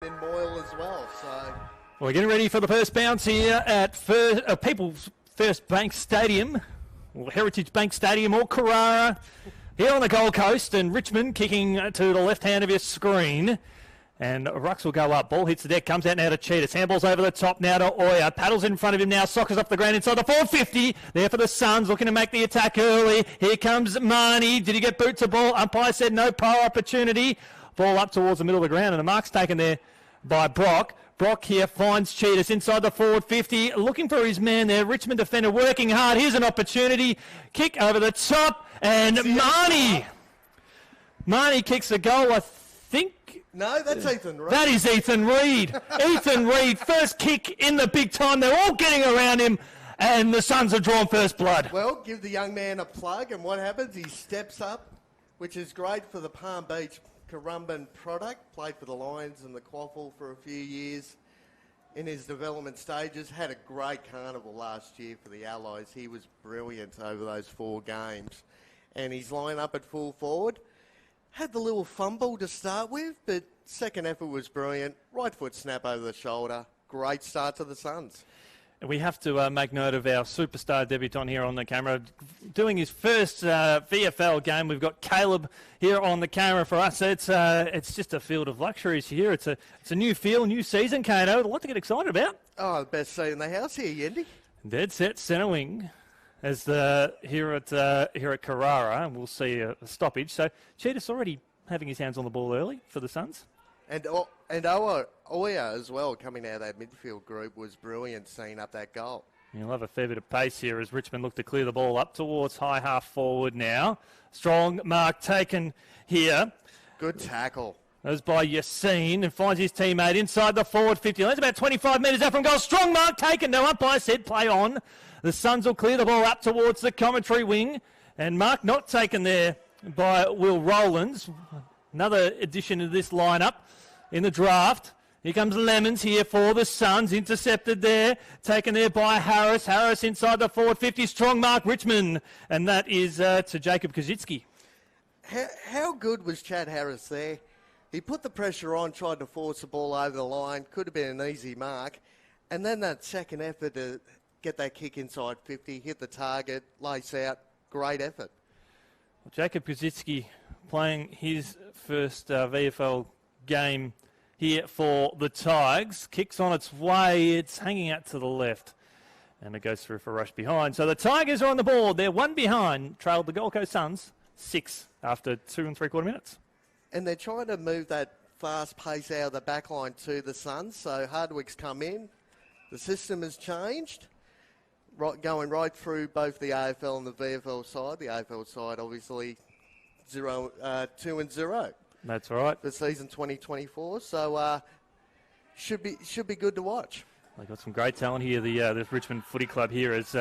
in Moyle as well. So we're getting ready for the first bounce here at People's First Bank Stadium, or Heritage Bank Stadium, or Carrara, here on the Gold Coast, and Richmond kicking to the left hand of your screen. And Rucks will go up. Ball hits the deck, comes out now to Cheetahs. Handball's over the top now to Oya. Paddles in front of him now. Sockers off the ground inside the 450. There for the Suns, looking to make the attack early. Here comes Marnie. Did he get boot to ball? Umpire said no power opportunity. Ball up towards the middle of the ground, and the mark's taken there by Brock. Brock here finds Cheetahs inside the forward 50. Looking for his man there. Richmond defender working hard. Here's an opportunity. Kick over the top, and Marnie. Marnie kicks a goal, I think. No, that's Ethan Reid. That is Ethan Reid. Ethan Reid, first kick in the big time. They're all getting around him, and the Suns have drawn first blood. Well, give the young man a plug, and what happens? He steps up, which is great for the Palm Beach Currumbin product. Played for the Lions and the Quaffle for a few years in his development stages. Had a great carnival last year for the Allies. He was brilliant over those 4 games. And he's lined up at full forward. Had the little fumble to start with, but second effort was brilliant. Right foot snap over the shoulder. Great start to the Suns. We have to make note of our superstar debutant here on the camera. Doing his first VFL game. We've got Caleb here on the camera for us. It's just a field of luxuries here. It's a new field, new season, Kato. A lot to get excited about. Oh, the best seat in the house here, Yendi. Dead set centre wing as here at Carrara, and we'll see a stoppage. So Cheetahs already having his hands on the ball early for the Suns. And Oya as well, coming out of that midfield group, was brilliant seeing up that goal. You'll have a fair bit of pace here as Richmond look to clear the ball up towards high half forward now. Strong mark taken here. Good tackle. That was by Yassine, and finds his teammate inside the forward 50. That's about 25 metres out from goal. Strong mark taken. No umpire said play on. The Suns will clear the ball up towards the commentary wing. And mark not taken there by Will Rowlands. Another addition to this lineup in the draft. Here comes Lemons here for the Suns. Intercepted there. Taken there by Harris. Harris inside the forward 50. Strong mark Richmond. And that is to Jacob Kazitsky. How good was Chad Harris there? He put the pressure on, tried to force the ball over the line. Could have been an easy mark. And then that second effort to get that kick inside 50, hit the target, lace out. Great effort. Well, Jacob Kazitsky playing his first VFL game here for the Tigers. Kicks on its way. It's hanging out to the left. And it goes through for a rush behind. So the Tigers are on the board. They're 1 behind. Trailed the Gold Coast Suns 6 after 2 3/4 minutes. And they're trying to move that fast pace out of the back line to the Suns. So Hardwick's come in. The system has changed. Going right through both the AFL and the VFL side. The AFL side, obviously, 2-0. That's right. For season 2024. So should be good to watch. They've got some great talent here. The Richmond Footy Club here as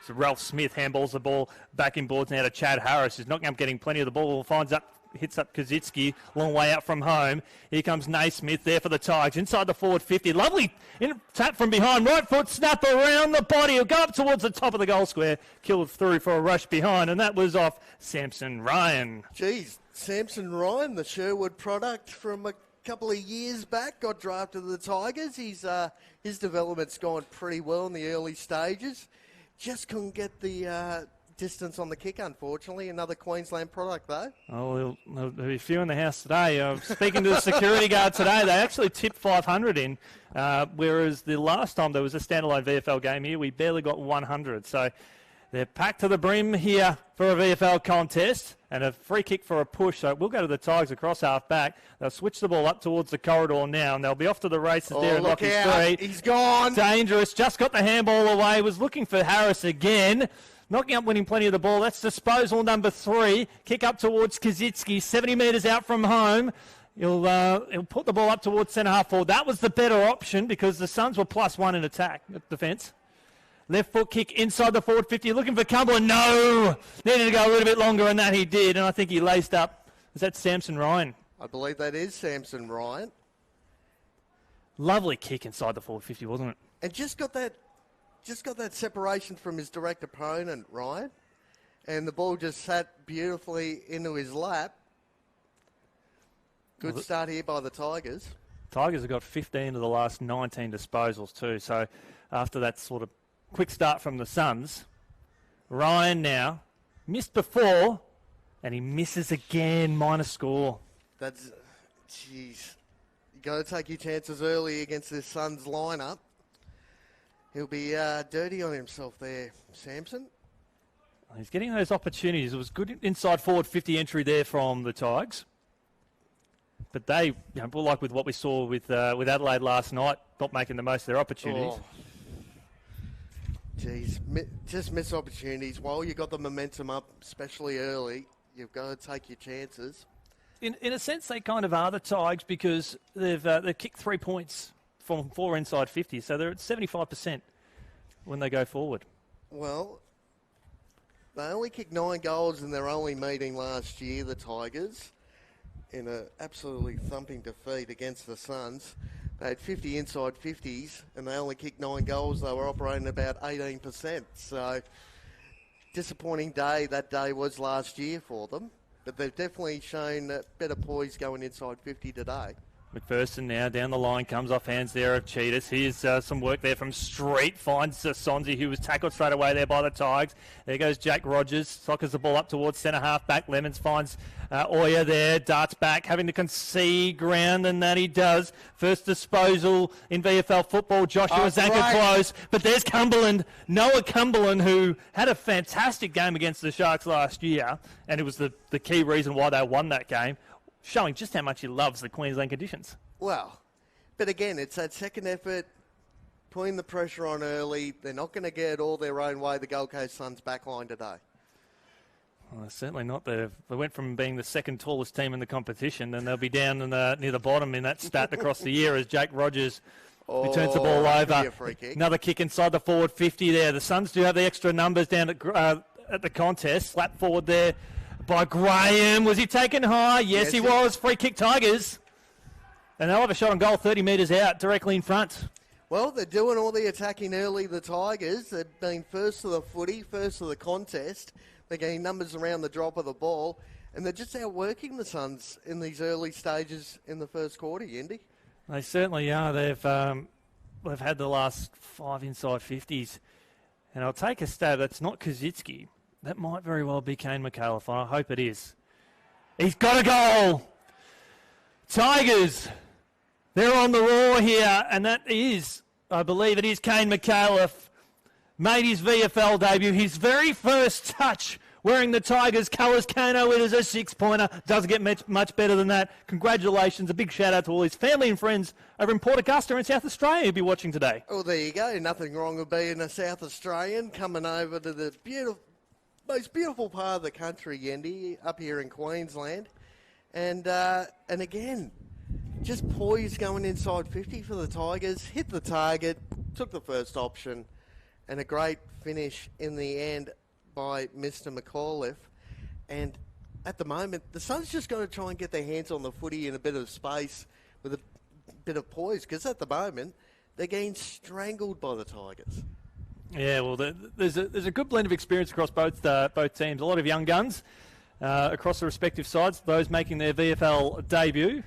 Ralph Smith handballs the ball back in boards now to Chad Harris, who's knocking up, getting plenty of the ball. Hits up Kazitsky, long way out from home. Here comes Naismith there for the Tigers. Inside the forward 50. Lovely tap from behind. Right foot snap around the body. He'll go up towards the top of the goal square. Killed through for a rush behind, and that was off Samson Ryan. Geez, Samson Ryan, the Sherwood product from a couple of years back, got drafted to the Tigers. His development's gone pretty well in the early stages. Just couldn't get the distance on the kick, unfortunately. Another Queensland product, though. Oh, there'll be a few in the house today. Speaking to the security guard today, they actually tipped 500 in, whereas the last time there was a standalone VFL game here, we barely got 100. So they're packed to the brim here for a VFL contest, and a free kick for a push. So we'll go to the Tigers across half back. They'll switch the ball up towards the corridor now, and they'll be off to the races there in Lockie Street. He's gone. Dangerous. Just got the handball away. Was looking for Harris again. Knocking up, winning plenty of the ball. That's disposal number 3. Kick up towards Kazitsky, 70 metres out from home. He'll put the ball up towards centre half forward. That was the better option because the Suns were +1 in attack defence. Left foot kick inside the forward 50. Looking for Cumberland. No! Needed to go a little bit longer, and that he did. And I think he laced up. Is that Samson Ryan? I believe that is Samson Ryan. Lovely kick inside the forward 50, wasn't it? And just got that separation from his direct opponent, Ryan. And the ball just sat beautifully into his lap. Good start here by the Tigers. Tigers have got 15 of the last 19 disposals too. So after that sort of quick start from the Suns, Ryan now missed before, and he misses again, minus score. That's, jeez. You got to take your chances early against this Suns lineup. He'll be dirty on himself there, Samson. He's getting those opportunities. It was good inside forward 50 entry there from the Tigers. But they, like with what we saw with Adelaide last night, not making the most of their opportunities. Geez, just miss opportunities. While you got the momentum up, especially early, you've got to take your chances. In a sense, they kind of are the Tigers because they've kicked 3 points from 4 inside 50, so they're at 75% when they go forward. Well, they only kicked 9 goals in their only meeting last year, the Tigers, in an absolutely thumping defeat against the Suns. They had 50 inside 50s, and they only kicked 9 goals. They were operating about 18%. So, disappointing day that day was last year for them. But they've definitely shown better poise going inside 50 today. McPherson now down the line, comes off hands there of Cheetahs. Here's some work there from Street, finds Sonzi, who was tackled straight away there by the Tigers. There goes Jack Rogers, sockers the ball up towards centre half back. Lemons finds Oya there, darts back, having to concede ground, and that he does. First disposal in VFL football, Joshua Zanker close, but there's Cumberland, Noah Cumberland, who had a fantastic game against the Sharks last year, and it was the key reason why they won that game, showing just how much he loves the Queensland conditions. Well, but again, it's that second effort, putting the pressure on early. They're not going to get all their own way, the Gold Coast Suns backline today. Well, certainly not. They went from being the second tallest team in the competition, and they'll be down near the bottom in that stat across the year as Jake Rogers returns the ball over. Another kick inside the forward 50 there. The Suns do have the extra numbers down at the contest. Slap forward there by Graham. Was he taken high? Yes, he was. Free kick Tigers. And they'll have a shot on goal 30 metres out, directly in front. Well, they're doing all the attacking early, the Tigers. They've been first to the footy, first to the contest. They're getting numbers around the drop of the ball. And they're just outworking the Suns in these early stages in the first quarter, Yendi. They certainly are. They've had the last 5 inside 50s. And I'll take a stab. That's not Kazitsky. That might very well be Kane McAuliffe. I hope it is. He's got a goal. Tigers, they're on the roar here, and that is, I believe it is Kane McAuliffe. Made his VFL debut, his very first touch wearing the Tigers colours. Kano, it is a 6-pointer. Doesn't get much better than that. Congratulations. A big shout out to all his family and friends over in Port Augusta in South Australia who'll be watching today. Well, there you go. Nothing wrong with being a South Australian coming over to the most beautiful part of the country, Yendi, up here in Queensland. And again, just poised going inside 50 for the Tigers. Hit the target, took the first option, and a great finish in the end by Mr. McAuliffe. And at the moment, the Suns just got to try and get their hands on the footy in a bit of space with a bit of poise, because at the moment, they're getting strangled by the Tigers. Yeah, well, there's a good blend of experience across both teams. A lot of young guns across the respective sides, those making their VFL debut,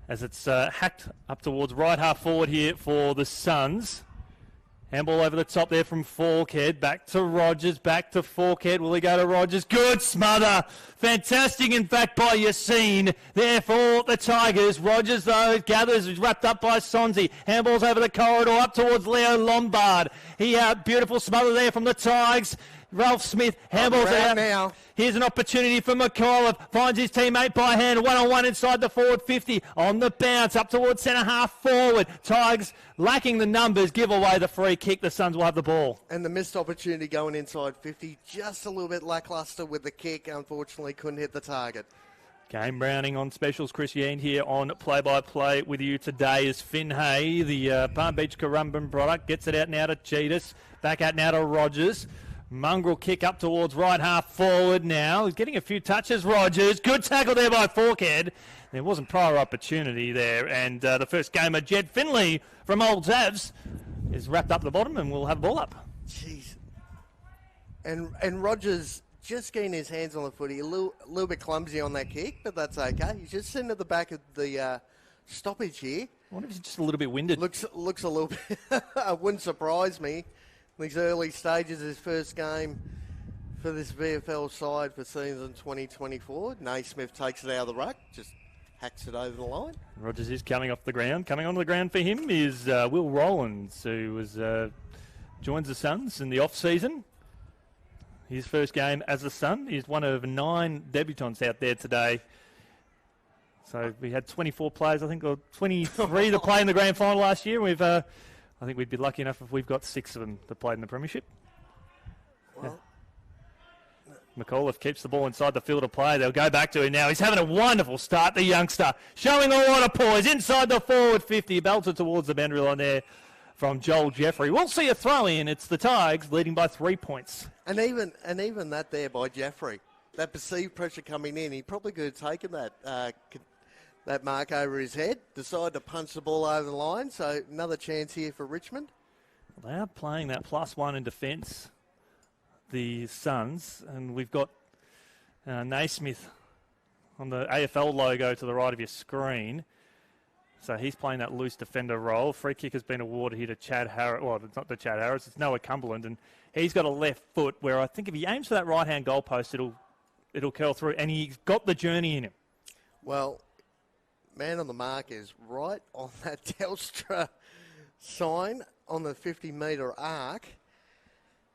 as it's hacked up towards right half forward here for the Suns. Handball over the top there from Falkhead. Back to Rogers. Back to Falkhead. Will he go to Rogers? Good smother. Fantastic, in fact, by Yassine. There for the Tigers. Rogers, though, gathers. Is wrapped up by Sonzi. Handballs over the corridor up towards Leo Lombard. Beautiful smother there from the Tigers. Ralph Smith handballs out. Now. Here's an opportunity for McAuliffe. Finds his teammate by hand. 1-on-1 inside the forward 50. On the bounce up towards centre half forward. Tigers lacking the numbers. Give away the free kick. The Suns will have the ball. And the missed opportunity going inside 50. Just a little bit lacklustre with the kick. Unfortunately, couldn't hit the target. Game Browning on specials. Chris Yeen here on play-by-play with you today as Finn Hay, the Palm Beach Currumbin product, gets it out now to Cheetahs. Back out now to Rogers. Mongrel kick up towards right half forward now. He's getting a few touches, Rogers. Good tackle there by Falkhead. There wasn't prior opportunity there. And the first gamer, Jed Finley from Old Zavs, is wrapped up the bottom and we'll have the ball up. Jeez. And Rogers just getting his hands on the footy. A little bit clumsy on that kick, but that's okay. He's just sitting at the back of the stoppage here. I wonder if he's just a little bit winded. Looks a little bit. It wouldn't surprise me. These early stages, his first game for this VFL side for season 2024. Naismith takes it out of the ruck, just hacks it over the line. Rogers is coming off the ground. Coming onto the ground for him is Will Rowlands, who joins the Suns in the off-season. His first game as a Sun. He's one of 9 debutants out there today. So we had 24 players, I think, or 23 that played in the grand final last year. I think we'd be lucky enough if we've got 6 of them that played in the premiership. Well, McAuliffe keeps the ball inside the field of play. They'll go back to him now. He's having a wonderful start, the youngster, showing a lot of poise inside the forward 50. Belted towards the boundary line there from Joel Jeffrey. We'll see a throw in. It's the Tigers leading by 3 points. And even that there by Jeffrey, that perceived pressure coming in, he probably could have taken that mark over his head, decided to punch the ball over the line. So another chance here for Richmond. They are playing that +1 in defence, the Suns, and we've got Naismith on the AFL logo to the right of your screen. So he's playing that loose defender role. Free kick has been awarded here to Chad Harris. Well, it's not to Chad Harris, it's Noah Cumberland, and he's got a left foot where I think if he aims for that right-hand goalpost, it'll curl through, and he's got the journey in him. Well, man on the mark is right on that Telstra sign on the 50-metre arc.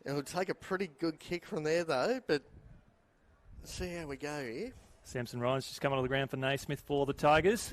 It'll take a pretty good kick from there, though, but let's see how we go here. Samson Ryan's just coming on the ground for Naismith for the Tigers.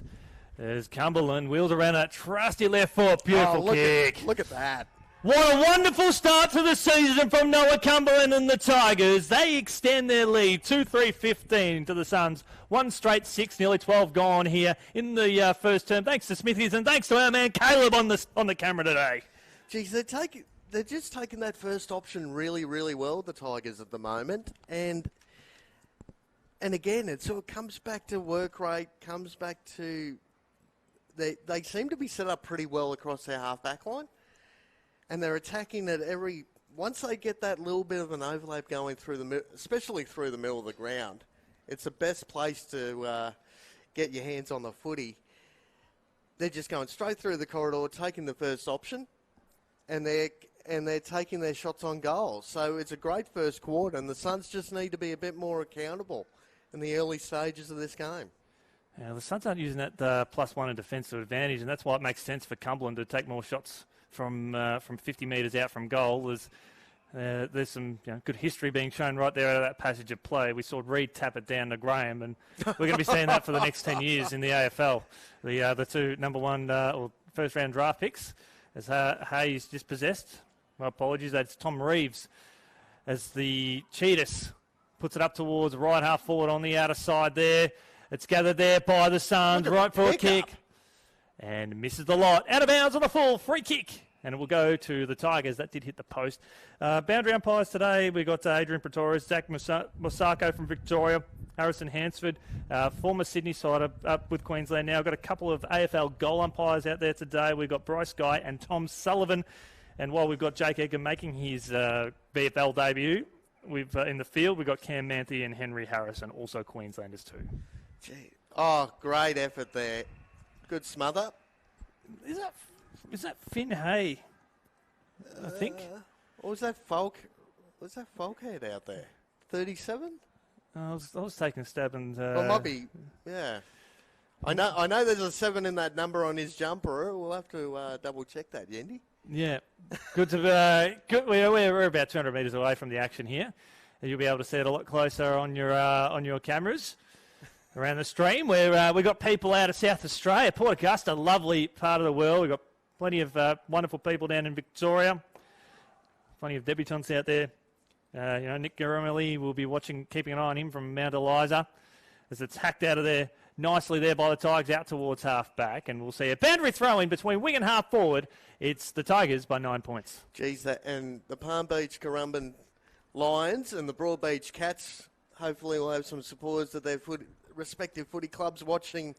There's Cumberland, wheels around that trusty left foot. Beautiful kick. Look at that. What a wonderful start to the season from Noah Cumberland and the Tigers. They extend their lead 2-3-15 to the Suns. 1 straight 6, nearly 12 gone here in the first term. Thanks to Smithies and thanks to our man Caleb on the camera today. Geez, they're just taking that first option really, really well, the Tigers at the moment. And again, it sort of comes back to work rate, comes back to... They seem to be set up pretty well across their half-back line. And they're attacking at once they get that little bit of an overlap going through especially through the middle of the ground, it's the best place to get your hands on the footy. They're just going straight through the corridor, taking the first option, and they're taking their shots on goal. So it's a great first quarter, and the Suns just need to be a bit more accountable in the early stages of this game. The Suns aren't using that +1 in defensive advantage, and that's why it makes sense for Cumberland to take more shots from 50 metres out from goal. There's some good history being shown right there out of that passage of play. We saw Reed tap it down to Graham, and we're going to be seeing that for the next 10 years in the AFL. The 2 number 1 or first round draft picks, as Hayes dispossessed. My apologies, that's Tom Reeves, as the Cheetahs puts it up towards right half forward on the outer side there. It's gathered there by the Suns, right for a kick. And misses the lot. Out of bounds on the full. Free kick. And it will go to the Tigers. That did hit the post. Boundary umpires today, we've got Adrian Pretorius, Zach Mosako from Victoria, Harrison Hansford, former Sydney side up with Queensland now. Got a couple of AFL goal umpires out there today. We've got Bryce Guy and Tom Sullivan. And while we've got Jake Edgar making his VFL debut, in the field, we've got Cam Manthe and Henry Harrison, also Queenslanders too. Gee. Oh, great effort there. Good smother. Is that Finn Hay? I think. Or was that Falk? Was that Falkhead out there? 37? I was taking a stab and. Well, it might be. Yeah. I know. There's a 7 in that number on his jumper. We'll have to double check that, Yendi. Yeah. Good to. Good. We're about 200 metres away from the action here, and you'll be able to see it a lot closer on your cameras. Around the stream, where we've got people out of South Australia, Port Augusta, lovely part of the world. We've got plenty of wonderful people down in Victoria, plenty of debutants out there. Nick Garameli will be keeping an eye on him from Mount Eliza, as it's hacked out of there nicely there by the Tigers out towards half back, and we'll see a boundary throw in between wing and half forward. It's the Tigers by 9 points. Geez, and the Palm Beach Currumbin Lions and the Broadbeach Cats hopefully will have some supporters at their respective footy clubs watching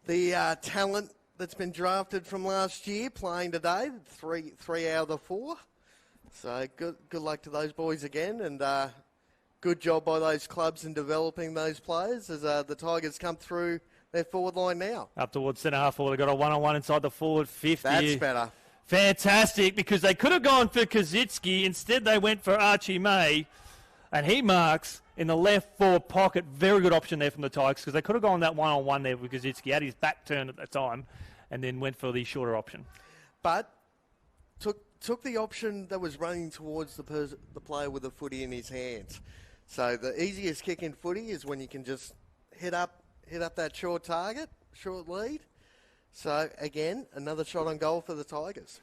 the talent that's been drafted from last year playing today, three out of the 4. So good luck to those boys again, and good job by those clubs in developing those players as the Tigers come through their forward line now. Up towards centre half forward. They've got a one-on-one inside the forward 50. That's better. Fantastic, because they could have gone for Kaczynski. Instead, they went for Archie May, and he marks in the left forward pocket. Very good option there from the Tigers, because they could have gone that one-on-one there with Kaczynski. Had his back turned at the time, and then went for the shorter option. But took the option that was running towards the player with the footy in his hands. So the easiest kick in footy is when you can just hit up that short target, short lead. So, again, another shot on goal for the Tigers.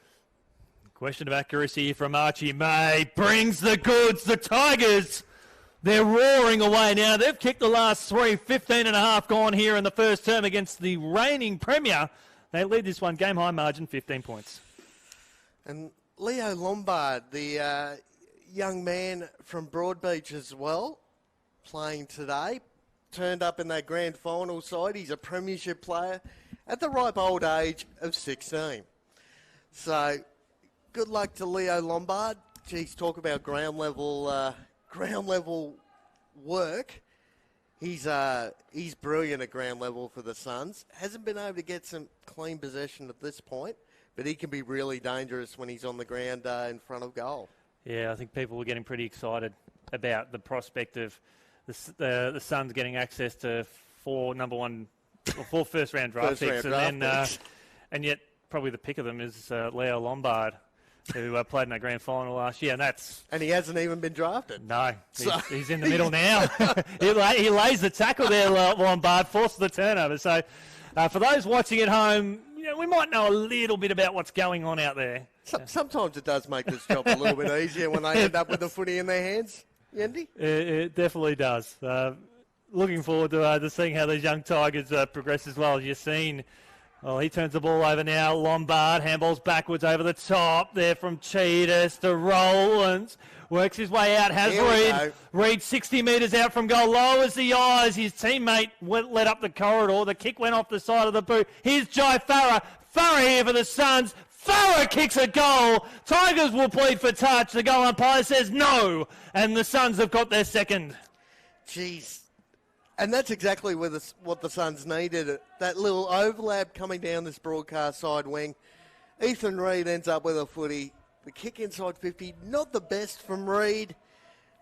Question of accuracy from Archie May. Brings the goods. The Tigers, they're roaring away now. They've kicked the last three. 15 and a half gone here in the first term against the reigning Premier. They lead this one game high margin, 15 points. And Leo Lombard, the young man from Broadbeach as well, playing today, turned up in that grand final side. He's a premiership player at the ripe old age of 16. So, good luck to Leo Lombard. Geez, talk about ground level work. He's brilliant at ground level for the Suns. Hasn't been able to get some clean possession at this point, but he can be really dangerous when he's on the ground in front of goal. Yeah, I think people were getting pretty excited about the prospect of the Suns getting access to four first-round draft picks, and yet probably the pick of them is Leo Lombard, who played in that grand final last year, and he hasn't even been drafted. No, he's in the middle now. he lays the tackle there, Lombard, forces the turnover. So, for those watching at home, we might know a little bit about what's going on out there. Sometimes it does make this job a little bit easier when they end up with the footy in their hands, Yendi. It definitely does. Looking forward to seeing how these young Tigers progress as well. As you've seen, he turns the ball over now. Lombard handballs backwards over the top there from Cheetahs to Rowlands. Works his way out. Has Reid 60 metres out from goal. Lowers the eyes. His teammate led up the corridor. The kick went off the side of the boot. Here's Jai Farah. Farah here for the Suns. Farah kicks a goal. Tigers will plead for touch. The goal umpire says no. And the Suns have got their second. Jeez. And that's exactly what the Suns needed. That little overlap coming down this broadcast side wing. Ethan Reid ends up with a footy. The kick inside 50, not the best from Reid.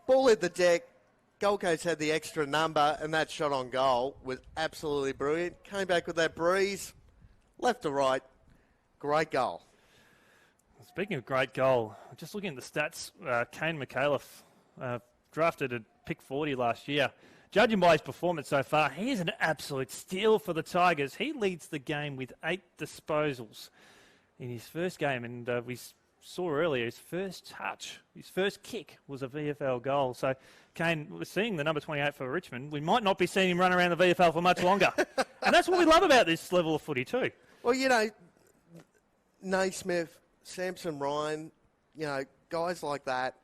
Ball hit the deck. Gold Coast had the extra number, and that shot on goal was absolutely brilliant. Came back with that breeze. Left to right. Great goal. Speaking of great goal, just looking at the stats, Kane McAuliffe, drafted at pick 40 last year. Judging by his performance so far, he is an absolute steal for the Tigers. He leads the game with 8 disposals in his first game, and we saw earlier his first touch, his first kick was a VFL goal. So, Kane, we're seeing the number 28 for Richmond. We might not be seeing him run around the VFL for much longer. And that's what we love about this level of footy too. Well, Naismith, Samson Ryan, guys like that.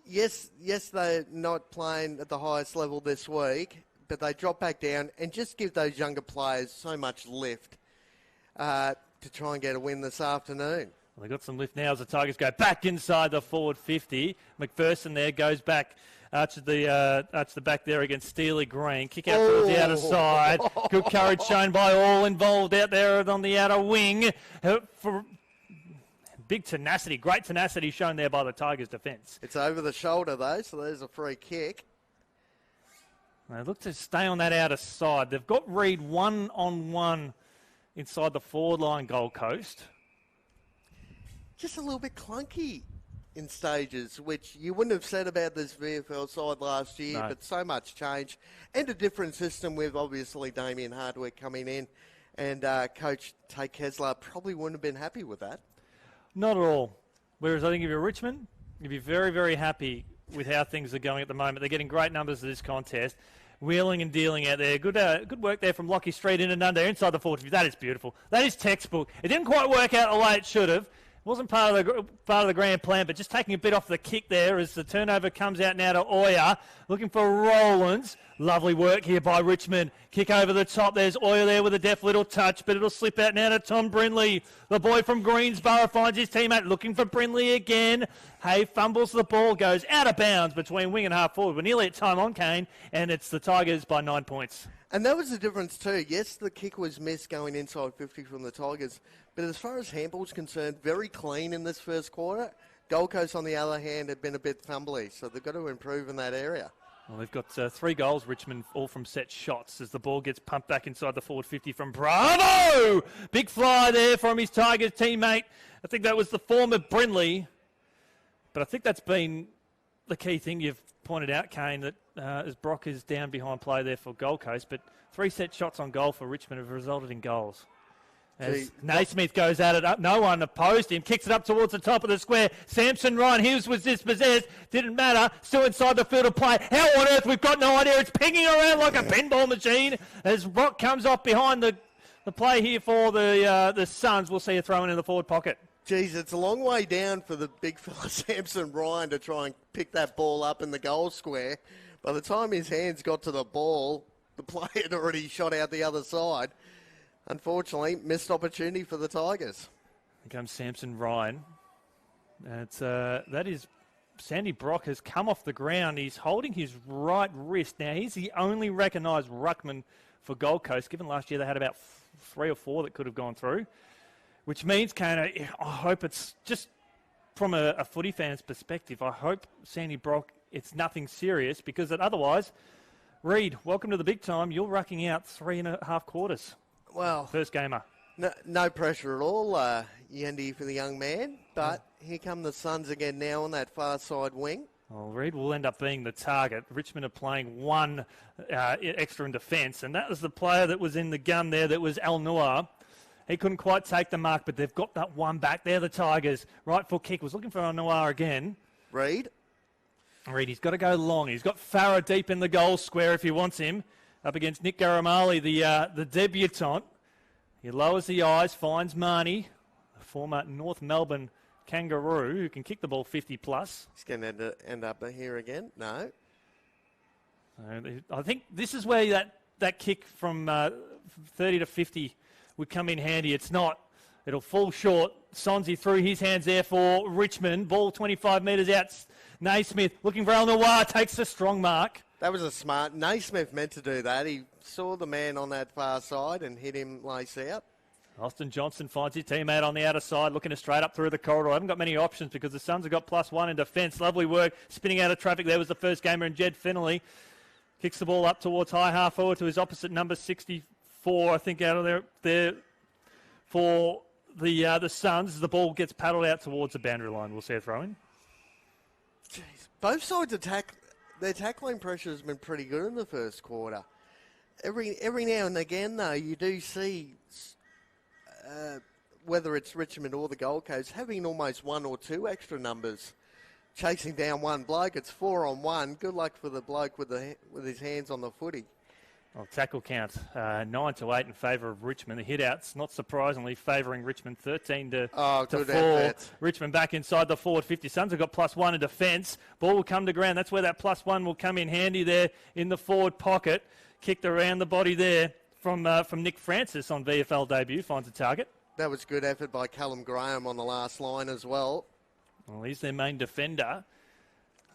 Yes, they're not playing at the highest level this week, but they drop back down and just give those younger players so much lift to try and get a win this afternoon. Well, they got some lift now as the Tigers go back inside the forward 50. McPherson there goes back, arches the back there against Steely Green. Kick out towards the outer side. Good courage shown by all involved out there on the outer wing. For big tenacity, great tenacity shown there by the Tigers' defence. It's over the shoulder, though, so there's a free kick. They look to stay on that outer side. They've got Reid one-on-one inside the forward line, Gold Coast. Just a little bit clunky in stages, which you wouldn't have said about this VFL side last year, but so much change. And a different system with, obviously, Damien Hardwick coming in. And Coach Tate Kessler probably wouldn't have been happy with that. Not at all. Whereas I think if you're Richmond, you'd be very, very happy with how things are going at the moment. They're getting great numbers to this contest. Wheeling and dealing out there. Good work there from Lockie Street in and under inside the 40. That is beautiful. That is textbook. It didn't quite work out the way it should have. It wasn't part of the grand plan, but just taking a bit off the kick there as the turnover comes out now to Oya. Looking for Rowlands. Lovely work here by Richmond. Kick over the top. There's Oya there with a deft little touch, but it'll slip out now to Tom Brindley. The boy from Greensborough finds his teammate looking for Brindley again. Hay fumbles the ball, goes out of bounds between wing and half forward. We're nearly at time on, Kane, and it's the Tigers by 9 points. And that was the difference too. Yes, the kick was missed going inside 50 from the Tigers, but as far as handball's concerned, very clean in this first quarter. Gold Coast, on the other hand, have been a bit fumbly, so they've got to improve in that area. Well, they've got 3 goals, Richmond, all from set shots as the ball gets pumped back inside the forward 50 from Bravo! Big fly there from his Tigers teammate. I think that was the former Brindley. But I think that's been the key thing you've pointed out, Kane, that as Brock is down behind play there for Gold Coast, but 3 set shots on goal for Richmond have resulted in goals. As Naismith goes at it up, no one opposed him, kicks it up towards the top of the square. Samson Ryan Hughes was dispossessed, didn't matter, still inside the field of play. How on earth, we've got no idea. It's pinging around like a pinball machine as Brock comes off behind the play here for the Suns. We'll see a throw in the forward pocket. Geez, it's a long way down for the big fella Samson Ryan to try and pick that ball up in the goal square. By the time his hands got to the ball, the player had already shot out the other side. Unfortunately, missed opportunity for the Tigers. Here comes Samson Ryan. That is Sandy Brock has come off the ground. He's holding his right wrist. Now, he's the only recognised ruckman for Gold Coast, given last year they had about 3 or 4 that could have gone through, which means, Kane, I hope it's just from a footy fan's perspective, I hope Sandy Brock, it's nothing serious, because otherwise, Reid, welcome to the big time. You're rucking out 3.5 quarters. Well, first gamer. No pressure at all, Yendi, for the young man. But here come the Suns again now on that far side wing. Well, Reid will end up being the target. Richmond are playing 1 extra in defence, and that was the player that was in the gun there that was Al Noor. He couldn't quite take the mark, but they've got that one back there, the Tigers. Right foot kick, was looking for Al Noor again. Reid, he's got to go long. He's got Farah deep in the goal square if he wants him. Up against Nick Garamali, the debutant. He lowers the eyes, finds Marnie, a former North Melbourne Kangaroo who can kick the ball 50 plus. He's going to end up here again. No. I think this is where that kick from 30 to 50 would come in handy. It's not. It'll fall short. Sonzi threw his hands there for Richmond. Ball 25 metres out. Naismith looking for Al Noor, takes a strong mark. That was a smart. Naismith meant to do that. He saw the man on that far side and hit him lace out. Austin Johnson finds his teammate on the outer side, looking to straight up through the corridor. I haven't got many options because the Suns have got +1 in defence. Lovely work, spinning out of traffic. There was the first gamer, and Jed Finley kicks the ball up towards high half forward to his opposite number 64, I think, out of there for the Suns. The ball gets paddled out towards the boundary line. We'll see a throw in. Jeez. Both sides their tackling pressure has been pretty good in the first quarter. Every now and again, though, you do see, whether it's Richmond or the Gold Coast, having almost 1 or 2 extra numbers, chasing down one bloke. It's 4 on 1. Good luck for the bloke with his hands on the footy. Well, tackle count 9-8 in favour of Richmond. The hit-outs, not surprisingly, favouring Richmond 13 to 4. Effort. Richmond back inside the forward 50. Suns have got +1 in defence. Ball will come to ground. That's where that +1 will come in handy there in the forward pocket. Kicked around the body there from Nick Francis on VFL debut. Finds a target. That was good effort by Callum Graham on the last line as well. Well, he's their main defender.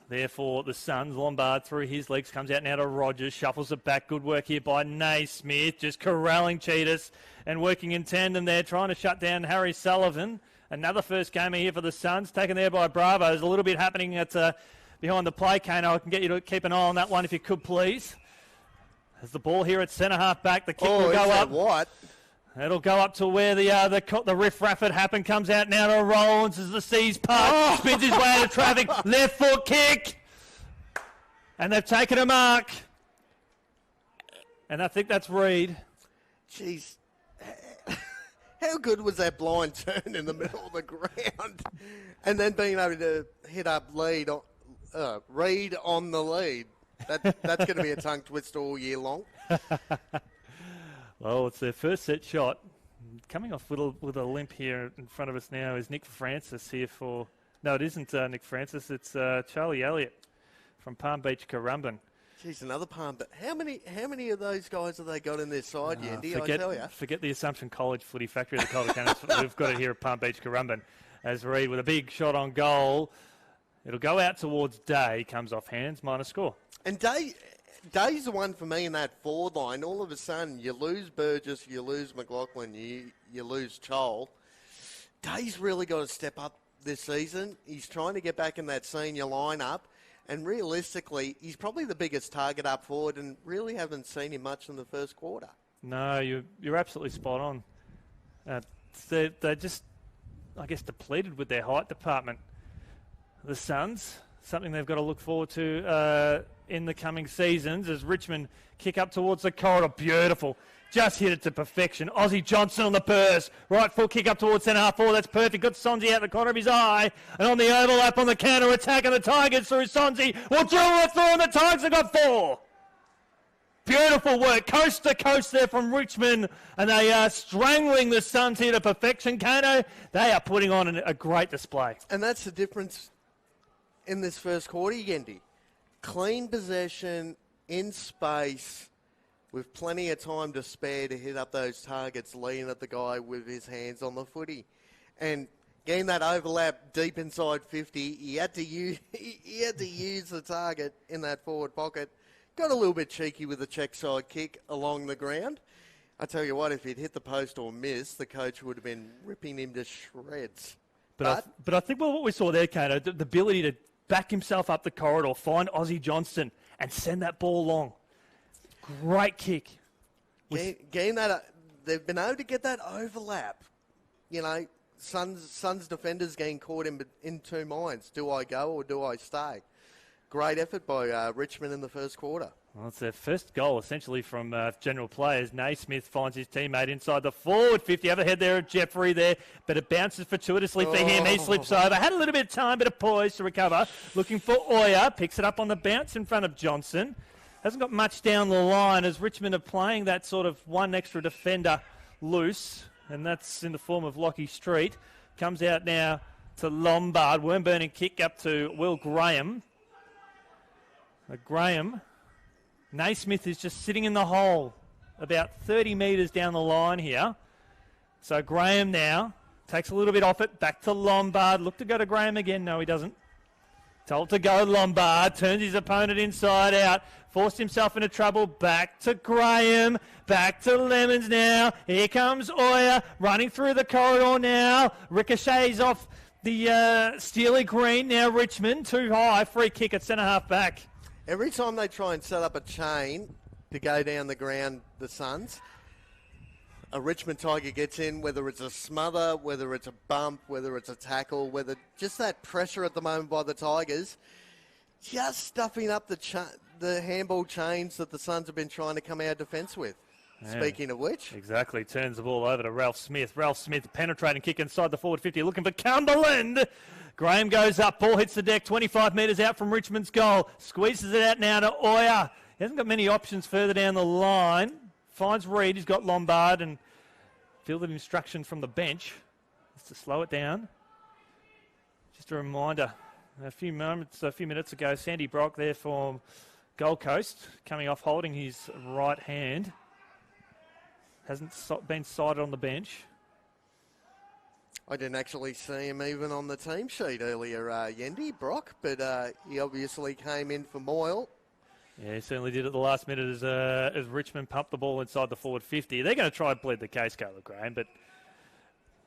Therefore, the Suns, Lombard through his legs, comes out now to Rogers, shuffles it back. Good work here by Naismith, just corralling Cheetahs and working in tandem there, trying to shut down Harry Sullivan. Another first gamer here for the Suns, taken there by Bravo. There's a little bit happening at behind the play, Kano. I can get you to keep an eye on that one if you could, please. There's the ball here at centre half back. The kick will go up. What? It'll go up to where the riff-raff had happened. Comes out now to Rollins as the seas part. Spins his way out of traffic. Left foot kick. And they've taken a mark. And I think that's Reid. Jeez. How good was that blind turn in the middle of the ground? And then being able to hit up Reid on the lead. That's going to be a tongue twister all year long. Well, it's their first set shot. Coming off with a limp here in front of us now is Nick Francis here for... No, it isn't Nick Francis. It's Charlie Elliott from Palm Beach, Currumbin. Jeez, another Palm. But how many of those guys have they got in their side, Yendi? I tell you. Forget the Assumption College footy factory of the Calder Cannons. We've got it here at Palm Beach, Currumbin. As Reid with a big shot on goal. It'll go out towards Day. Comes off hands, minus score. And Day, Day's the one for me in that forward line. All of a sudden, you lose Burgess, you lose McLaughlin, you lose Chol. Day's really got to step up this season. He's trying to get back in that senior lineup. And realistically, he's probably the biggest target up forward and really haven't seen him much in the first quarter. No, you're absolutely spot on. They're just, I guess, depleted with their height department. The Suns, something they've got to look forward to in the coming seasons as Richmond kick up towards the corridor. Beautiful. Just hit it to perfection. Ozzie Johnson on the burst. Right foot kick up towards centre half forward. That's perfect. Got Sonzi out the corner of his eye. And on the overlap on the counter attack and the Tigers through Sonzi. Will drill it through and the Tigers have got 4. Beautiful work. Coast to coast there from Richmond. And they are strangling the Suns here to perfection. Kano, they are putting on a great display. And that's the difference in this first quarter, Yendi. Clean possession, in space, with plenty of time to spare to hit up those targets, leaning at the guy with his hands on the footy. And getting that overlap deep inside 50, he had to use the target in that forward pocket. Got a little bit cheeky with the check side kick along the ground. I tell you what, if he'd hit the post or missed, the coach would have been ripping him to shreds. But I think what we saw there, Kano, the ability to back himself up the corridor, find Ozzie Johnston, and send that ball long. Great kick. Getting that, they've been able to get that overlap. You know, Suns defenders getting caught in two minds. Do I go or do I stay? Great effort by Richmond in the first quarter. Well, it's their first goal, essentially, from general players. Naismith finds his teammate inside the forward 50. Have a head there at Jeffrey there, but it bounces fortuitously for him. He slips over. Had a little bit of time, bit of poise to recover. Looking for Oya. Picks it up on the bounce in front of Johnson. Hasn't got much down the line as Richmond are playing that sort of one extra defender loose, and that's in the form of Lockie Street. Comes out now to Lombard. Worm-burning kick up to Will Graham. Graham. Naismith is just sitting in the hole about 30 metres down the line here. So Graham now takes a little bit off it. Back to Lombard. Look to go to Graham again. No, he doesn't. Told to go Lombard. Turns his opponent inside out. Forced himself into trouble. Back to Graham. Back to Lemons now. Here comes Oya. Running through the corridor now. Ricochets off the Steely Green. Now Richmond. Too high. Free kick at centre half back. Every time they try and set up a chain to go down the ground, the Suns, a Richmond Tiger gets in, whether it's a smother, whether it's a bump, whether it's a tackle, whether just that pressure at the moment by the Tigers, just stuffing up the handball chains that the Suns have been trying to come out defence with. Yeah. Speaking of which. Exactly. Turns the ball over to Ralph Smith. Ralph Smith, penetrating kick inside the forward 50, looking for Cumberland. Graham goes up. Ball hits the deck 25 metres out from Richmond's goal. Squeezes it out now to Oya. He hasn't got many options further down the line. Finds Reed. He's got Lombard and fielded instruction from the bench just to slow it down. Just a reminder, a few minutes ago, Sandy Brock there from Gold Coast coming off holding his right hand. Hasn't been sighted on the bench. I didn't actually see him even on the team sheet earlier, Yendi, Brock, but he obviously came in for Moyle. Yeah, he certainly did at the last minute as Richmond pumped the ball inside the forward 50. They're going to try and plead the case, Caleb Graham, but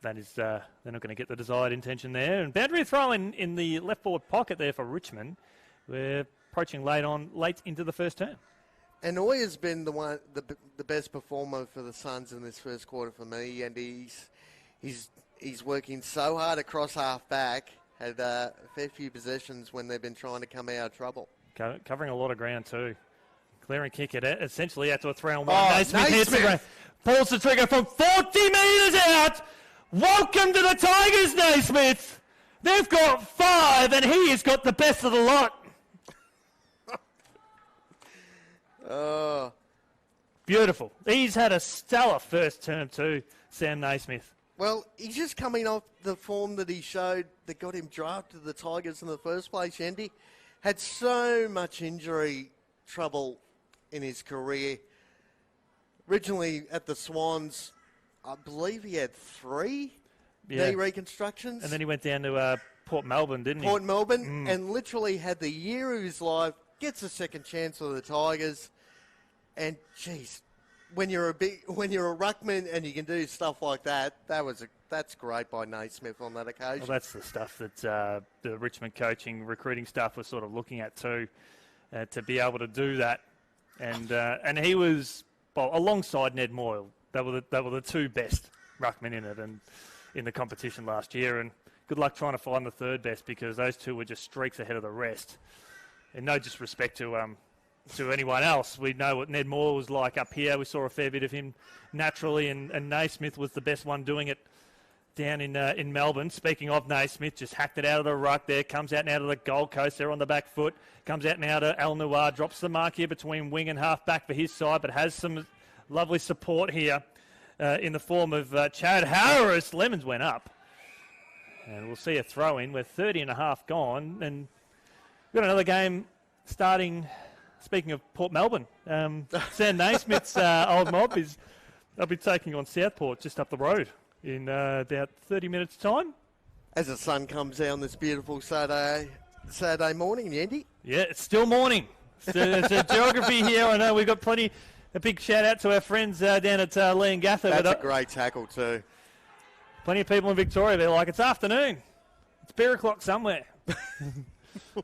that is they're not going to get the desired intention there. And boundary throw in the left forward pocket there for Richmond. We're approaching late into the first term. And Oya's been the best performer for the Suns in this first quarter for me, and he's working so hard across half back. Had a fair few possessions when they've been trying to come out of trouble. Covering a lot of ground too. Clearing kick it essentially out to a 3-on-1. Naismith hits the ground. Pulls the trigger from 40 metres out. Welcome to the Tigers, Naismith. They've got 5 and he has got the best of the lot. Beautiful. He's had a stellar first term too, Sam Naismith. Well, he's just coming off the form that he showed that got him drafted to the Tigers in the first place, Yendi. Had so much injury trouble in his career. Originally at the Swans, I believe he had 3 knee reconstructions. And then he went down to Port Melbourne, didn't he? Port Melbourne, and literally had the year of his life, gets a second chance for the Tigers. And, geez, when you're a ruckman and you can do stuff like that, that's great by Naismith on that occasion. Well, that's the stuff that the Richmond coaching, recruiting staff was sort of looking at too, to be able to do that. And he was, well, alongside Ned Moyle, they were the two best ruckmen in it and in the competition last year. And good luck trying to find the third best, because those two were just streaks ahead of the rest. And no disrespect to anyone else, we know what Ned Moore was like up here. We saw a fair bit of him naturally, and Naismith was the best one doing it down in Melbourne. Speaking of Naismith, just hacked it out of the ruck there, comes out now to the Gold Coast. They're on the back foot, comes out now to Al Noir, drops the mark here between wing and half back for his side, but has some lovely support here in the form of Chad Harris. Lemons went up, and we'll see a throw in. We're 30 and a half gone, and we've got another game starting. Speaking of Port Melbourne, Sam Naismith's old mob they'll be taking on Southport just up the road in about 30 minutes' time. As the sun comes down this beautiful Saturday morning, Yandy. Yeah, it's still morning. It's a geography here. I know we've got plenty. A big shout out to our friends down at Lee and Gather. That's a great tackle too. Plenty of people in Victoria, they're like, it's afternoon. It's beer o'clock somewhere.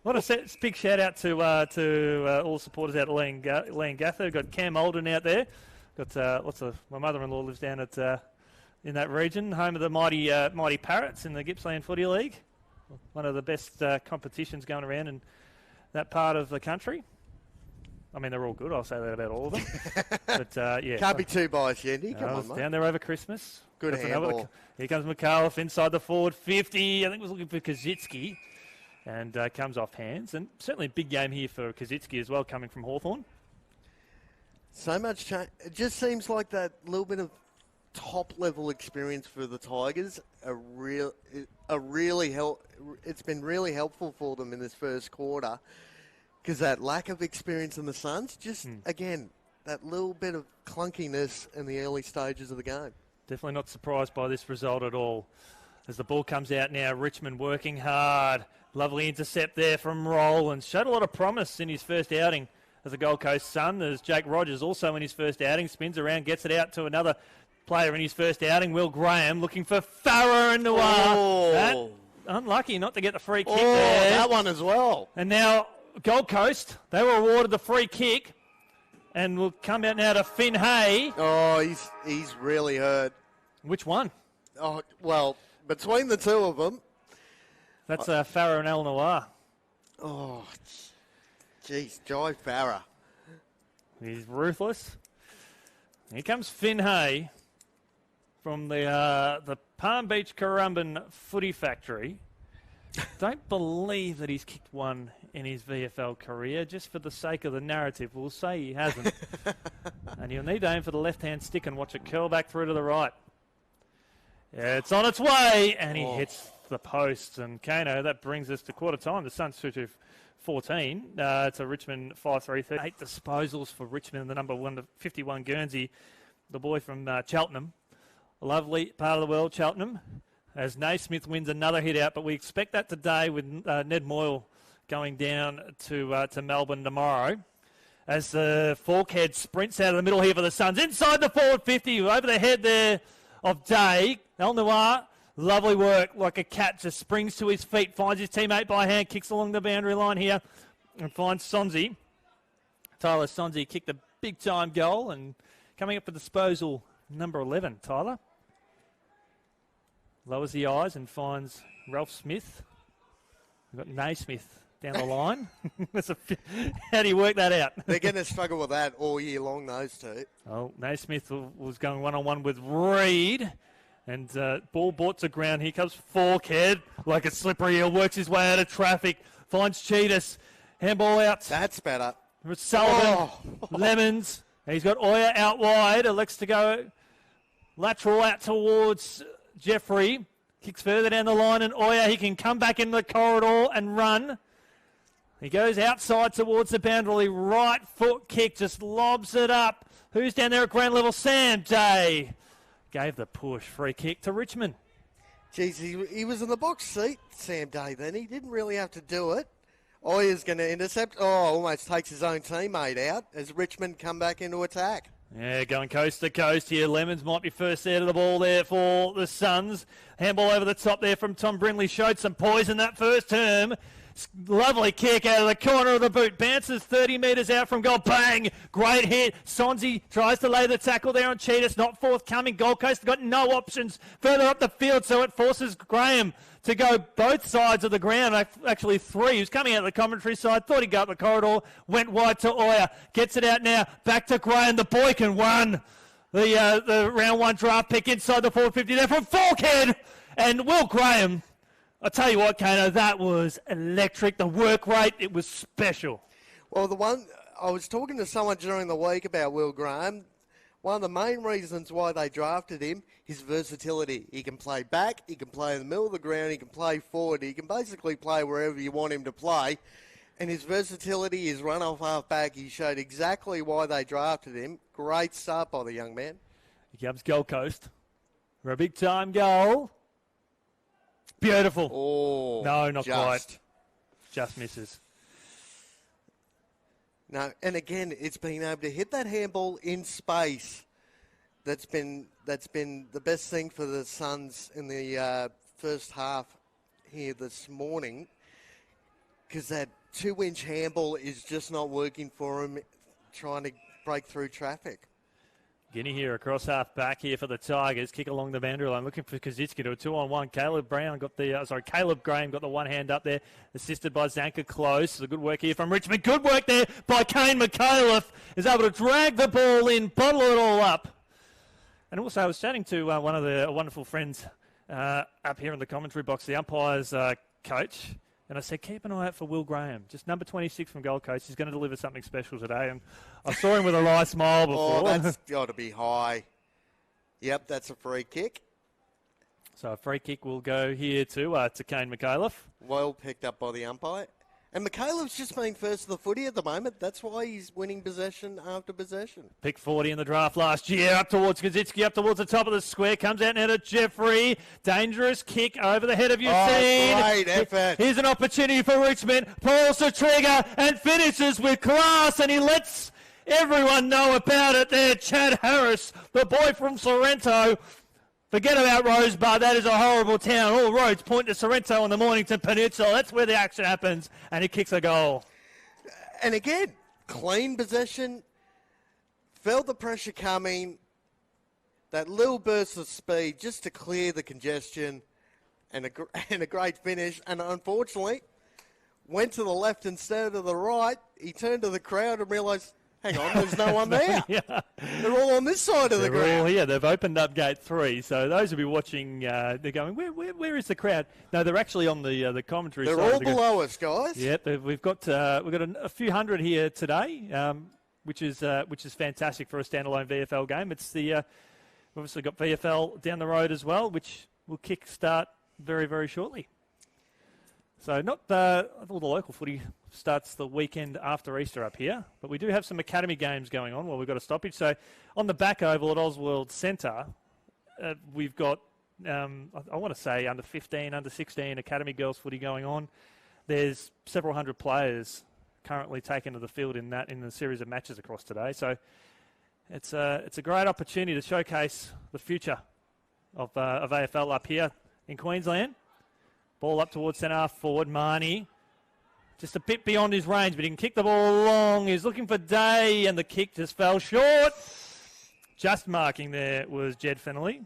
What a big shout out to all the supporters out at Lee and Gather. We've got Cam Alden out there. Got lots of, my mother-in-law lives down at in that region, home of the mighty Parrots in the Gippsland Footy League. One of the best competitions going around in that part of the country. I mean, they're all good. I'll say that about all of them. But yeah, can't be too biased, Yandy. Come on, mate. Down there over Christmas. Good handball. Here comes McAuliffe inside the forward 50. I think was looking for Kazitsky. And comes off hands. And certainly a big game here for Kazitsky as well, coming from Hawthorn. So much change. It just seems like that little bit of top-level experience for the Tigers. It's been really helpful for them in this first quarter, because that lack of experience in the Suns, just, again, that little bit of clunkiness in the early stages of the game. Definitely not surprised by this result at all. As the ball comes out now, Richmond working hard. Lovely intercept there from Rowlands. Showed a lot of promise in his first outing as a Gold Coast Sun. There's Jake Rogers also in his first outing. Spins around, gets it out to another player in his first outing. Will Graham looking for Farah and Noir. Oh. Unlucky not to get the free kick there. That one as well. And now Gold Coast, they were awarded the free kick. And will come out now to Finn Hay. Oh, he's really hurt. Which one? Oh, well, between the two of them. That's Farah and El Noir. Oh, jeez, Jai Farah. He's ruthless. Here comes Finn Hay from the Palm Beach Currumbin Footy Factory. Don't believe that he's kicked one in his VFL career. Just for the sake of the narrative, we'll say he hasn't. And you'll need to aim for the left-hand stick and watch it curl back through to the right. Yeah, it's on its way, and he hits the post. And Kano, that brings us to quarter time. The Suns 2-14 to Richmond 5-3. 8 disposals for Richmond, the number 1 to 51 Guernsey, the boy from Cheltenham. A lovely part of the world, Cheltenham, as Naismith wins another hit out. But we expect that today with Ned Moyle going down to Melbourne tomorrow. As the Forkhead sprints out of the middle here for the Suns. Inside the forward 50, over the head there of Day. El Noir, lovely work, like a cat, just springs to his feet, finds his teammate by hand, kicks along the boundary line here, and finds Sonzi. Tyler Sonzi kicked a big-time goal, and coming up for disposal, number 11, Tyler. Lowers the eyes and finds Ralph Smith. We've got Naismith down the line. How do you work that out? They're going to struggle with that all year long, those two. Oh, Naismith was going one-on-one with Reed. And ball brought to ground. Here comes Forkhead. Like a slippery eel. Works his way out of traffic. Finds Cheetahs. Handball out. That's better. Sullivan. Lemons. He's got Oya out wide. Elects to go lateral out towards Jeffrey. Kicks further down the line. And Oya, he can come back in the corridor and run. He goes outside towards the boundary. Right foot kick. Just lobs it up. Who's down there at ground level? Sam Day. Gave the push. Free kick to Richmond. Jeez, he was in the box seat, Sam Day, then. He didn't really have to do it. Oya's going to intercept. Oh, almost takes his own teammate out as Richmond come back into attack. Yeah, going coast to coast here. Lemons might be first out of the ball there for the Suns. Handball over the top there from Tom Brindley. Showed some poise in that first term. Lovely kick out of the corner of the boot. Bounces 30 metres out from goal. Bang! Great hit. Sonzi tries to lay the tackle there on Cheetahs. Not forthcoming. Gold Coast got no options further up the field, so it forces Graham to go both sides of the ground. Actually, three. He was coming out of the commentary side. Thought he'd go up the corridor. Went wide to Oya. Gets it out now. Back to Graham. The boy can run. The round one draft pick inside the 450 there from Falkhead. And Will Graham... I'll tell you what, Kano, that was electric. The work rate, it was special. Well, I was talking to someone during the week about Will Graham. One of the main reasons why they drafted him, his versatility. He can play back, he can play in the middle of the ground, he can play forward, he can basically play wherever you want him to play. And his versatility, his run-off half-back, he showed exactly why they drafted him. Great start by the young man. Here comes Gold Coast for a big-time goal. Beautiful. Oh, no, not quite. Just misses. No, and again, it's being able to hit that handball in space. That's been the best thing for the Suns in the first half here this morning, because that 2-inch handball is just not working for him, trying to break through traffic. Guinea here across half back here for the Tigers. Kick along the boundary line, looking for Kazitsky to a 2-on-1. Caleb Graham got the one hand up there, assisted by Zanka Close. So good work here from Richmond. Good work there by Kane McAuliffe. Is able to drag the ball in, bottle it all up. And also, I was chatting to one of the wonderful friends up here in the commentary box, the umpire's coach. And I said, keep an eye out for Will Graham, just number 26 from Gold Coast. He's going to deliver something special today. And I saw him with a nice smile before. Oh, that's got to be high. Yep, that's a free kick. So a free kick will go here to Kane McAuliffe. Well picked up by the umpire. And McAuliffe's just been first of the footy at the moment. That's why he's winning possession after possession. Pick 40 in the draft last year. Up towards Kazitsky, up towards the top of the square. Comes out now to Jeffrey. Dangerous kick over the head of Yassine. Great effort. Here's an opportunity for Richmond. Pulls the trigger and finishes with class. And he lets everyone know about it there. Chad Harris, the boy from Sorrento. Forget about Rosebud. That is a horrible town. All roads point to Sorrento on the Mornington Peninsula. That's where the action happens. And he kicks a goal. And again, clean possession. Felt the pressure coming. That little burst of speed just to clear the congestion. And a great finish. And unfortunately, went to the left instead of the right. He turned to the crowd and realised, hang on, there's no one there. Yeah. They're all on this side of the ground. All here. They've opened up gate 3. So those who be watching, they're going, where is the crowd? No, they're actually on the commentary they're side. They're all below us, guys. Yep, we've got a few hundred here today, which is fantastic for a standalone VFL game. It's we've obviously got VFL down the road as well, which will kick start very, very shortly. So not all the local footy starts the weekend after Easter up here, but we do have some academy games going on while we've got a stoppage. So on the back oval at Oswald Centre, we've got, I want to say, under 15, under 16 academy girls footy going on. There's several hundred players currently taken to the field in the series of matches across today. So it's a great opportunity to showcase the future of AFL up here in Queensland. Ball up towards centre half forward. Marnie, just a bit beyond his range, but he can kick the ball long. He's looking for Day, and the kick just fell short. Just marking there was Jed Fennelly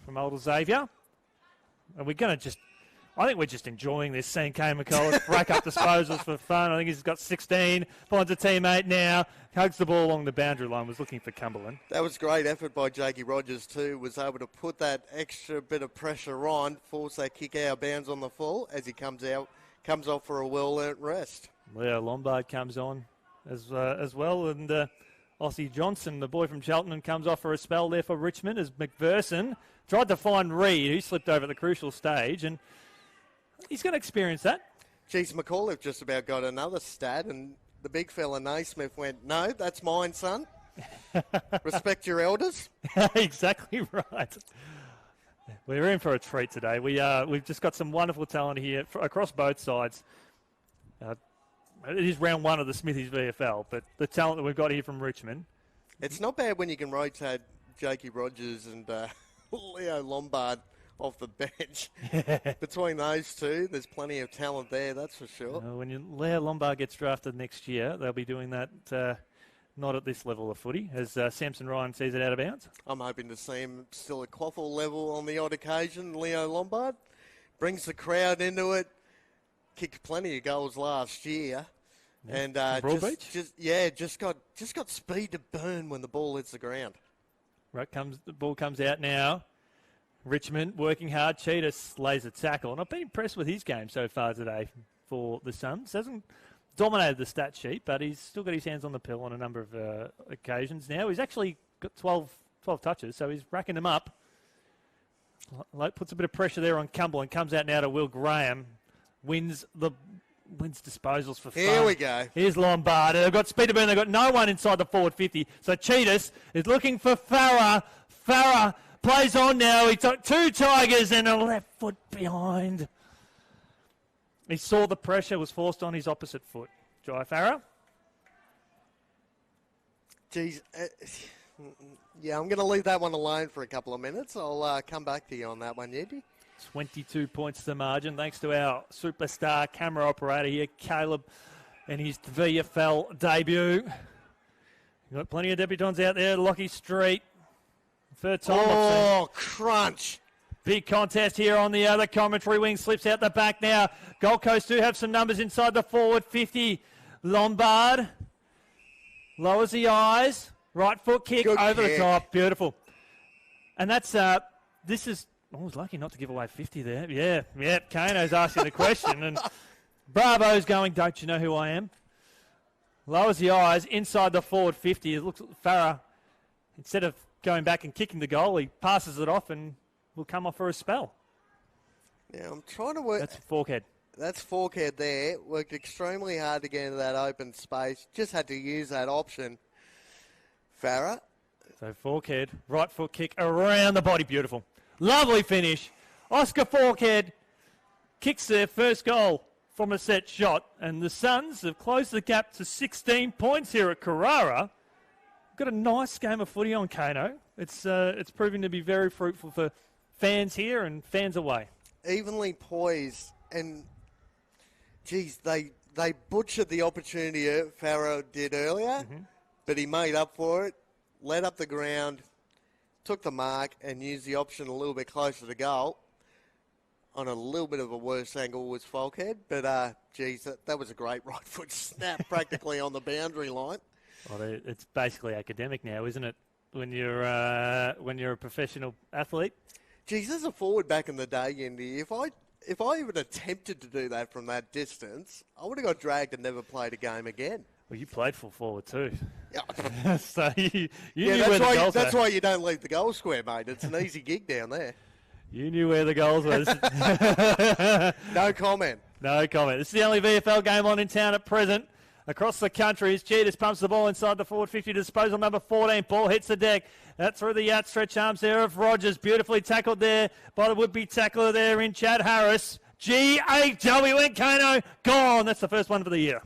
from Old Xavier. And I think we're just enjoying this, seeing Kane McAuliffe rack up disposals for fun. I think he's got 16, finds a teammate now, hugs the ball along the boundary line, was looking for Cumberland. That was great effort by Jakey Rogers too, was able to put that extra bit of pressure on, force that kick out of bounds on the full as he comes off for a well-earned rest. Leo Lombard comes on as well, and Ossie Johnson, the boy from Cheltenham, comes off for a spell there for Richmond as McPherson tried to find Reed, who slipped over at the crucial stage, and he's going to experience that. Geez, McAuliffe just about got another stat, and the big fella Naismith went, no, that's mine, son. Respect your elders. Exactly right. We're in for a treat today. We've just got some wonderful talent here across both sides. It is round one of the Smithies VFL, but the talent that we've got here from Richmond. It's not bad when you can rotate Jakey Rogers and Leo Lombard off the bench. Between those two, there's plenty of talent there, that's for sure. When Leo Lombard gets drafted next year, they'll be doing that not at this level of footy, as Samson Ryan sees it out of bounds. I'm hoping to see him still at quaffle level on the odd occasion. Leo Lombard brings the crowd into it. Kicked plenty of goals last year. Yeah. And just got speed to burn when the ball hits the ground. Right, the ball comes out now. Richmond working hard. Cheetah lays a tackle. And I've been impressed with his game so far today for the Suns. Hasn't dominated the stat sheet, but he's still got his hands on the pill on a number of occasions now. He's actually got 12 touches, so he's racking them up. Puts a bit of pressure there on Cumberland. Comes out now to Will Graham. Wins disposals for fun. Here we go. Here's Lombard. They've got speed to burn. They've got no one inside the forward 50. So Cheetahs is looking for Farah. Farah plays on now. He took two Tigers and a left foot behind. He saw the pressure, was forced on his opposite foot. Jai Farah. Geez, yeah, I'm going to leave that one alone for a couple of minutes. I'll come back to you on that one, Yeti. 22 points to the margin, thanks to our superstar camera operator here, Caleb, and his VFL debut. We've got plenty of debutants out there. Lockie Street. Third time. Oh, crunch. Big contest here on the other commentary wing. Slips out the back now. Gold Coast do have some numbers inside the forward 50. Lombard lowers the eyes. Right foot kick. Good over kick. the top. Beautiful. And that's, this is, I was lucky not to give away 50 there. Yeah. Kano's asking the question. And Bravo's going, don't you know who I am? Lowers the eyes inside the forward 50. It looks like Farah, instead of going back and kicking the goal, he passes it off and will come off for a spell. Yeah, I'm trying to work. That's Forkhead. That's Forkhead there. Worked extremely hard to get into that open space. Just had to use that option. Farah. So Forkhead, right foot kick around the body. Beautiful. Lovely finish. Oscar Forkhead kicks their first goal from a set shot. And the Suns have closed the gap to 16 points here at Carrara. Got a nice game of footy on Kano. It's proving to be very fruitful for fans here and fans away. Evenly poised. And, geez, they butchered the opportunity Farah did earlier. But he made up for it. Led up the ground. Took the mark and used the option a little bit closer to goal. On a little bit of a worse angle was Falkhead, but geez, that was a great right foot snap practically on the boundary line. Well, it's basically academic now, isn't it? When you're a professional athlete. Geez, as a forward back in the day, Indy, if I even attempted to do that from that distance, I would have got dragged and never played a game again. Well, you played full forward too. Yeah. So you knew where the goals were. That's why you don't leave the goal square, mate. It's an easy gig down there. You knew where the goals were. No comment. No comment. This is the only VFL game on in town at present. Across the country, as Cheetahs pumps the ball inside the forward 50. Disposal number 14. Ball hits the deck. That's through the outstretched arms there of Rogers. Beautifully tackled there by the would-be tackler there in Chad Harris. G-A-W and Kano gone. That's the first one for the year.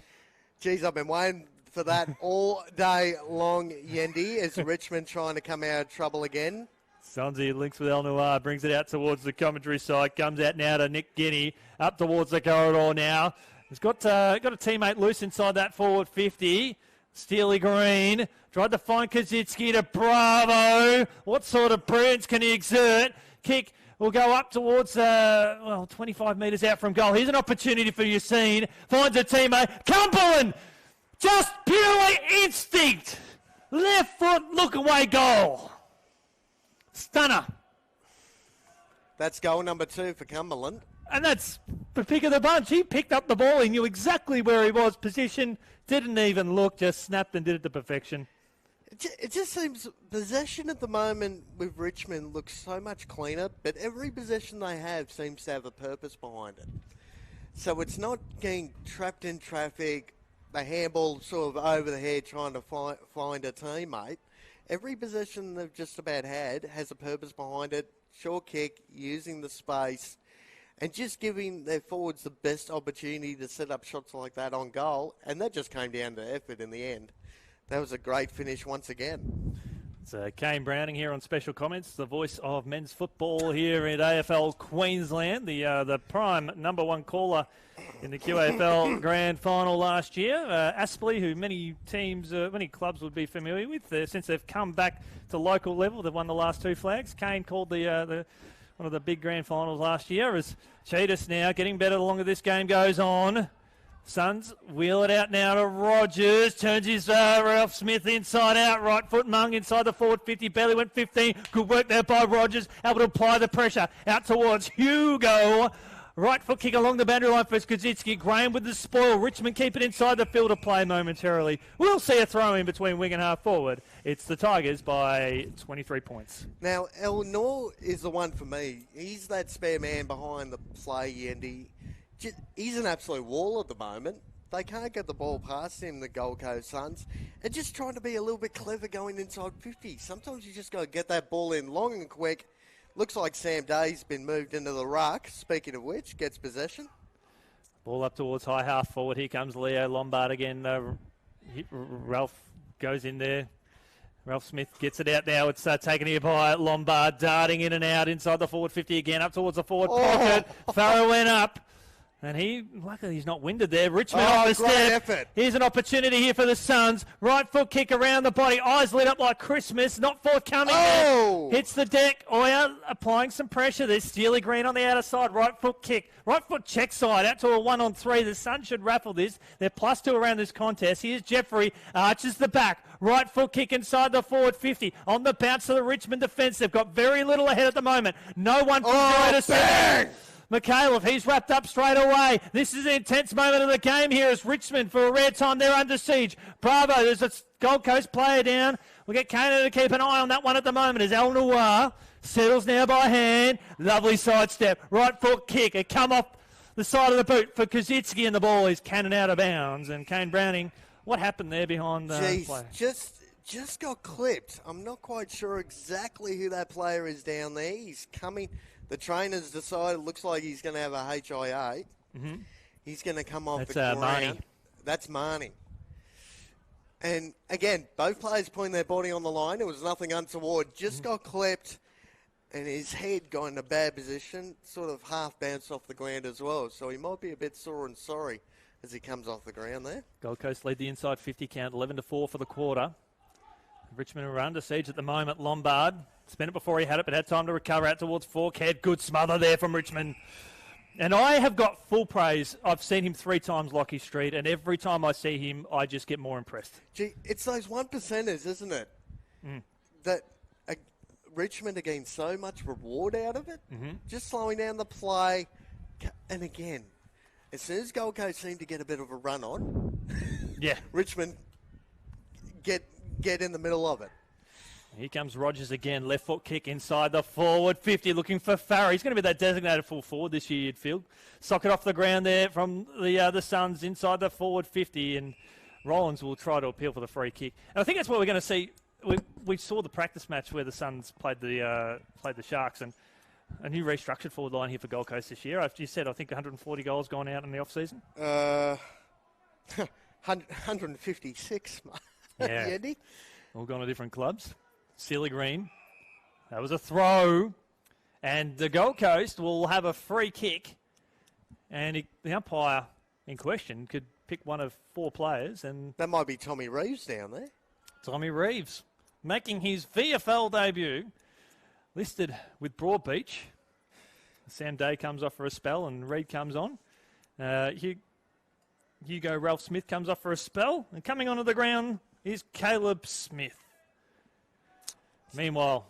Geez, I've been waiting for that all day long, Yendi, as Richmond trying to come out of trouble again. Sonzi links with El Noir, brings it out towards the commentary side, comes out now to Nick Guinea, up towards the corridor now. He's got a teammate loose inside that forward 50. Steely Green tried to find Kaczynski to Bravo. What sort of brilliance can he exert? Kick will go up towards, 25 metres out from goal. Here's an opportunity for Yassine. Finds a teammate. Cumberland! Just purely instinct. Left foot, look away goal. Stunner. That's goal number 2 for Cumberland. And that's the pick of the bunch. He picked up the ball. He knew exactly where he was positioned. Didn't even look. Just snapped and did it to perfection. It just seems possession at the moment with Richmond looks so much cleaner, but every possession they have seems to have a purpose behind it. So it's not getting trapped in traffic, the handball sort of over the head trying to find a teammate. Every possession they've just about had has a purpose behind it. Short kick, using the space, and just giving their forwards the best opportunity to set up shots like that on goal. And that just came down to effort in the end. That was a great finish once again. It's Kane Browning here on Special Comments, the voice of men's football here in AFL Queensland, the prime number one caller in the QAFL Grand Final last year. Aspley, who many clubs would be familiar with, since they've come back to local level, they've won the last 2 flags. Kane called the one of the big Grand Finals last year. As Cheetahs now getting better the longer this game goes on. Suns wheel it out now to Rogers. Turns his Ralph Smith inside out. Right foot Mung inside the forward 50. Barely went 15. Good work there by Rogers. Able to apply the pressure out towards Hugo. Right foot kick along the boundary line for Skazitsky. Graham with the spoil. Richmond keep it inside the field of play momentarily. We'll see a throw in between wing and half forward. It's the Tigers by 23 points. Now, Eleanor is the one for me. He's that spare man behind the play, and he's an absolute wall at the moment. They can't get the ball past him, the Gold Coast Suns. And just trying to be a little bit clever going inside 50. Sometimes you just got to get that ball in long and quick. Looks like Sam Day's been moved into the ruck. Speaking of which, gets possession. Ball up towards high half forward. Here comes Leo Lombard again. Ralph goes in there. Ralph Smith gets it out now. It's taken here by Lombard, darting in and out inside the forward 50 again, up towards the forward pocket. Farrow went up. And luckily he's not winded there. Richmond on the step. Effort. Here's an opportunity here for the Suns. Right foot kick around the body. Eyes lit up like Christmas. Not forthcoming. Oh! Hits the deck. Oya applying some pressure. There's Steely Green on the outer side. Right foot kick. Right foot check side out to a 1-on-3. The Suns should raffle this. They're +2 around this contest. Here's Jeffrey. Arches the back. Right foot kick inside the forward 50. On the bounce to the Richmond defence. They've got very little ahead at the moment. No one from 0 to 7. McCallum, he's wrapped up straight away. This is an intense moment of the game here as Richmond, for a rare time, they're under siege. Bravo, there's a Gold Coast player down. We'll get Kano to keep an eye on that one at the moment as El Noir settles now by hand. Lovely sidestep. Right foot kick. It come off the side of the boot for Kazitsky, and the ball is cannon out of bounds. And Kane Browning, what happened there behind the play? Just got clipped. I'm not quite sure exactly who that player is down there. He's coming. The trainer's decided, looks like he's going to have a HIA. Mm-hmm. He's going to come off the ground. Marnie. That's Marnie. And again, both players putting their body on the line. It was nothing untoward. Just got clipped, and his head got in a bad position, sort of half bounced off the ground as well. So he might be a bit sore and sorry as he comes off the ground there. Gold Coast lead the inside 50 count, 11-4 for the quarter. Richmond are under siege at the moment. Lombard spent it before he had it, but had time to recover out towards Forkhead. Good smother there from Richmond. And I have got full praise. I've seen him 3 times, Lockie Street, and every time I see him, I just get more impressed. Gee, it's those 1%ers, isn't it? That Richmond are getting so much reward out of it. Mm-hmm. Just slowing down the play. And again, as soon as Gold Coast seem to get a bit of a run on, Richmond get in the middle of it. Here comes Rogers again. Left foot kick inside the forward 50, looking for Farrow. He's going to be that designated full forward this year, you'd feel. Socket off the ground there from the Suns inside the forward 50, and Rollins will try to appeal for the free kick. And I think that's what we're going to see. We saw the practice match where the Suns played the Sharks, and a new restructured forward line here for Gold Coast this year. You said, I think, 140 goals gone out in the off-season? 156, yeah. Andy. All gone to different clubs. Steely Green. That was a throw. And the Gold Coast will have a free kick. And the umpire in question could pick one of 4 players. And that might be Tommy Reeves down there. Tommy Reeves making his VFL debut. Listed with Broadbeach. Sam Day comes off for a spell and Reed comes on. Hugo Ralph Smith comes off for a spell. And coming onto the ground is Caleb Smith. Meanwhile,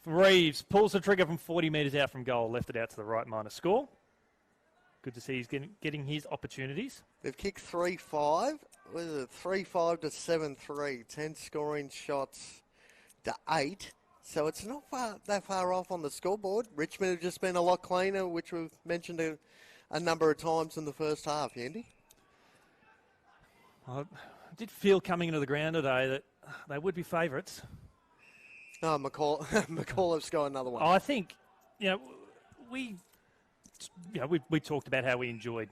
Reeves pulls the trigger from 40 metres out from goal, left it out to the right minor score. Good to see he's getting his opportunities. They've kicked 3-5. What is it? 3-5 to 7-3. 10 scoring shots to 8. So it's not that far off on the scoreboard. Richmond have just been a lot cleaner, which we've mentioned a number of times in the first half, Andy. I did feel coming into the ground today that they would be favourites. Oh, McAuliffe's got another one. I think, we we talked about how we enjoyed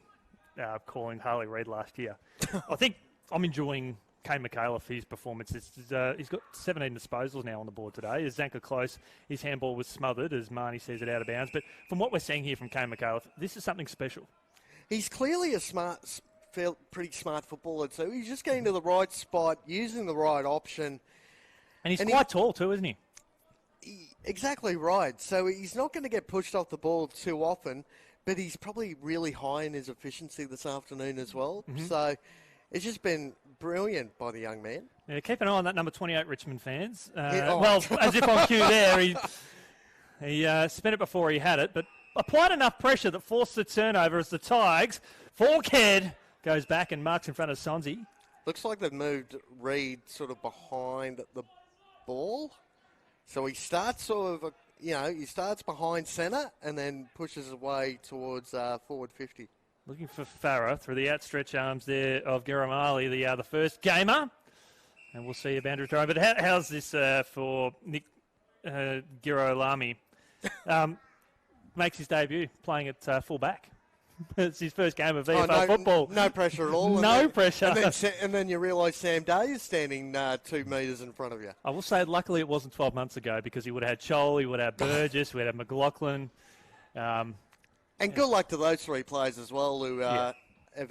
calling Harley Reid last year. I think I'm enjoying Kane McAuliffe, his performance. He's got 17 disposals now on the board today. As Zanker close, his handball was smothered, as Marnie says it out of bounds. But from what we're seeing here from Kane McAuliffe, this is something special. He's clearly a pretty smart footballer too. He's just getting to the right spot, using the right option. And he's quite tall too, isn't he? Exactly right. So he's not going to get pushed off the ball too often, but he's probably really high in his efficiency this afternoon as well. Mm-hmm. So it's just been brilliant by the young man. Yeah, keep an eye on that number 28, Richmond fans. Well, as if on cue there, he spent it before he had it, but applied enough pressure that forced the turnover as the Tigers. Forkhead goes back and marks in front of Sonzi. Looks like they've moved Reid sort of behind the ball. So he starts he starts behind centre and then pushes away towards forward 50. Looking for Farah through the outstretched arms there of Garamali, the first gamer. And we'll see a boundary throw. But how's this for Nick Girolami? Makes his debut playing at full back. It's his first game of VFL football. No pressure at all. No pressure. And then you realise Sam Day is standing 2 metres in front of you. I will say, luckily it wasn't 12 months ago because he would have had Chol, he would have Burgess, we would have McLaughlin. And good luck to those 3 players as well who have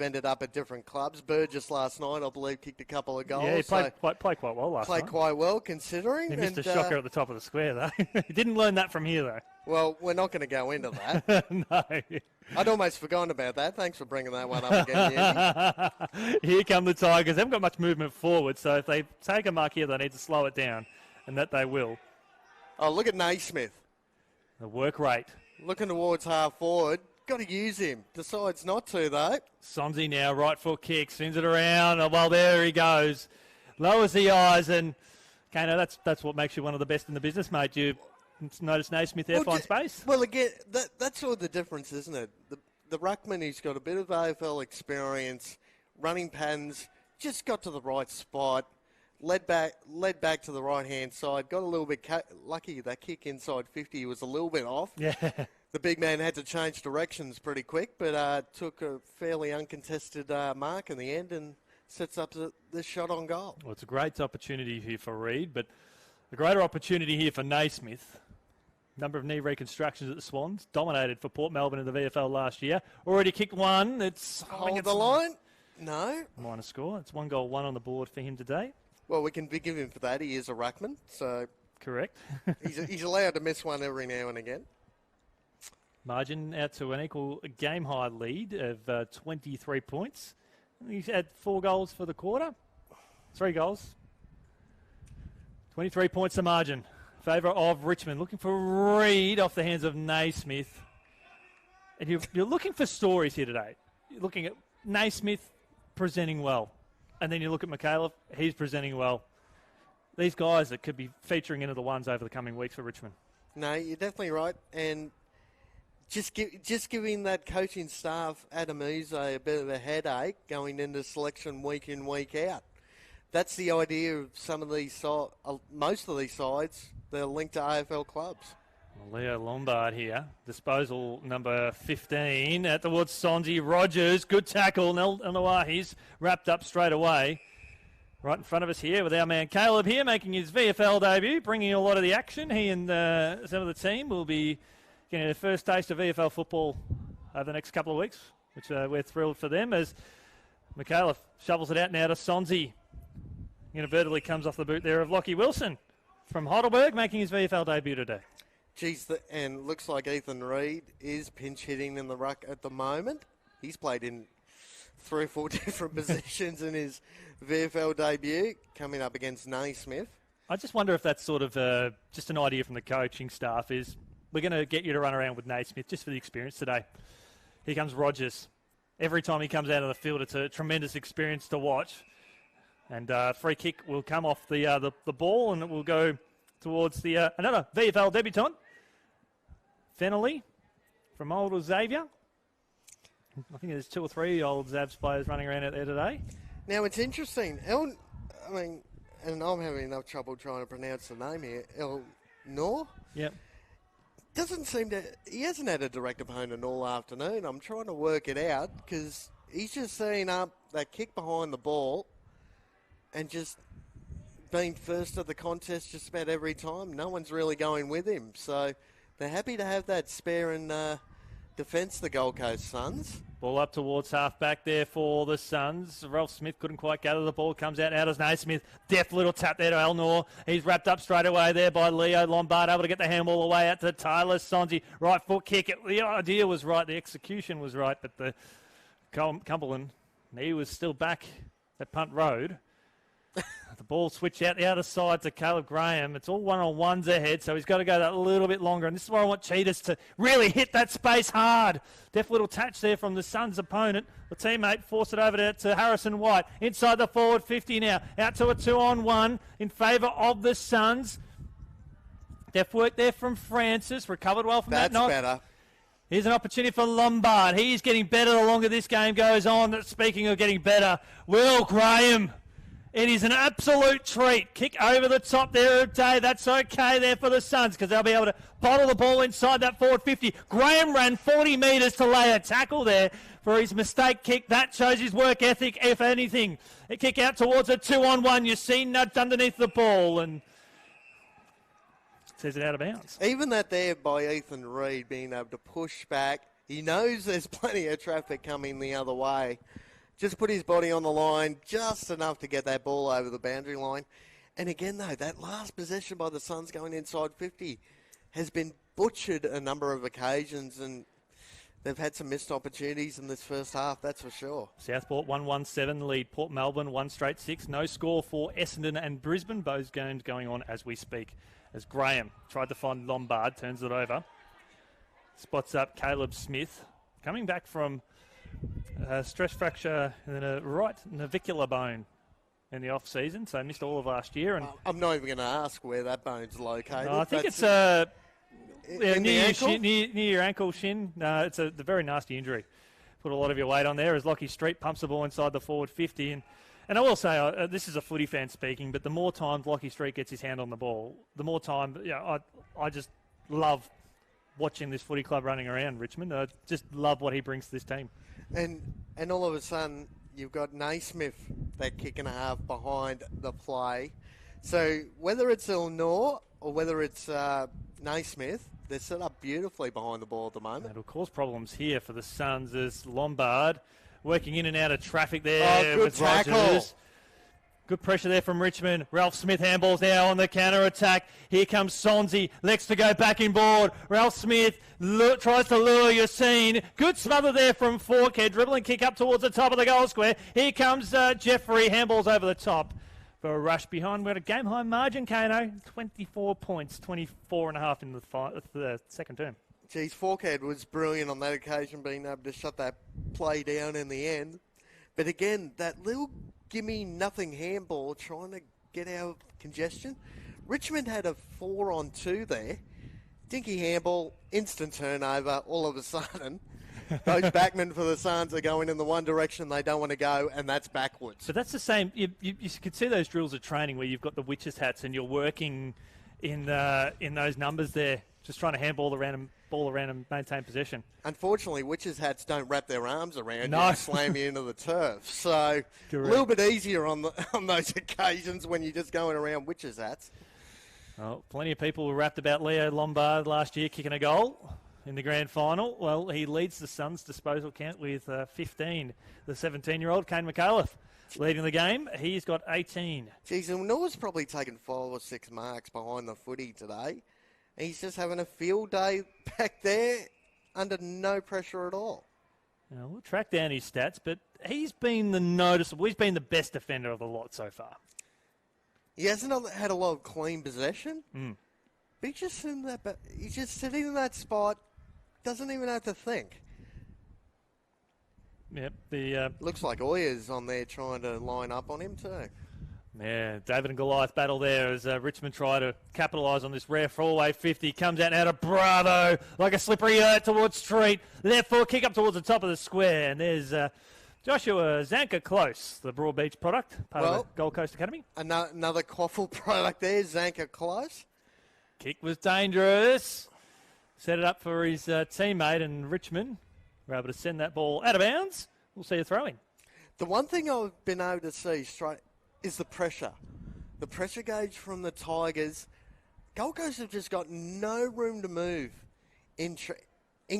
ended up at different clubs. Burgess last night, I believe, kicked a couple of goals. Yeah, he played quite well last night. Played quite well, considering. He missed a shocker at the top of the square, though. He didn't learn that from here, though. Well, we're not going to go into that. No. I'd almost forgotten about that. Thanks for bringing that one up again. Here come the Tigers. They haven't got much movement forward, so if they take a mark here, they need to slow it down, and that they will. Oh, look at Naismith. The work rate. Looking towards half forward. Got to use him. Decides not to, though. Sonzi now, right foot kick, spins it around. Oh, well, there he goes. Lowers the eyes, and Kano, that's what makes you one of the best in the business, mate. You notice Naismith there find space? Well, again, that's sort of the difference, isn't it? The ruckman who's got a bit of AFL experience, running patterns, just got to the right spot, led back to the right-hand side, got a little bit lucky. That kick inside 50 was a little bit off. Yeah. The big man had to change directions pretty quick, but took a fairly uncontested mark in the end and sets up the shot on goal. Well, it's a great opportunity here for Reid, but a greater opportunity here for Naismith. Number of knee reconstructions at the Swans. Dominated for Port Melbourne in the VFL last year. Already kicked one. Hold the line? No. Minor score. It's 1 goal, 1 on the board for him today. Well, we can forgive him for that. He is a ruckman, so... Correct. he's allowed to miss one every now and again. Margin out to an equal game-high lead of 23 points. He's had 4 goals for the quarter. 3 goals. 23 points the margin. Favour of Richmond. Looking for Reid off the hands of Naismith. And you're looking for stories here today. You're looking at Naismith presenting well. And then you look at McAuliffe, he's presenting well. These guys that could be featuring into the ones over the coming weeks for Richmond. No, you're definitely right. And just giving that coaching staff, Adam Uze, a bit of a headache going into selection week in, week out. That's the idea of some of these most of these sides. They're linked to AFL clubs. Leo Lombard here. Disposal number 15 out towards Sonzi. Rogers, good tackle. Nawahi's wrapped up straight away. Right in front of us here with our man Caleb here making his VFL debut, bringing a lot of the action. He and some of the team will be getting their first taste of VFL football over the next couple of weeks, which we're thrilled for them as McAuliffe shovels it out now to Sonzi. Inadvertently comes off the boot there of Lockie Wilson from Heidelberg, making his VFL debut today. Geez, and looks like Ethan Reid is pinch hitting in the ruck at the moment. He's played in 3 or 4 different positions in his VFL debut, coming up against Naismith. I just wonder if that's sort of just an idea from the coaching staff is we're going to get you to run around with Naismith just for the experience today. Here comes Rogers. Every time he comes out of the field, it's a tremendous experience to watch. And free kick will come off the ball and it will go towards the another VFL debutant, Fennelly from old Xavier. I think there's 2 or 3 old Zabs players running around out there today. Now it's interesting. And I'm having enough trouble trying to pronounce the name here. El Nor? Yep. doesn't seem to. He hasn't had a direct opponent all afternoon. I'm trying to work it out because he's just setting up that kick behind the ball and just being first of the contest just about every time. No one's really going with him. So they're happy to have that spare in defence, the Gold Coast Suns. Ball up towards half back there for the Suns. Ralph Smith couldn't quite gather the ball. Comes out as Naismith. Deft little tap there to Elnor. He's wrapped up straight away there by Leo Lombard. Able to get the handball away out to Tyler Sonzi. Right foot kick. The idea was right. The execution was right. But the Cumberland, he was still back at Punt Road. The ball switched out the other side to Caleb Graham. It's all one-on-ones ahead, so he's got to go that little bit longer. And this is why I want Cheetahs to really hit that space hard. Deft little touch there from the Suns' opponent. The teammate forced it over to Harrison White. Inside the forward 50 now. Out to a 2-on-1 in favour of the Suns. Deft work there from Francis. Recovered well from that knock. That's better. Here's an opportunity for Lombard. He's getting better the longer this game goes on. Speaking of getting better, Will Graham. It is an absolute treat. Kick over the top there of Day. That's okay there for the Suns because they'll be able to bottle the ball inside that forward 50. Graham ran 40 metres to lay a tackle there for his mistake kick. That shows his work ethic, if anything. A kick out towards a 2-on-1. You see nudged underneath the ball and says it out of bounds. Even that there by Ethan Reid being able to push back. He knows there's plenty of traffic coming the other way. Just put his body on the line just enough to get that ball over the boundary line. And again, though, that last possession by the Suns going inside 50 has been butchered a number of occasions, and they've had some missed opportunities in this first half, that's for sure. Southport 1-1-7 lead. Port Melbourne 1 straight 6. No score for Essendon and Brisbane. Both games going on as we speak. As Graham tried to find Lombard, turns it over. Spots up Caleb Smith. Coming back from stress fracture in a right navicular bone in the off-season, so missed all of last year. And I'm not even going to ask where that bone's located. No, I think it's near your ankle shin. No, it's a very nasty injury. Put a lot of your weight on there as Lockie Street pumps the ball inside the forward 50. And I will say, this is a footy fan speaking, but the more times Lockie Street gets his hand on the ball, the more time, I just love watching this footy club running around Richmond. I just love what he brings to this team. And all of a sudden, you've got Naismith, that kick and a half behind the play. So whether it's Elnor or whether it's Naismith, they're set up beautifully behind the ball at the moment. It'll cause problems here for the Suns as Lombard working in and out of traffic there. Oh, good tackle. Rogers. Good pressure there from Richmond. Ralph Smith handballs now on the counter-attack. Here comes Sonzi. Lex to go back inboard. Ralph Smith tries to lure Yassine. Good smother there from Forkhead. Dribbling kick up towards the top of the goal square. Here comes Jeffrey. Handballs over the top for a rush behind. We're at a game-high margin, Kano. 24 points, 24.5 in the second term. Geez, Forkhead was brilliant on that occasion, being able to shut that play down in the end. But again, that little gimme nothing handball trying to get out of congestion. Richmond had a 4-on-2 there. Dinky handball, instant turnover. All of a sudden, those backmen for the Suns are going in the one direction they don't want to go, and that's backwards. But that's the same. You could see those drills of training where you've got the witches' hats and you're working in those numbers there, just trying to handball around and maintain possession. Unfortunately, witches' hats don't wrap their arms around you and slam you into the turf. So correct. A little bit easier on those occasions when you're just going around witches' hats. Well, plenty of people were rapped about Leo Lombard last year kicking a goal in the grand final. Well, he leads the Suns' disposal count with 15. The 17-year-old, Kane McAuliffe, leading the game. He's got 18. Geez, and Noah's probably taken 5 or 6 marks behind the footy today. He's just having a field day back there under no pressure at all. Now, we'll track down his stats, but he's been the best defender of the lot so far. He hasn't had a lot of clean possession, but he's just sitting in that spot, doesn't even have to think. Yep. Looks like Oya's on there trying to line up on him too. Yeah, David and Goliath battle there as Richmond try to capitalise on this rare fallaway 50. Comes out now to Bravo, like a slippery towards Street. Left foot kick up towards the top of the square. And there's Joshua Zanka Close, the Broadbeach product, part of the Gold Coast Academy. Another Quaffle product there, Zanka Close. Kick was dangerous. set it up for his teammate, and Richmond were able to send that ball out of bounds. We'll see a throw-in. The one thing I've been able to see straight is the pressure. The pressure gauge from the Tigers. Gold Coast have just got no room to move in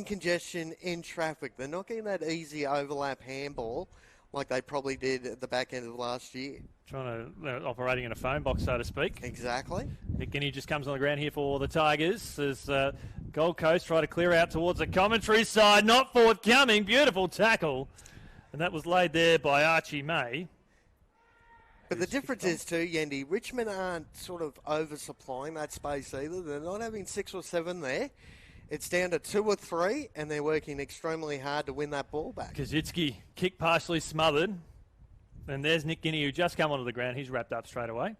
congestion, in traffic. They're not getting that easy overlap handball like they probably did at the back end of last year. Operating in a phone box, so to speak. Exactly. Nick Guinea just comes on the ground here for the Tigers as Gold Coast try to clear out towards the commentary side. Not forthcoming. Beautiful tackle. And that was laid there by Archie May. But the difference is too, Yendi, Richmond aren't sort of oversupplying that space either. They're not having 6 or 7 there. It's down to 2 or 3, and they're working extremely hard to win that ball back. Kaczynski, kick partially smothered. And there's Nick Guinea, who just come onto the ground. He's wrapped up straight away.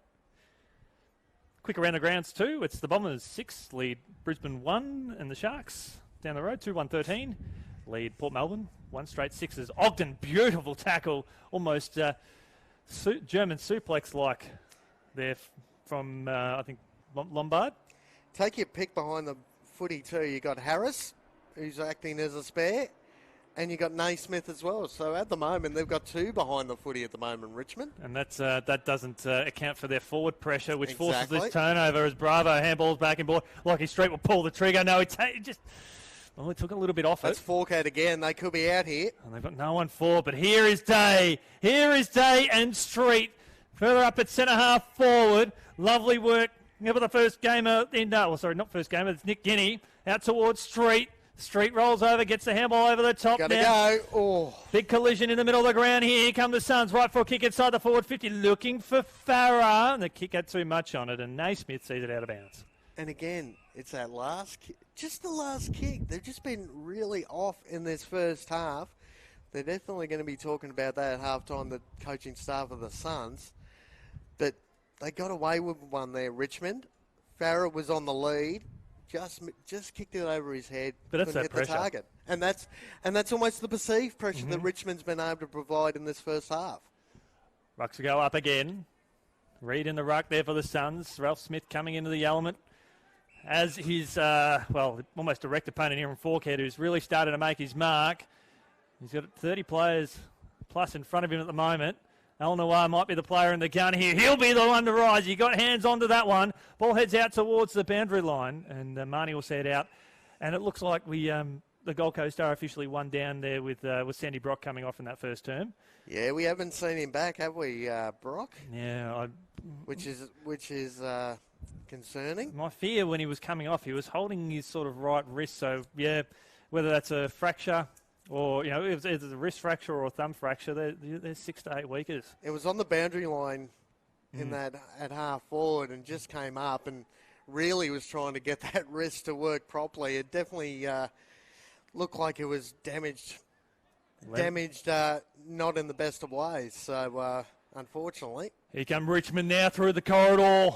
Quick around the grounds too. It's the Bombers 6, lead Brisbane 1, and the Sharks down the road 2-1-13. Lead Port Melbourne 1 straight 6s. Ogden, beautiful tackle, almost German suplex-like there from, I think, Lombard. Take your pick behind the footy too. You got Harris, who's acting as a spare, and you got Naismith as well. So at the moment, they've got 2 behind the footy at the moment, Richmond. And that doesn't account for their forward pressure, which forces this turnover as Bravo handballs back and board. Lockie Street will pull the trigger. No, he took a little bit off That's it. Forcade again. They could be out here. And they've got no one for, but here is Day. Here is Day and Street. Further up at centre half forward. Lovely work. Remember the first gamer not first gamer, it's Nick Guinea. Out towards Street. Street rolls over, gets the handball over the top. Gotta go. Oh. Big collision in the middle of the ground here. Here come the Suns. Right for a kick inside the forward 50. Looking for Farah. And the kick had too much on it, and Naismith sees it out of bounds. And again, it's that last kick. Just the last kick. They've just been really off in this first half. They're definitely going to be talking about that at halftime, the coaching staff of the Suns. But they got away with one there, Richmond. Farah was on the lead. Just kicked it over his head. But that's that hit pressure. the target. And that's almost the perceived pressure that Richmond's been able to provide in this first half. Rucks will go up again. Reed in the ruck there for the Suns. Ralph Smith coming into the element as his, almost direct opponent here in Forkhead, who's really started to make his mark. He's got 30 players plus in front of him at the moment. El Noir might be the player in the gun here. He'll be the one to rise. He got hands onto that one. Ball heads out towards the boundary line, and Marnie will see it out. And it looks like the Gold Coast are officially 1 down there with Sandy Brock coming off in that first term. Yeah, we haven't seen him back, have we, Brock? Yeah, which is concerning. My fear when he was coming off, he was holding his sort of right wrist. So yeah, whether that's a fracture. Or, if it's a wrist fracture or a thumb fracture, they're 6 to 8 weekers. It was on the boundary line in that at half forward and just came up and really was trying to get that wrist to work properly. It definitely looked like it was damaged, not in the best of ways. So, unfortunately. Here come Richmond now through the corridor.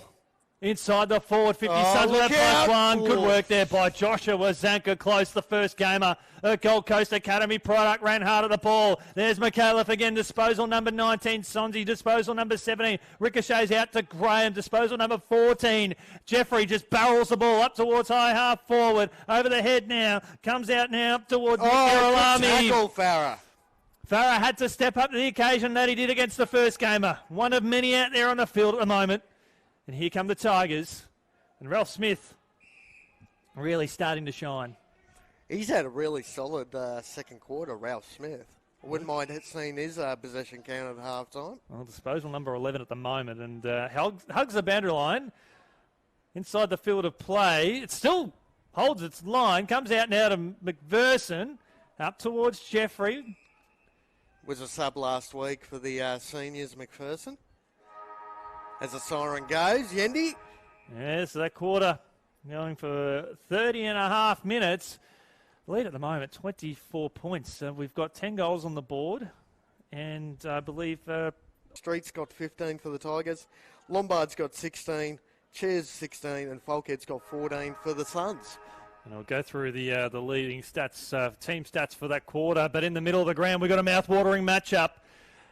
Inside the forward 50, Suns with a +1. Good work there by Joshua Zanka. Close, the first gamer. Gold Coast Academy product ran hard at the ball. There's McAuliffe again. Disposal number 19. Sonzi, disposal number 17. Ricochets out to Graham. Disposal number 14. Jeffrey just barrels the ball up towards high half forward. Over the head now. Comes out now towards Nick Girolami. Tackle, Farah. Farah had to step up to the occasion that he did against the first gamer. One of many out there on the field at the moment. And here come the Tigers. And Ralph Smith really starting to shine. He's had a really solid second quarter, Ralph Smith. I wouldn't mind seeing his possession count at halftime. Well, disposal number 11 at the moment. And hugs the boundary line inside the field of play. It still holds its line. Comes out now to McPherson. Up towards Jeffrey. Was a sub last week for the seniors, McPherson. As the siren goes, Yendi. Yeah, so that quarter going for 30 and a half minutes. Lead at the moment, 24 points. We've got 10 goals on the board. And I believe... Street's got 15 for the Tigers. Lombard's got 16. Chairs 16. And Folkhead's got 14 for the Suns. And I'll go through the leading stats, team stats for that quarter. But in the middle of the ground, we've got a mouth-watering matchup.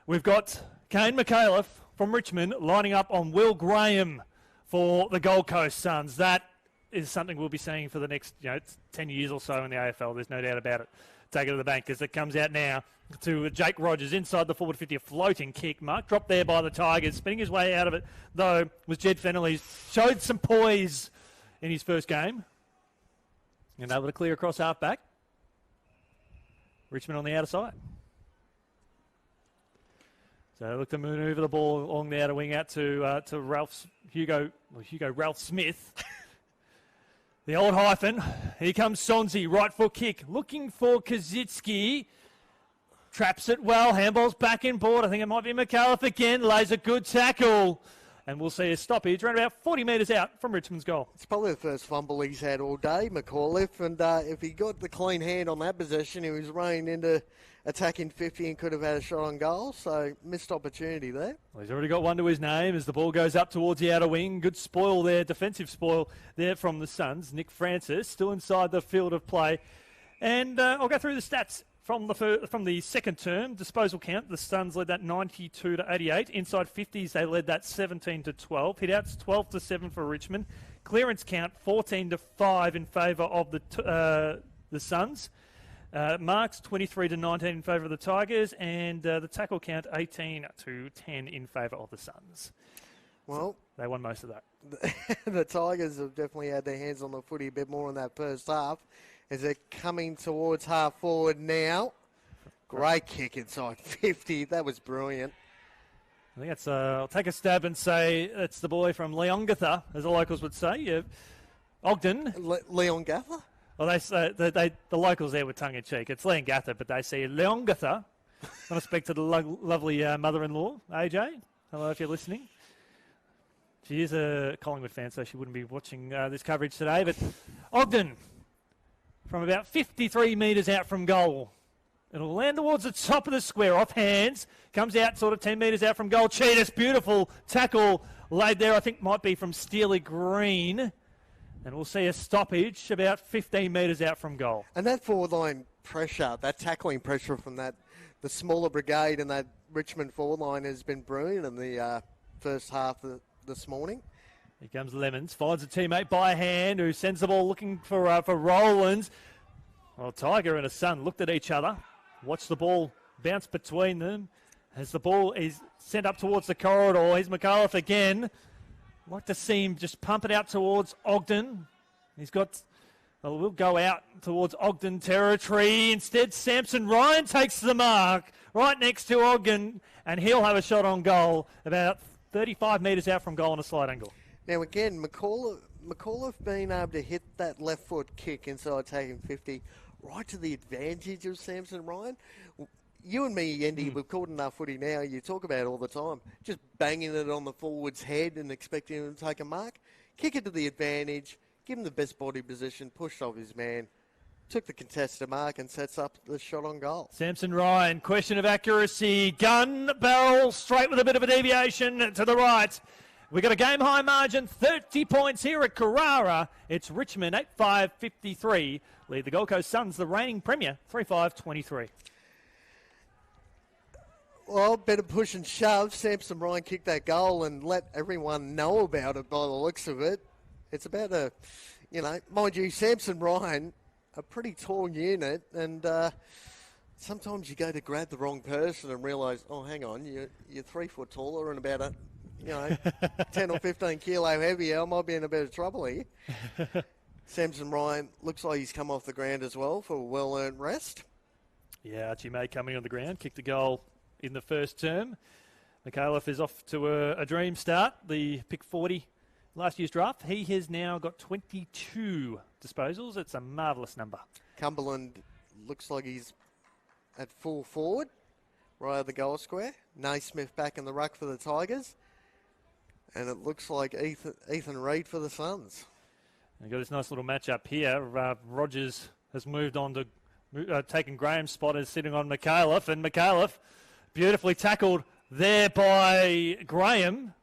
We've got Kane McAuliffe from Richmond lining up on Will Graham for the Gold Coast Suns. That is something we'll be seeing for the next 10 years or so in the AFL. There's no doubt about it. Take it to the bank as it comes out now to Jake Rogers inside the forward 50. A floating kick. Mark dropped there by the Tigers. Spinning his way out of it, though, was Jed Fennelly. Showed some poise in his first game. And able to clear across half-back. Richmond on the outer side. So look to manoeuvre the ball along the outer wing out to Hugo Ralph Smith. The old hyphen. Here comes Sonzi, right foot kick. Looking for Kazitsky. Traps it well. Handball's back in board. I think it might be McAuliffe again. Lays a good tackle. And we'll see a stoppage around about 40 metres out from Richmond's goal. It's probably the first fumble he's had all day, McAuliffe. And if he got the clean hand on that possession, he was running into attacking 50 and could have had a shot on goal. So missed opportunity there. Well, he's already got one to his name as the ball goes up towards the outer wing. Good spoil there, defensive spoil there from the Suns. Nick Francis still inside the field of play. And I'll go through the stats. From the second term, disposal count, the Suns led that 92 to 88. Inside 50s, they led that 17 to 12. Hitouts 12 to 7 for Richmond. Clearance count 14 to 5 in favour of the Suns. Marks 23 to 19 in favour of the Tigers, and the tackle count 18 to 10 in favour of the Suns. Well, so they won most of that. The Tigers have definitely had their hands on the footy a bit more in that first half. As they're coming towards half forward now. Great kick inside 50. That was brilliant. I think that's, I'll take a stab and say it's the boy from Leongatha, as the locals would say. Ogden. Leongatha? Well, they say, the locals there were tongue-in-cheek. It's Leongatha, but they say Leongatha. I want to speak to the lovely mother-in-law, AJ. Hello, if you're listening. She is a Collingwood fan, so she wouldn't be watching this coverage today. But Ogden, from about 53 metres out from goal. It'll land towards the top of the square, off hands. Comes out sort of 10 metres out from goal. Cheetahs, beautiful tackle laid there, I think might be from Steely Green. And we'll see a stoppage about 15 metres out from goal. And that forward line pressure, that tackling pressure from the smaller brigade and that Richmond forward line has been brilliant in the first half this morning. Here comes Lemons, finds a teammate by hand who sends the ball looking for Rowlands. Well, Tiger and his son looked at each other, watched the ball bounce between them. As the ball is sent up towards the corridor, here's McAuliffe again. I'd like to see him just pump it out towards Ogden. We'll go out towards Ogden territory. Instead, Samson Ryan takes the mark right next to Ogden, and he'll have a shot on goal about 35 metres out from goal on a slight angle. Now, again, McAuliffe being able to hit that left foot kick inside taking 50 right to the advantage of Samson Ryan. You and me, Andy, we've called enough footy now. You talk about it all the time. Just banging it on the forward's head and expecting him to take a mark. Kick it to the advantage. Give him the best body position. Pushed off his man. Took the contested mark and sets up the shot on goal. Samson Ryan, question of accuracy. Gun barrel straight with a bit of a deviation to the right. We've got a game-high margin, 30 points here at Carrara. It's Richmond, 8-5-53. Lead the Gold Coast Suns, the reigning premier, 3-5-23. Well, better push and shove. Samson Ryan kicked that goal and let everyone know about it by the looks of it. It's about mind you, Samson Ryan, a pretty tall unit, and sometimes you go to grab the wrong person and realise, oh, hang on, you're 3 foot taller and about 10 or 15 kilo heavier. I might be in a bit of trouble here. Samson Ryan looks like he's come off the ground as well for a well-earned rest. Yeah, Archie May coming on the ground, kicked the goal in the first term. McAuliffe is off to a dream start. The pick 40 last year's draft. He has now got 22 disposals. It's a marvellous number. Cumberland looks like he's at full forward, right at the goal square. Naismith back in the ruck for the Tigers. And it looks like Ethan Reid for the Suns. We've got this nice little match-up here. Rogers has moved on to taking Graham's spot as sitting on McAuliffe. And McAuliffe beautifully tackled there by Graham.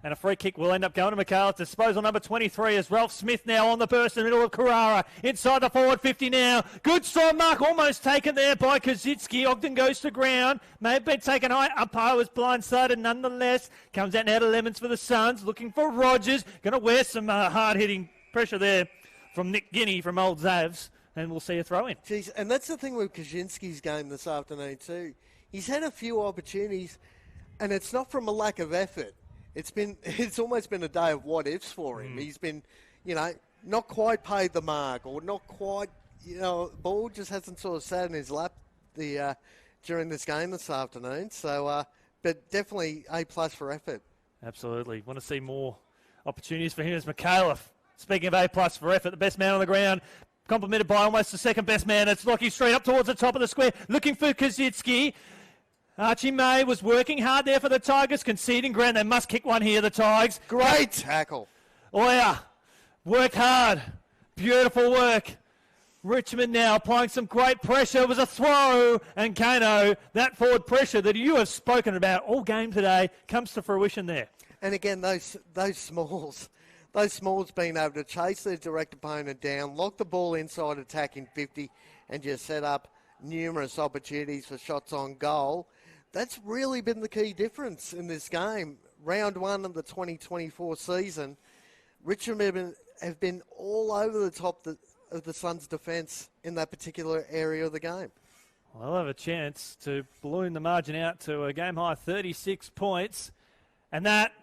And a free kick will end up going to McAuliffe. Disposal number 23 is Ralph Smith now on the burst in the middle of Carrara. Inside the forward 50 now. Good strong mark almost taken there by Kazitsky. Ogden goes to ground. May have been taken high. Umpire was blindsided nonetheless. Comes out now to Lemons for the Suns. Looking for Rogers. Going to wear some hard-hitting pressure there from Nick Guinea from Old Zavs, and we'll see a throw in. Jeez, and that's the thing with Kaczynski's game this afternoon too. He's had a few opportunities, and it's not from a lack of effort. It's almost been a day of what ifs for him. He's been, not quite paid the mark, or not quite, ball just hasn't sort of sat in his lap during this game this afternoon. So, but definitely A+ for effort. Absolutely. Want to see more opportunities for him as McAuliffe. Speaking of A+ for effort, the best man on the ground, complimented by almost the second best man. It's Lockie straight up towards the top of the square, looking for Kaczynski. Archie May was working hard there for the Tigers, conceding ground. They must kick one here, the Tigers. Great tackle. Oh, yeah. Worked hard. Beautiful work. Richmond now applying some great pressure. It was a throw, and Kano, that forward pressure that you have spoken about all game today, comes to fruition there. And again, those smalls being able to chase their direct opponent down, lock the ball inside attacking 50, and just set up numerous opportunities for shots on goal. That's really been the key difference in this game. Round 1 of the 2024 season, Richmond have been all over the top of the Suns' defence in that particular area of the game. Well, they'll have a chance to balloon the margin out to a game-high 36 points. And that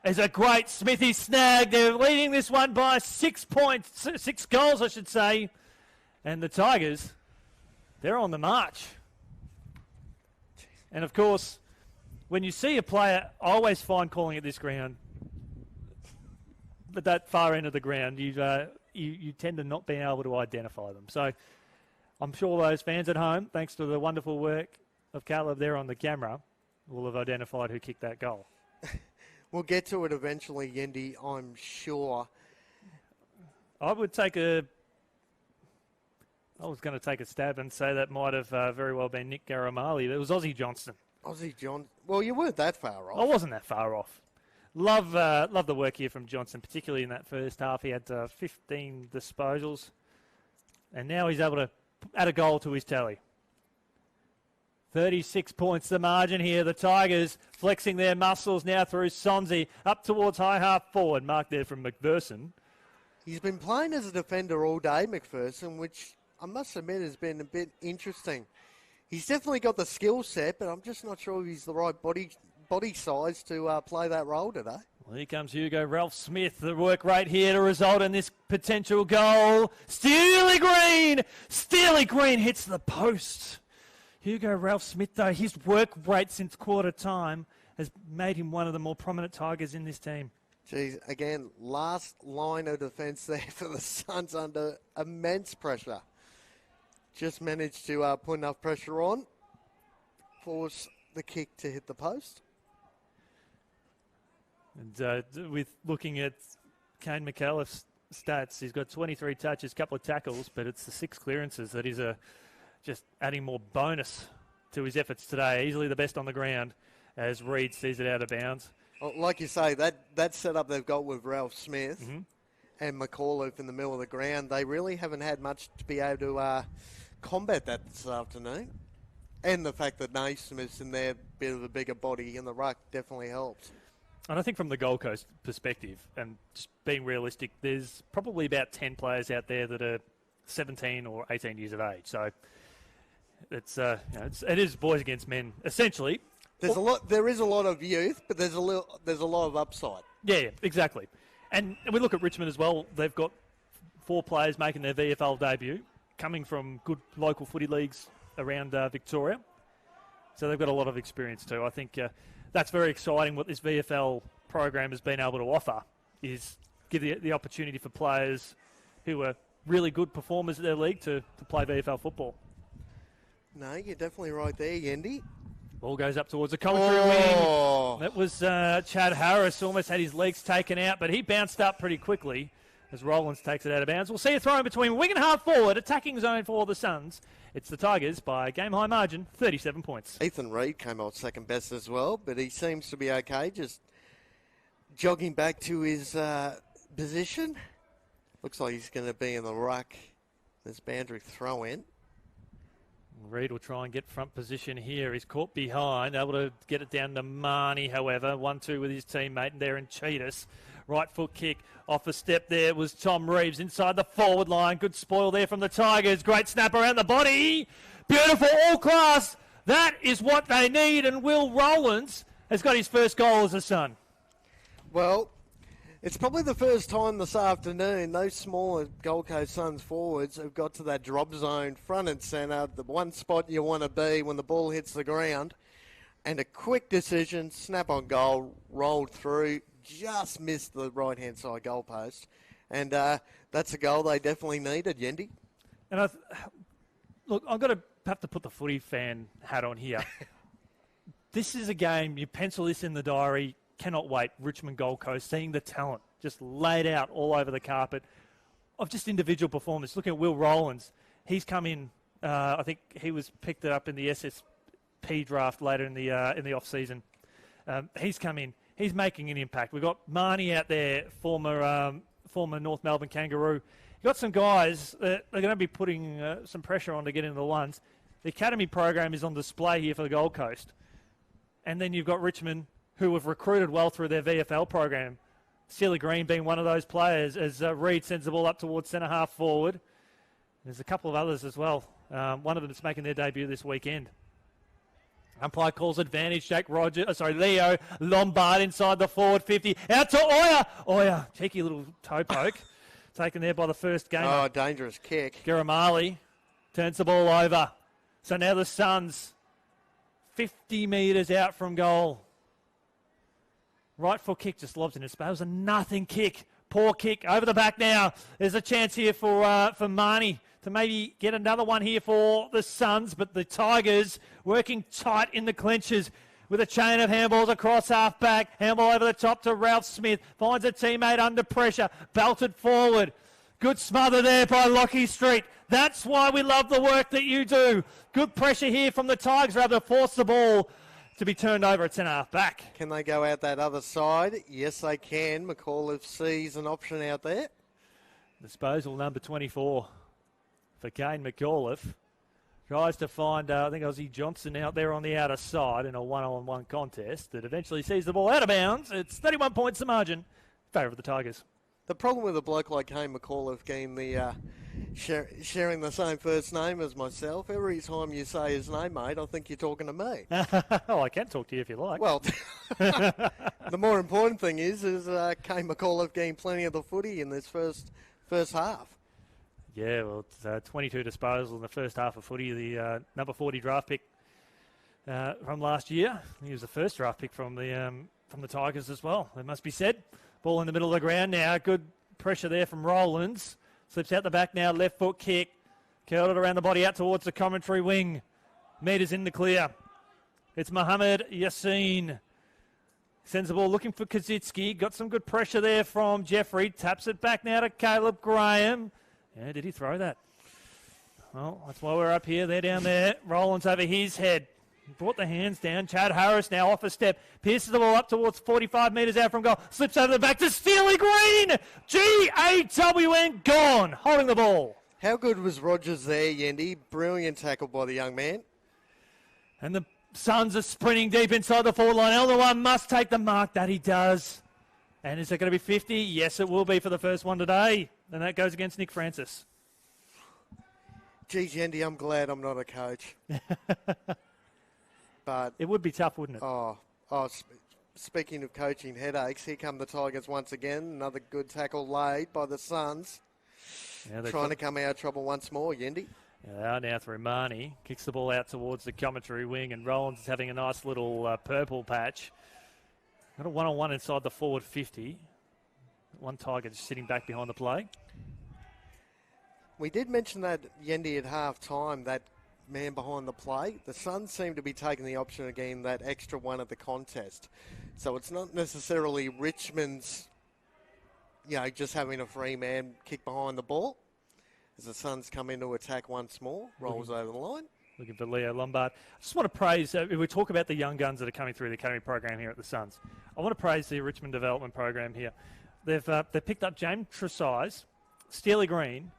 is a great Smithy snag. They're leading this one by 6 points, 6 goals, I should say. And the Tigers, they're on the march. And, of course, when you see a player, I always find calling at this ground, at that far end of the ground, you tend to not be able to identify them. So I'm sure those fans at home, thanks to the wonderful work of Caleb there on the camera, will have identified who kicked that goal. We'll get to it eventually, Yendi, I'm sure. I was going to take a stab and say that might have very well been Nick Garamali, but it was Ozzie Johnston. Ozzie Johnston. Well, you weren't that far off. I wasn't that far off. Love the work here from Johnson, particularly in that first half. He had 15 disposals, and now he's able to add a goal to his tally. 36 points the margin here. The Tigers flexing their muscles now through Sonzi up towards high half forward. Mark there from McPherson. He's been playing as a defender all day, McPherson, which I must admit has been a bit interesting. He's definitely got the skill set, but I'm just not sure if he's the right body size to play that role today. Well, here comes Hugo Ralph Smith. The work rate here to result in this potential goal. Steely Green hits the post. Hugo Ralph Smith, though, his work rate since quarter time has made him one of the more prominent Tigers in this team. Geez, again, last line of defence there for the Suns under immense pressure. Just managed to put enough pressure on, force the kick to hit the post. And with looking at Kane McAuliffe's stats, he's got 23 touches, couple of tackles, but it's the 6 clearances that is just adding more bonus to his efforts today. Easily the best on the ground as Reed sees it out of bounds. Well, like you say, that setup they've got with Ralph Smith and McAuliffe in the middle of the ground, they really haven't had much to be able to combat that this afternoon. And the fact that Naismith's in there, bit of a bigger body in the ruck, definitely helps. And I think from the Gold Coast perspective, and just being realistic, there's probably about 10 players out there that are 17 or 18 years of age. So it is boys against men, essentially. There is a lot of youth, but there's a lot of upside. Yeah, exactly. And we look at Richmond as well. They've got 4 players making their VFL debut, coming from good local footy leagues around Victoria. So they've got a lot of experience too. I think that's very exciting. What this VFL program has been able to offer is give the opportunity for players who are really good performers at their league to play VFL football. No, you're definitely right there, Yendi. Ball goes up towards the commentary wing. That was Chad Harris, almost had his legs taken out, but he bounced up pretty quickly as Rollins takes it out of bounds. We'll see a throw in between wing and half forward, attacking zone for the Suns. It's the Tigers by a game-high margin, 37 points. Ethan Reid came out second best as well, but he seems to be okay, just jogging back to his position. Looks like he's going to be in the ruck. This boundary throw in. Reid will try and get front position here. He's caught behind, able to get it down to Marnie, however. 1-2 with his teammate there in Cheetahs. Right foot kick off a step there was Tom Reeves inside the forward line. Good spoil there from the Tigers. Great snap around the body. Beautiful, all class. That is what they need, and Will Rowlands has got his first goal as a Sun. Well, it's probably the first time this afternoon those smaller Gold Coast Suns forwards have got to that drop zone, front and centre, the one spot you want to be when the ball hits the ground. And a quick decision, snap on goal, rolled through, just missed the right-hand side goalpost. And that's a goal they definitely needed, Yendi. And look, I've got to have to put the footy fan hat on here. This is a game, you pencil this in the diary, cannot wait. Richmond Gold Coast, seeing the talent just laid out all over the carpet of just individual performance. Looking at Will Rowlands, he's come in, I think he was picked up in the SSP draft later in the off-season. He's come in, he's making an impact. We've got Marnie out there, former North Melbourne Kangaroo. You've got some guys that are going to be putting some pressure on to get into the ones. The academy program is on display here for the Gold Coast. And then you've got Richmond, who have recruited well through their VFL program. Steely Green being one of those players as Reid sends the ball up towards centre-half forward. There's a couple of others as well. One of them is making their debut this weekend. Umpire calls advantage. Leo Lombard inside the forward 50. Out to Oya. Oya, cheeky little toe poke. Taken there by the first gamer. Oh, dangerous kick. Garamali turns the ball over. So now the Suns 50 metres out from goal. Right foot kick just lobs in his space. It was a nothing kick. Poor kick. Over the back now. There's a chance here for Marnie to maybe get another one here for the Suns, but the Tigers working tight in the clenches with a chain of handballs across half back. Handball over the top to Ralph Smith. Finds a teammate under pressure. Belted forward. Good smother there by Lockie Street. That's why we love the work that you do. Good pressure here from the Tigers. They're able to force the ball to be turned over at centre-half back. Can they go out that other side? Yes, they can. McAuliffe sees an option out there. Disposal number 24 for Kane McAuliffe. Tries to find, I think Ozzie Johnson out there on the outer side in a one-on-one contest that eventually sees the ball out of bounds. It's 31 points the margin in favour of the Tigers. The problem with a bloke like Kane McAuliffe getting the sharing the same first name as myself, every time you say his name, mate, I think you're talking to me. Oh, I can talk to you if you like. Well, the more important thing is Kane McAuliffe getting plenty of the footy in this first half. Yeah, well, it's 22 disposals in the first half of footy. The number 40 draft pick from last year. He was the first draft pick from the Tigers as well, it must be said. Ball in the middle of the ground now. Good pressure there from Rowlands. Slips out the back now. Left foot kick. Curled it around the body out towards the commentary wing. Metres in the clear. It's Mohamed Yassin. Sends the ball looking for Kaczynski. Got some good pressure there from Jeffrey. Taps it back now to Caleb Graham. Yeah, did he throw that? Well, that's why we're up here. They're down there. Rowlands over his head. Brought the hands down. Chad Harris now off a step. Pierces the ball up towards 45 metres out from goal. Slips over the back to Steely Green. G-A-W-N gone. Holding the ball. How good was Rogers there, Yendi? Brilliant tackle by the young man. And the Suns are sprinting deep inside the forward line. Elder one must take the mark. That he does. And is it going to be 50? Yes, it will be for the first one today. And that goes against Nick Francis. Geez, Yendi, I'm glad I'm not a coach. But it would be tough, wouldn't it? Speaking of coaching headaches, here come the Tigers once again. Another good tackle laid by the Suns. Yeah, trying to come out of trouble once more, Yendi. Yeah, they are now through Marnie. Kicks the ball out towards the commentary wing, and Rowlands is having a nice little purple patch. Got a one-on-one inside the forward 50. One Tiger just sitting back behind the play. We did mention that, Yendi, at half-time, that man behind the play. The Suns seem to be taking the option again, that extra one at the contest. So it's not necessarily Richmond's, just having a free man kick behind the ball. As the Suns come in to attack once more, rolls over the line. Looking for Leo Lombard. I just want to praise, we talk about the young guns that are coming through the academy program here at the Suns. I want to praise the Richmond development program here. They've picked up James Tresize, Steely Green,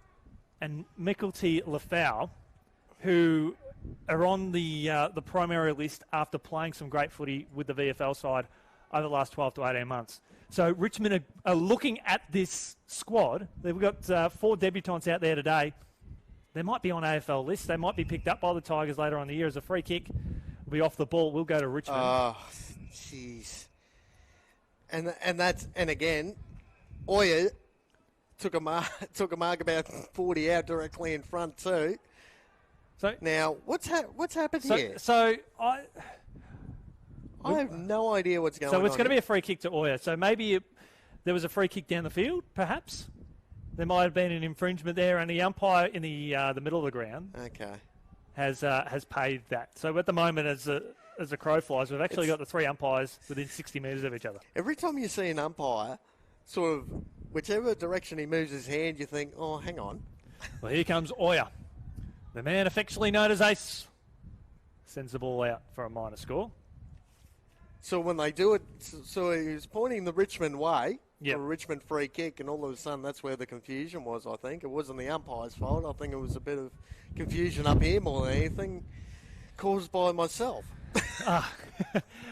and Mickelty Lafau, who are on the primary list after playing some great footy with the VFL side over the last 12 to 18 months. So Richmond are looking at this squad. They've got 4 debutants out there today. They might be on AFL lists. They might be picked up by the Tigers later on in the year as a free kick. Will be off the ball. We'll go to Richmond. Oh, jeez. And again, Oya took a mark about 40 out directly in front too. So now, what's happened here? So I have no idea what's going on. So it's going to be a free kick to Oya. So maybe there was a free kick down the field, perhaps. There might have been an infringement there, and the umpire in the middle of the ground has paid that. So at the moment, as the crow flies, we've actually got the 3 umpires within 60 metres of each other. Every time you see an umpire, sort of whichever direction he moves his hand, you think, oh, hang on. Well, here comes Oya, the man affectionately known as Ace. Sends the ball out for a minor score. So when they do it, so he was pointing the Richmond way for a Richmond free kick, and all of a sudden that's where the confusion was, I think. It wasn't the umpire's fault. I think it was a bit of confusion up here more than anything caused by myself.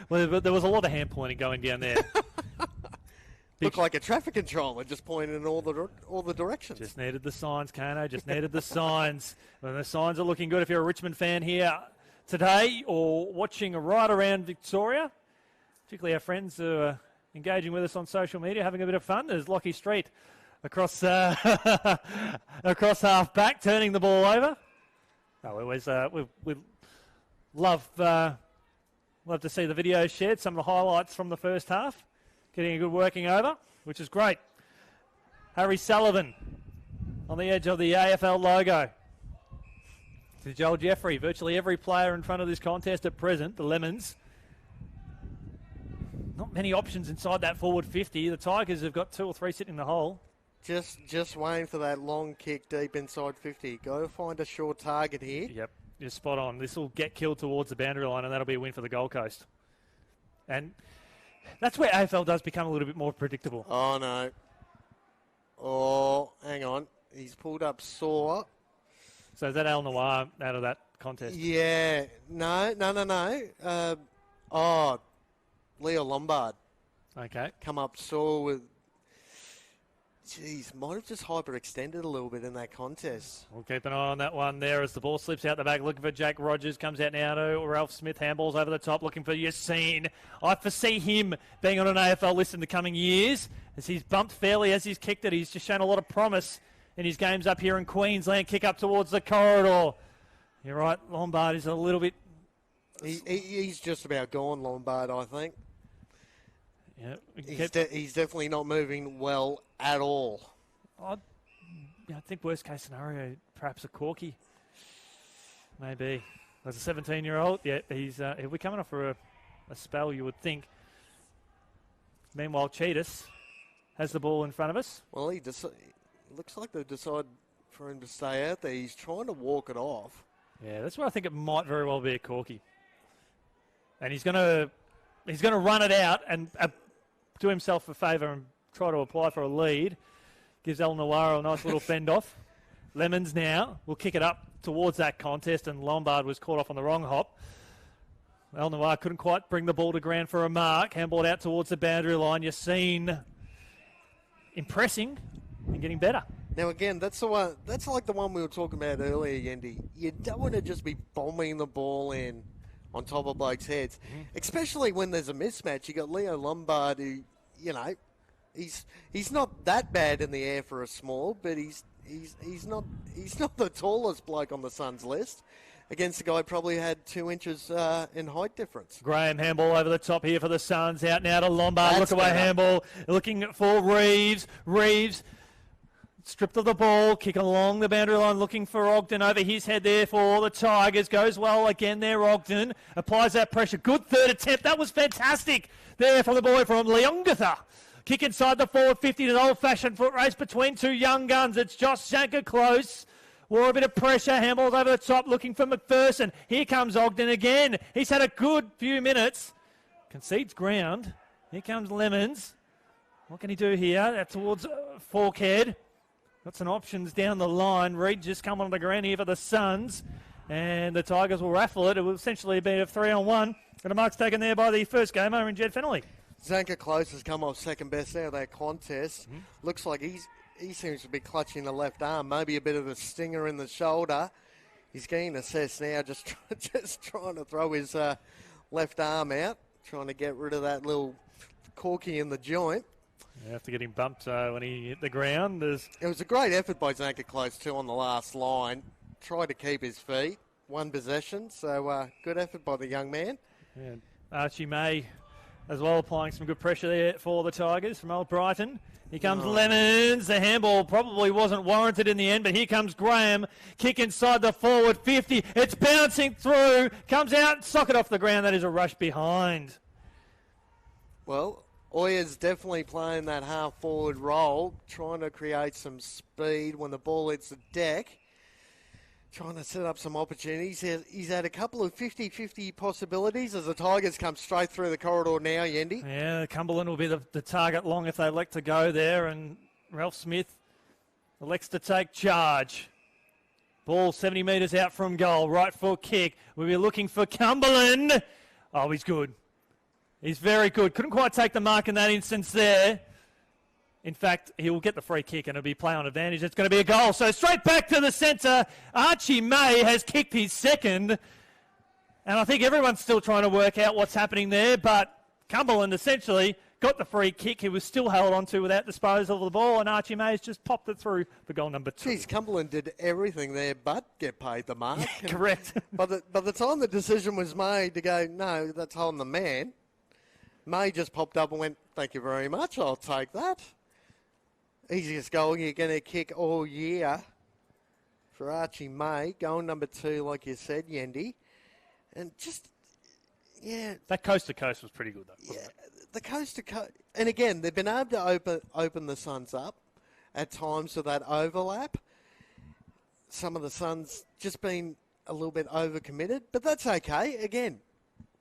Well, there was a lot of hand pointing going down there. Looked like a traffic controller just pointing in all the directions. Just needed the signs, Kano. Just needed the signs. And the signs are looking good if you're a Richmond fan here today or watching right around Victoria. Particularly our friends who are engaging with us on social media, having a bit of fun. There's Lockie Street across across half back, turning the ball over. We love to see the videos shared, some of the highlights from the first half. Getting a good working over, which is great. Harry Sullivan on the edge of the AFL logo. To Joel Jeffrey, virtually every player in front of this contest at present, the Lemons. Not many options inside that forward 50. The Tigers have got 2 or 3 sitting in the hole. Just waiting for that long kick deep inside 50. Go find a short target here. Yep, you're spot on. This will get killed towards the boundary line, and that'll be a win for the Gold Coast. And that's where AFL does become a little bit more predictable. Oh, no. Oh, hang on. He's pulled up sore. So is that Al Noir out of that contest? Yeah. No. Leo Lombard. Okay. Come up sore with... Jeez, might have just hyperextended a little bit in that contest. We'll keep an eye on that one there as the ball slips out the back, looking for Jake Rogers. Comes out now to Ralph Smith. Handballs over the top, looking for Yassine. I foresee him being on an AFL list in the coming years. As he's bumped fairly as he's kicked it, he's just shown a lot of promise in his games up here in Queensland. Kick up towards the corridor. You're right, Lombard is a little bit... He's just about gone, Lombard, I think. Yeah, he's definitely not moving well at all. I think worst case scenario, perhaps a Corky. Maybe. As a 17-year-old, yeah, he'll be coming off for a spell, you would think. Meanwhile, Cheetahs has the ball in front of us. Well, looks like they've decided for him to stay out there. He's trying to walk it off. Yeah, that's where I think it might very well be a Corky. And he's going to run it out and do himself a favour and try to apply for a lead. Gives El Noir a nice little fend off. Lemons now will kick it up towards that contest, and Lombard was caught off on the wrong hop. El Noir couldn't quite bring the ball to ground for a mark. Handballed out towards the boundary line. Yassine impressing and getting better. Now again, that's the one. That's like the one we were talking about earlier, Yendi. You don't want to just be bombing the ball in on top of blokes' heads, especially when there's a mismatch. You got Leo Lombard, who, you know, he's not that bad in the air for a small, but he's not the tallest bloke on the Suns list. Against a guy who probably had 2 inches in height difference. Graham handball over the top here for the Suns. Out now to Lombard. That's Look away better. handball. Looking for Reeves. Reeves stripped of the ball. Kick along the boundary line. Looking for Ogden over his head there for the Tigers. Goes well again there, Ogden. Applies that pressure. Good third attempt. That was fantastic there from the boy from Leongatha. Kick inside the forward 50 to an old-fashioned foot race between 2 young guns. It's Josh Shanker close. Wore a bit of pressure, handballs over the top, looking for McPherson. Here comes Ogden again. He's had a good few minutes. Concedes ground. Here comes Lemons. What can he do here? That's towards Forkhead. Got some options down the line. Reed just come on the ground here for the Suns. And the Tigers will raffle it. It will essentially be a 3-on-1. And a mark's taken there by the first gamer in Jed Fennelly. Zanka Close has come off second best out of that contest. Looks like he seems to be clutching the left arm, maybe a bit of a stinger in the shoulder. He's getting assessed now, just trying to throw his left arm out, trying to get rid of that little corky in the joint. You have to get him bumped when he hit the ground. It was a great effort by Zanka Close too on the last line. Tried to keep his feet, one possession, so good effort by the young man. Yeah. Archie May as well applying some good pressure there for the Tigers from Old Brighton. Here comes Lemons. The handball probably wasn't warranted in the end, but here comes Graham. Kick inside the forward 50. It's bouncing through. Comes out, socket off the ground. That is a rush behind. Well, Oya's definitely playing that half-forward role, trying to create some speed when the ball hits the deck, trying to set up some opportunities. He's had a couple of 50-50 possibilities as the Tigers come straight through the corridor now, Yendi. Yeah, Cumberland will be the target long if they elect to go there, and Ralph Smith elects to take charge. Ball 70 metres out from goal, right foot kick. We'll be looking for Cumberland. Oh, he's good. He's very good. Couldn't quite take the mark in that instance there. In fact, he will get the free kick and it'll be play on advantage. It's going to be a goal. So straight back to the centre. Archie May has kicked his second. And I think everyone's still trying to work out what's happening there. But Cumberland essentially got the free kick. He was still held onto without disposal of the ball. And Archie May has just popped it through for goal number 2. Geez, Cumberland did everything there but get paid the mark. Yeah, correct. By the time the decision was made to go, no, that's holding the man, May just popped up and went, thank you very much, I'll take that. Easiest goal you're going to kick all year for Archie May. Goal number 2, like you said, Yendi. And just, yeah. That coast-to-coast was pretty good, though. Yeah, the coast-to-coast. And again, they've been able to open the Suns up at times with that overlap. Some of the Suns just been a little bit overcommitted, but that's okay. Again,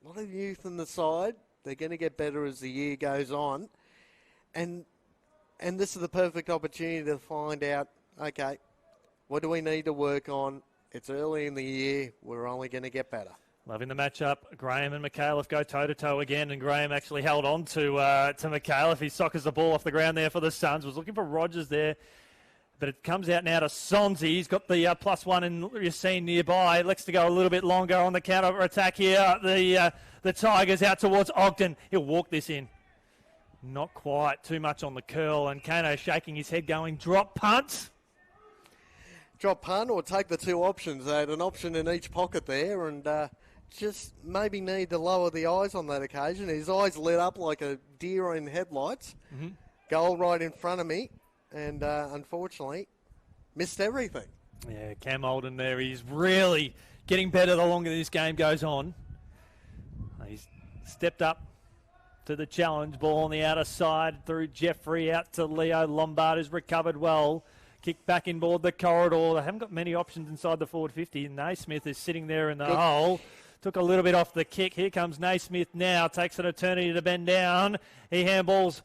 a lot of youth in the side. They're going to get better as the year goes on. And this is the perfect opportunity to find out, okay, what do we need to work on? It's early in the year. We're only going to get better. Loving the matchup. Graham and McAuliffe go toe-to-toe again, and Graham actually held on to McAuliffe. He sockers the ball off the ground there for the Suns. Was looking for Rogers there, but it comes out now to Sonzi. He's got the +1 in Yassine nearby. Looks to go a little bit longer on the counter-attack here. The Tigers out towards Ogden. He'll walk this in. Not quite. Too much on the curl. And Kano shaking his head going, drop punt. Drop punt or take the 2 options. They had an option in each pocket there and just maybe need to lower the eyes on that occasion. His eyes lit up like a deer in headlights. Mm-hmm. Goal right in front of me. And unfortunately, missed everything. Yeah, Cam Olden there. He's really getting better the longer this game goes on. He's stepped up to the challenge. Ball on the outer side through Jeffrey out to Leo Lombard, who's recovered well. Kick back inboard the corridor. They haven't got many options inside the forward 50. Naismith is sitting there in the hole. Took a little bit off the kick. Here comes Naismith now. Takes an eternity to bend down. He handballs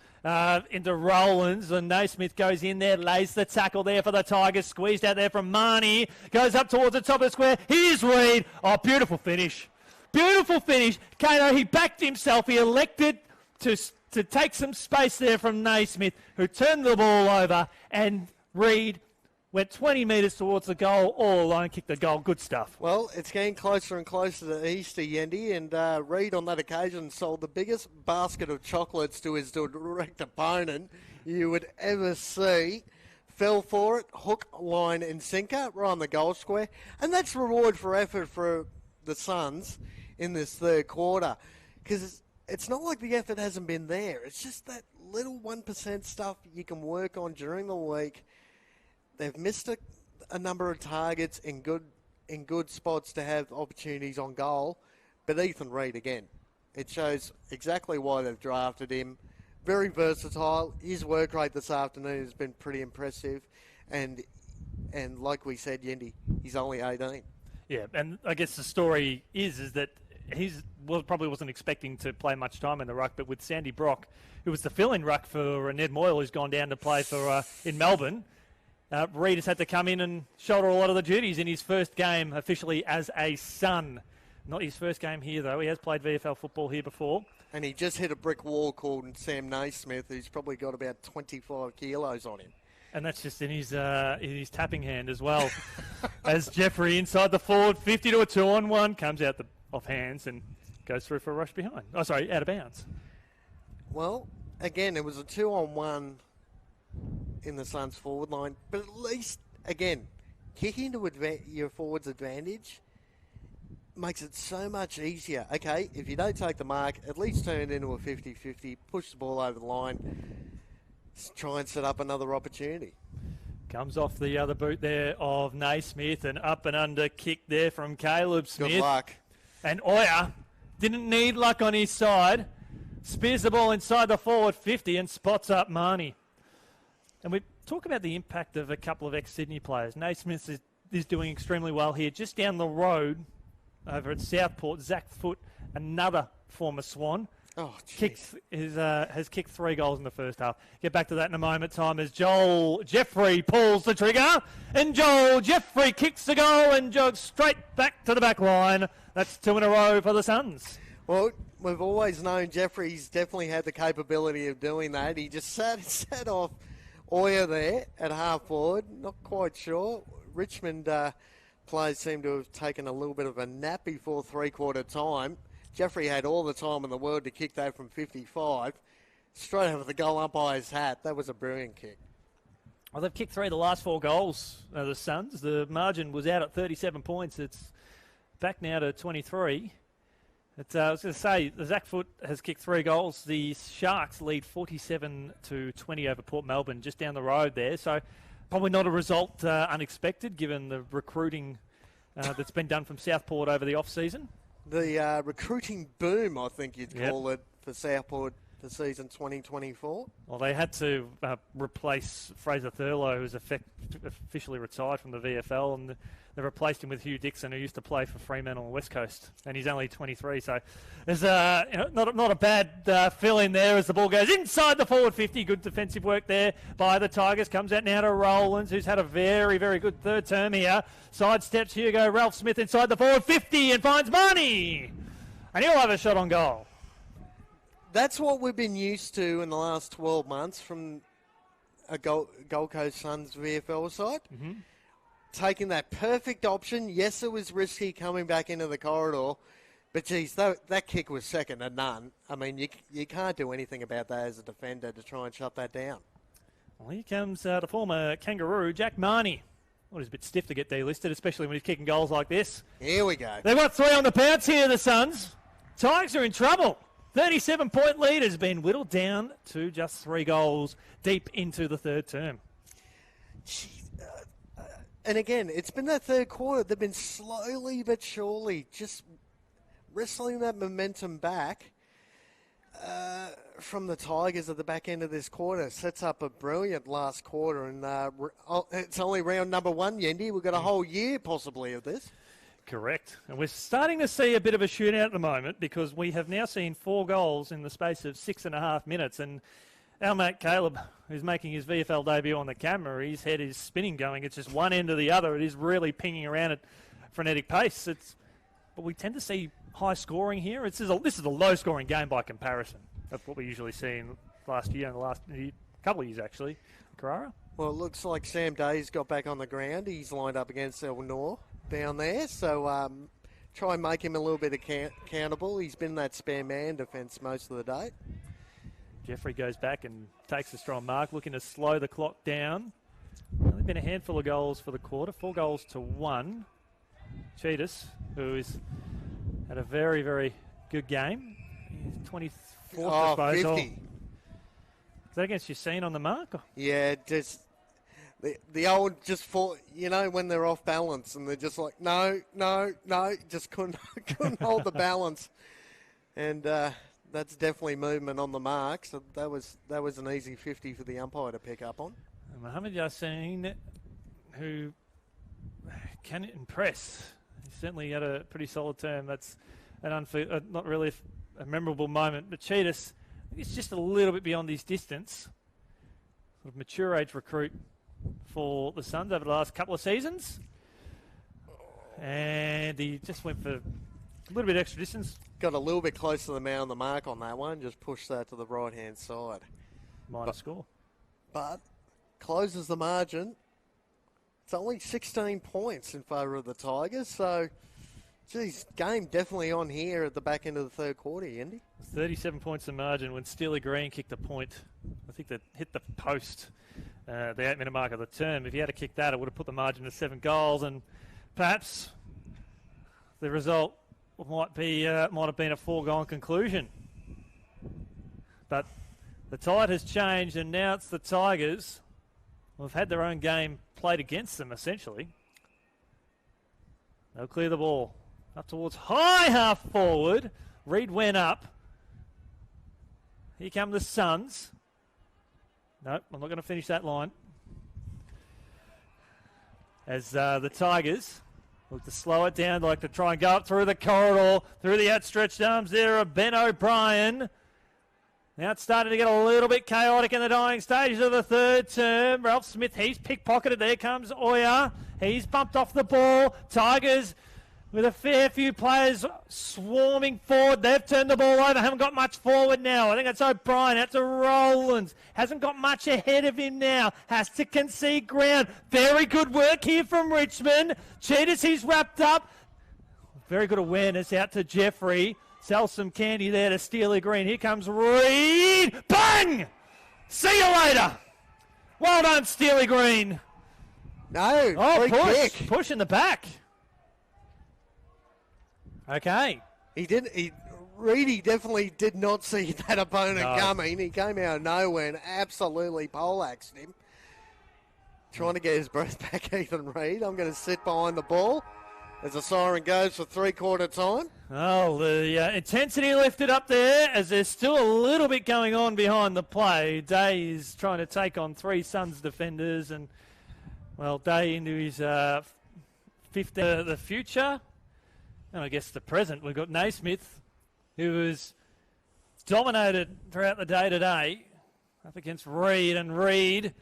into Rowlands, and Naismith goes in there, lays the tackle there for the Tigers. Squeezed out there from Marnie. Goes up towards the top of the square. Here's Reid. Oh, beautiful finish. Beautiful finish. Kano, he backed himself. He elected to take some space there from Naismith, who turned the ball over, and Reid went 20 metres towards the goal, all alone, kicked the goal. Good stuff. Well, it's getting closer and closer to Easter, Yendi, and Reid on that occasion sold the biggest basket of chocolates to his direct opponent you would ever see. Fell for it, hook, line and sinker, right on the goal square. And that's reward for effort for the Suns in this third quarter, because it's not like the effort hasn't been there. It's just that little 1% stuff you can work on during the week. They've missed a number of targets in good spots to have opportunities on goal. But Ethan Reid, again, it shows exactly why they've drafted him. Very versatile. His work rate this afternoon has been pretty impressive. And like we said, Yendi, he's only 18. Yeah, and I guess the story is that probably wasn't expecting to play much time in the ruck, but with Sandy Brock, who was the fill-in ruck for Ned Moyle, who's gone down to play for in Melbourne, Reid has had to come in and shoulder a lot of the duties in his first game officially as a Sun. Not his first game here, though. He has played VFL football here before. And he just hit a brick wall called Sam Naismith, who's probably got about 25 kilos on him. And that's just in his tapping hand as well. As Jeffrey inside the forward, 50 to a 2-on-1, comes out off hands and goes through for a rush behind. Oh, sorry, out of bounds. Well, again, it was a 2-on-1 in the Suns forward line. But at least, again, kicking to your forward's advantage makes it so much easier. Okay, if you don't take the mark, at least turn it into a 50-50, push the ball over the line, try and set up another opportunity. Comes off the other boot there of Naismith, and up and under kick there from Caleb Smith. Good luck. And Oya didn't need luck on his side. Spears the ball inside the forward 50 and spots up Marnie. And we talk about the impact of a couple of ex-Sydney players. Naismith is doing extremely well here. Just down the road over at Southport, Zach Foote, another former Swan, has kicked 3 goals in the first half. Get back to that in a moment, time, as Joel Jeffrey pulls the trigger, and Joel Jeffrey kicks the goal and jogs straight back to the back line. That's 2 in a row for the Suns. Well, we've always known Jeffrey's definitely had the capability of doing that. He just sat off Oya there at half forward. Not quite sure. Richmond players seem to have taken a little bit of a nap before three-quarter time. Jeffrey had all the time in the world to kick that from 55. Straight over the goal umpire's hat. That was a brilliant kick. Well, they've kicked 3 of the last 4 goals, the Suns. The margin was out at 37 points. It's back now to 23. I was going to say, the Zach Foote has kicked 3 goals. The Sharks lead 47-20 over Port Melbourne, just down the road there. So probably not a result unexpected, given the recruiting that's been done from Southport over the off-season. The recruiting boom, I think you'd call it, for Southport for season 2024. Well, they had to replace Fraser Thurlow, who's officially retired from the VFL, and they replaced him with Hugh Dixon, who used to play for Fremantle on the West Coast, and he's only 23. So there's not a bad fill in there as the ball goes inside the forward 50. Good defensive work there by the Tigers. Comes out now to Rowlands, who's had a very, very good third term here. Sidesteps Hugo Ralph Smith inside the forward 50 and finds Marnie. And he'll have a shot on goal. That's what we've been used to in the last 12 months from a Gold Coast Suns VFL side. Mm-hmm. Taking that perfect option. Yes, it was risky coming back into the corridor, but geez, that kick was second to none. I mean, you can't do anything about that as a defender to try and shut that down. Well, here comes the former Kangaroo, Jack Marnie. Well, he's a bit stiff to get delisted, especially when he's kicking goals like this. Here we go. They've got 3 on the pounce here, the Suns. Tigers are in trouble. 37-point lead has been whittled down to just 3 goals deep into the third term. Jeez. And again, it's been that third quarter. They've been slowly but surely just wrestling that momentum back from the Tigers at the back end of this quarter. Sets up a brilliant last quarter. And it's only round number 1, Yendi. We've got a whole year possibly of this. Correct. And we're starting to see a bit of a shootout at the moment, because we have now seen 4 goals in the space of 6.5 minutes. And our mate Caleb, who's making his VFL debut on the camera, his head is spinning going. It's just one end or the other. It is really pinging around at frenetic pace. But we tend to see high scoring here. This is a low scoring game by comparison of what we usually see in last year and the last couple of years, actually. Carrara? Well, it looks like Sam Day's got back on the ground. He's lined up against Elnor down there. So try and make him a little bit accountable. He's been that spare man defence most of the day. Jeffrey goes back and takes a strong mark, looking to slow the clock down. Only been a handful of goals for the quarter, 4 goals to 1. Cheetahs, who has had a very, very good game. He's 24th disposal. 50. Is that against Yassine on the mark? Yeah, just the old when they're off balance and they're just like, no, just couldn't hold the balance. And that's definitely movement on the mark. So that was an easy 50 for the umpire to pick up on. And Mohamed Yassine, who can impress. He certainly had a pretty solid term. That's not really a memorable moment. But Cheetahs, it's just a little bit beyond his distance. Sort of mature age recruit for the Suns over the last couple of seasons. And he just went for A little bit extra distance. Got a little bit close to the man on the mark on that one. Just pushed that to the right-hand side. Minor score. But closes the margin. It's only 16 points in favour of the Tigers. So, geez, game definitely on here at the back end of the third quarter, Yendi. 37 points the margin when Steely Green kicked a point. I think that hit the post, the 8-minute mark of the term. If he had to kick that, it would have put the margin to 7 goals, and perhaps the result might have been a foregone conclusion. But the tide has changed, and now it's the Tigers who have had their own game played against them, essentially. They'll clear the ball up towards high half forward. Reed went up. Here come the Suns. No, I'm not going to finish that line. As the Tigers look to slow it down, like to try and go up through the corridor, through the outstretched arms there of Ben O'Brien. Now it's starting to get a little bit chaotic in the dying stages of the third term. Ralph Smith, he's pickpocketed. There comes Oya. He's bumped off the ball. Tigers with a fair few players swarming forward. They've turned the ball over. Haven't got much forward now. I think it's O'Brien. Out to Rowlands. Hasn't got much ahead of him now. Has to concede ground. Very good work here from Richmond. Cheetahs, he's wrapped up. Very good awareness out to Jeffrey. Sells some candy there to Steely Green. Here comes Reed. Bang! See you later. Well done, Steely Green. No, Oh, free push. kick. Push in the back. Okay. Reedy definitely did not see that opponent No. coming. He came out of nowhere and absolutely poleaxed him. Trying to get his breath back, Ethan Reed. I'm going to sit behind the ball as the siren goes for three-quarter time. Oh, the intensity lifted up there as there's still a little bit going on behind the play. Day is trying to take on 3 Suns defenders, and, well, Day into his fifth the future. And I guess the present, we've got Naismith, who was dominated throughout the day today, up against Reed, and Reed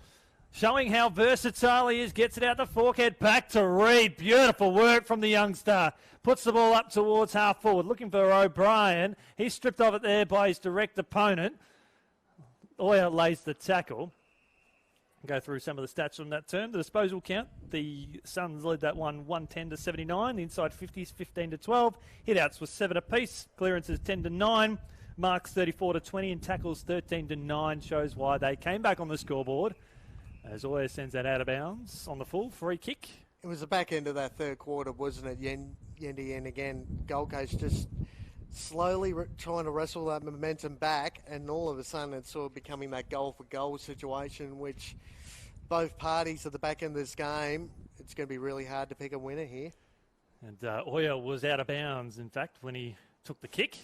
showing how versatile he is, gets it out the forkhead, back to Reed. Beautiful work from the youngster. Puts the ball up towards half forward, looking for O'Brien. He's stripped of it there by his direct opponent. Oya lays the tackle. Go through some of the stats from that turn. The disposal count, the Suns led that one 110-79. The inside 50s 15-12. Hit-outs was 7 apiece. Clearances 10-9. Marks 34-20 and tackles 13-9. Shows why they came back on the scoreboard. As Oya sends that out of bounds on the full free kick. It was the back end of that third quarter, wasn't it, Yendi? And again, Gold Coast just slowly trying to wrestle that momentum back, and all of a sudden it's sort of becoming that goal-for-goal situation, which both parties at the back end of this game, it's going to be really hard to pick a winner here. And Oya was out of bounds, in fact, when he took the kick.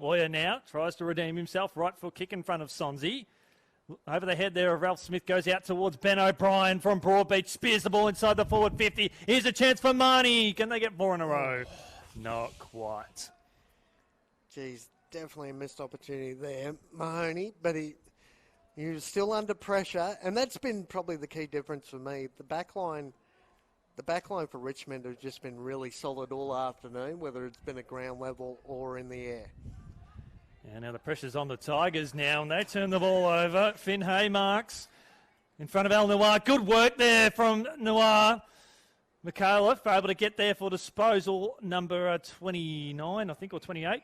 Oya now tries to redeem himself. Right foot kick in front of Sonzi. Over the head there of Ralph Smith, goes out towards Ben O'Brien from Broadbeach. Spears the ball inside the forward 50. Here's a chance for Marnie. Can they get 4 in a row? Not quite. Geez, definitely a missed opportunity there, Mahoney, but he was still under pressure, and that's been probably the key difference for me. The back line for Richmond has just been really solid all afternoon, whether it's been at ground level or in the air. Yeah, now the pressure's on the Tigers now, and they turn the ball over. Finn Hay marks in front of El Noir. Good work there from Noir. McAuliffe able to get there for disposal number 29, I think, or 28.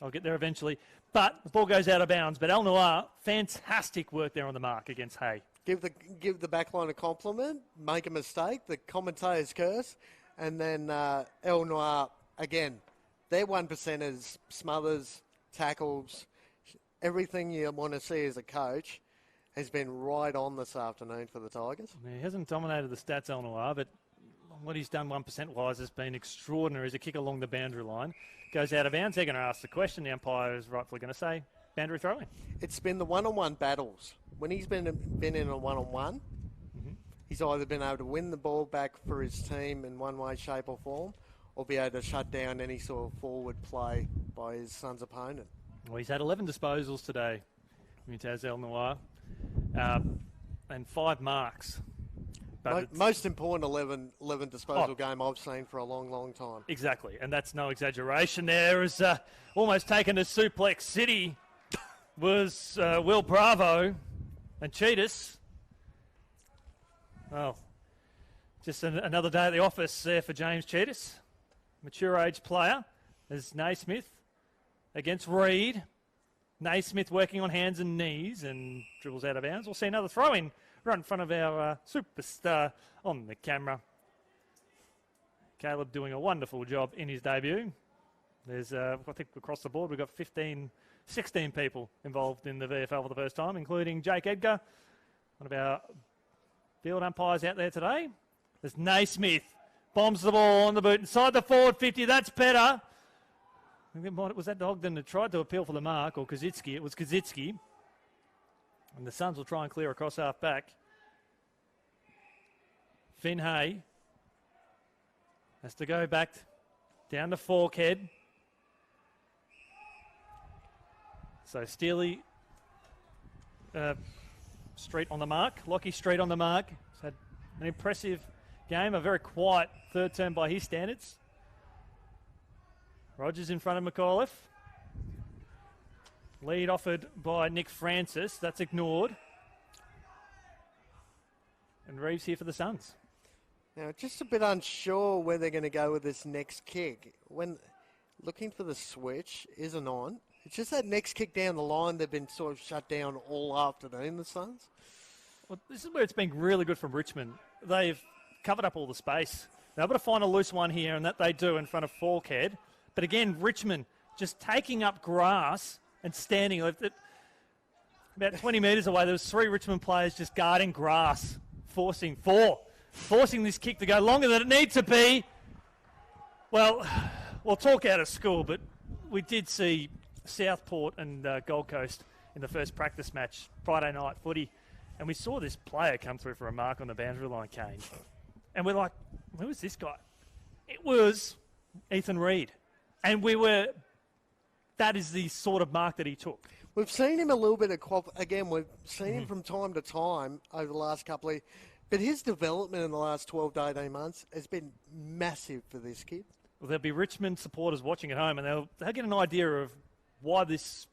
I'll get there eventually. But the ball goes out of bounds. But El Noir, fantastic work there on the mark against Hay. Give the back line a compliment, make a mistake, the commentator's curse, and then El Noir, again, their 1%ers, smothers, tackles, everything you want to see as a coach has been right on this afternoon for the Tigers. He hasn't dominated the stats, El Noir, but what he's done 1%-wise has been extraordinary as a kick along the boundary line. Goes out of bounds. They're going to ask the question. The umpire is rightfully going to say, boundary throwing. It's been the one-on-one battles. When he's been in a one-on-one, he's either been able to win the ball back for his team in one way, shape or form, or be able to shut down any sort of forward play by his son's opponent. Well, he's had 11 disposals today, Mutaz El Noir, and 5 marks. But Most important 11 disposal game I've seen for a long, long time. exactly, and that's no exaggeration. There is almost taken to Suplex City was Will Bravo and Cheetahs. Well, just another day at the office there for James Cheetahs. Mature age player as Naismith against Reed. Naismith working on hands and knees and dribbles out of bounds. We'll see another throw-in right in front of our superstar on the camera. Caleb doing a wonderful job in his debut. There's, I think across the board, we've got 16 people involved in the VFL for the first time, including Jake Edgar, one of our field umpires out there today. There's Naismith, bombs the ball on the boot, inside the forward 50, that's better. Was that Ogden that tried to appeal for the mark, or Kaczynski? It was Kaczynski. And the Suns will try and clear across half back. Finn Hay has to go back down to Forkhead. So Steely Street on the mark. Lockie Street on the mark. He's had an impressive game, a very quiet third term by his standards. Rogers in front of McAuliffe. Lead offered by Nick Francis. That's ignored. And Reeves here for the Suns. Now, just a bit unsure where they're going to go with this next kick. When looking for the switch isn't on. It's just that next kick down the line they've been sort of shut down all afternoon, the Suns. Well, this is where it's been really good from Richmond. They've covered up all the space. They're able to find a loose one here, and that they do in front of Forkhead. But again, Richmond just taking up grass and standing. About 20 metres away, there was 3 Richmond players just guarding grass, forcing this kick to go longer than it needs to be. Well, we'll talk out of school, but we did see Southport and Gold Coast in the first practice match, Friday night footy, and we saw this player come through for a mark on the boundary line, Kane. And we're like, who was this guy? It was Ethan Reid. And that is the sort of mark that he took. We've seen him a little bit again, we've seen him from time to time over the last couple of, but his development in the last 12 to 18 months has been massive for this kid. Well, there'll be Richmond supporters watching at home, and they'll get an idea of why this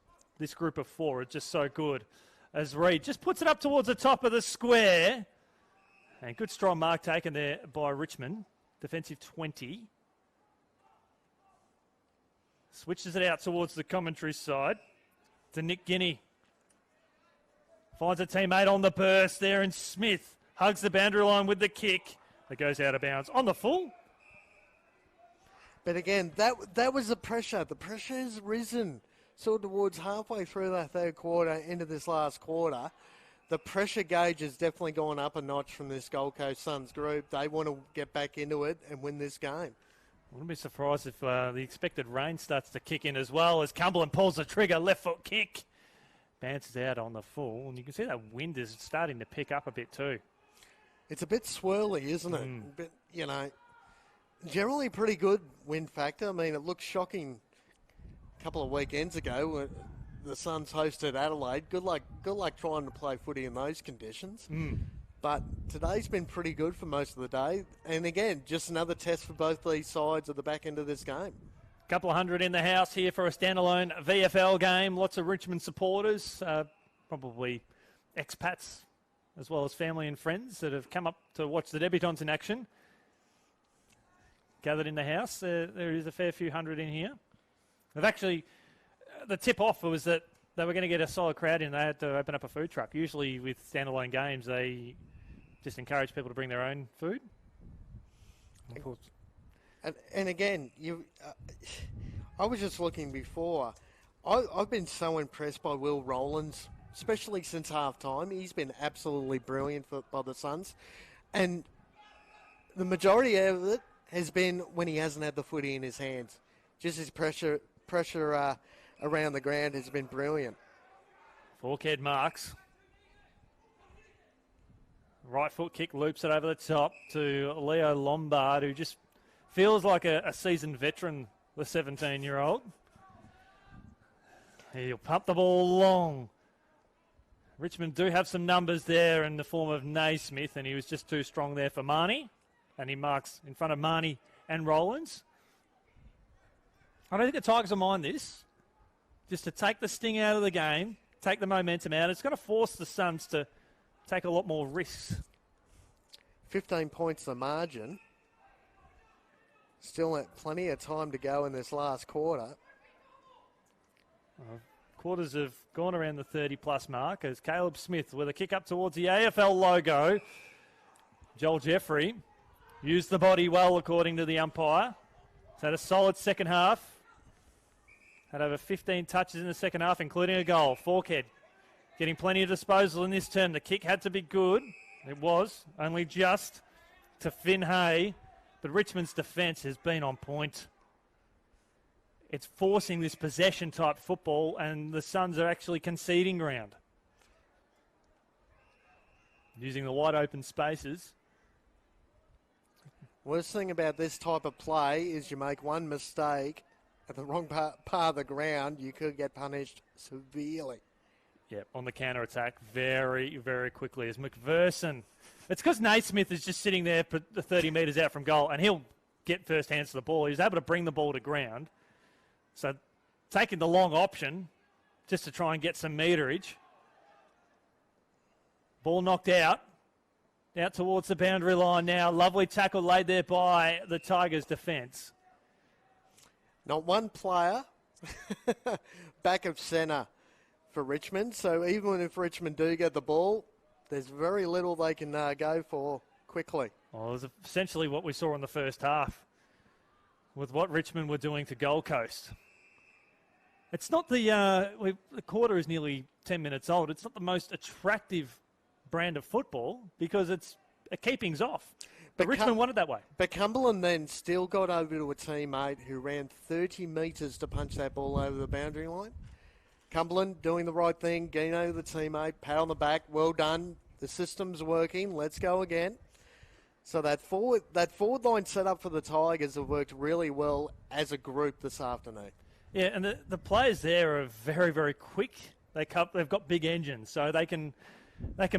group of 4 is just so good. As Reid just puts it up towards the top of the square. And good strong mark taken there by Richmond. Defensive 20. Switches it out towards the commentary side to Nick Guinea. Finds a teammate on the burst there, and Smith hugs the boundary line with the kick that goes out of bounds on the full. But again, that was the pressure. The pressure has risen sort of towards halfway through that third quarter into this last quarter. The pressure gauge has definitely gone up a notch from this Gold Coast Suns group. They want to get back into it and win this game. I wouldn't be surprised if the expected rain starts to kick in as well as Cumberland pulls the trigger, left foot kick. Bounces out on the full, and you can see that wind is starting to pick up a bit too. It's a bit swirly, isn't it? But, generally pretty good wind factor. I mean, it looked shocking a couple of weekends ago when the Suns hosted Adelaide. Good luck trying to play footy in those conditions. But today's been pretty good for most of the day. And again, just another test for both these sides at the back end of this game. Couple of hundred in the house here for a standalone VFL game. Lots of Richmond supporters, probably expats, as well as family and friends that have come up to watch the debutants in action. Gathered in the house. There is a fair few hundred in here. They've actually, the tip-off was that they were going to get a solid crowd in. They had to open up a food truck. Usually with standalone games, they just encourage people to bring their own food. Of course. And again, I was just looking before. I've been so impressed by Will Rowlands, especially since half-time. He's been absolutely brilliant by the Suns. And the majority of it has been when he hasn't had the footy in his hands. Just his pressure around the ground has been brilliant. Forkhead marks. Right foot kick loops it over the top to Leo Lombard, who just feels like a seasoned veteran, the 17-year-old. He'll pump the ball long. Richmond do have some numbers there in the form of Naismith, and he was just too strong there for Marnie. And he marks in front of Marnie and Rollins. I don't think the Tigers will mind this. Just to take the sting out of the game, take the momentum out. It's going to force the Suns to take a lot more risks. 15 points the margin. Still plenty of time to go in this last quarter. Quarters have gone around the 30-plus mark as Caleb Smith with a kick up towards the AFL logo. Joel Jeffrey used the body well, according to the umpire. He's had a solid second half. Had over 15 touches in the second half, including a goal. Forkhead getting plenty of disposal in this term. The kick had to be good. It was, only just to Finn Hay. But Richmond's defence has been on point. It's forcing this possession-type football, and the Suns are actually conceding ground. Using the wide-open spaces. Worst thing about this type of play is you make one mistake at the wrong part of the ground, you could get punished severely. Yeah, on the counter-attack very, very quickly as McPherson. It's because Naismith is just sitting there 30 metres out from goal, and he'll get first hands to the ball. He's able to bring the ball to ground. So taking the long option just to try and get some meterage. Ball knocked out towards the boundary line now. Lovely tackle laid there by the Tigers' defence. Not one player back of centre for Richmond. So even if Richmond do get the ball, there's very little they can go for quickly. Well, it was essentially what we saw in the first half with what Richmond were doing to Gold Coast. It's not the quarter is nearly 10 minutes old. It's not the most attractive brand of football because it's a keepings off. But Richmond won it that way. But Cumberland then still got over to a teammate who ran 30 metres to punch that ball over the boundary line. Cumberland doing the right thing, getting over the teammate, pat on the back, well done. The system's working. Let's go again. So that forward line set up for the Tigers have worked really well as a group this afternoon. Yeah, and the players there are very, very quick. They've got big engines, so they can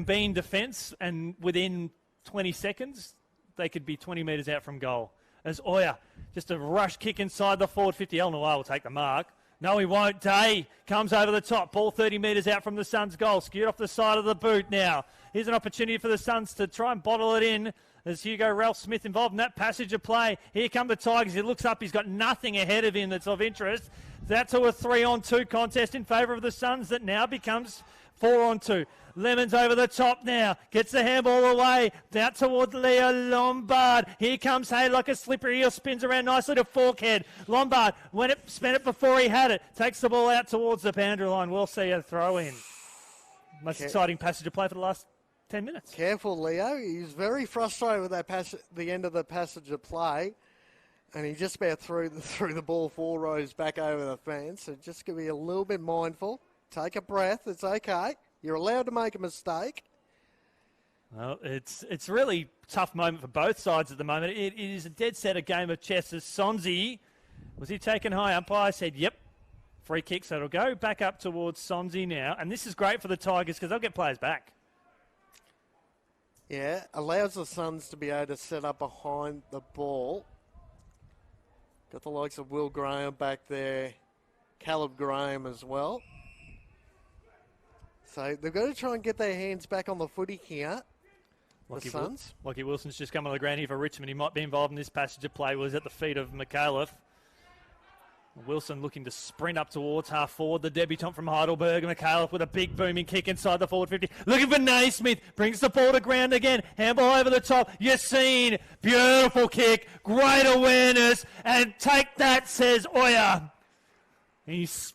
be in defence, and within 20 seconds, they could be 20 metres out from goal. As Oya, just a rush kick inside the forward 50. El Noir will take the mark. No, he won't. Day comes over the top. Ball 30 metres out from the Suns' goal. Skewed off the side of the boot now. Here's an opportunity for the Suns to try and bottle it in as Hugo Ralph Smith involved in that passage of play. Here come the Tigers. He looks up. He's got nothing ahead of him that's of interest. That's a 3-on-2 contest in favour of the Suns that now becomes 4-on-2. Lemons over the top now. Gets the handball away. Out toward Leo Lombard. Here comes Hay like a slippery heel. Spins around nicely to Forkhead. Lombard, spent it before he had it. Takes the ball out towards the boundary line. We'll see a throw in. Most exciting passage of play for the last 10 minutes. Careful, Leo. He's very frustrated with that the end of the passage of play. And he just about threw the ball 4 rows back over the fence. So just going to be a little bit mindful. Take a breath. It's okay. You're allowed to make a mistake. Well, it's really tough moment for both sides at the moment. It is a dead set a game of chess. As Sonzi, was he taken high? Umpire said, yep. Free kick, so it'll go back up towards Sonzi now. And this is great for the Tigers because they'll get players back. Yeah, allows the Suns to be able to set up behind the ball. Got the likes of Will Graham back there. Caleb Graham as well. So they've got to try and get their hands back on the footy here. The Suns. Lockie Wilson's just come on the ground here for Richmond. He might be involved in this passage of play. Was at the feet of McAuliffe. Wilson looking to sprint up towards half forward. The debutant from Heidelberg. McAuliffe with a big booming kick inside the forward 50. Looking for Naismith. Brings the ball to ground again. Handball over the top. Yassine. Beautiful kick. Great awareness. And take that, says Oya. He's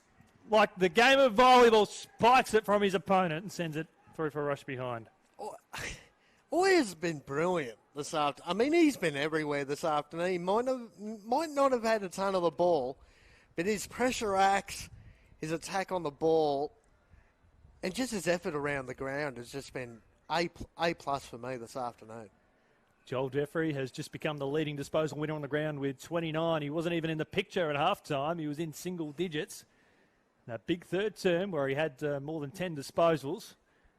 like the game of volleyball, spikes it from his opponent and sends it through for a rush behind. Oya's been brilliant this afternoon. I mean, he's been everywhere this afternoon. He might not have had a ton of the ball, but his pressure acts, his attack on the ball, and just his effort around the ground has just been A+ for me this afternoon. Joel Jeffrey has just become the leading disposal winner on the ground with 29. He wasn't even in the picture at halftime. He was in single digits. That big third term where he had more than 10 disposals.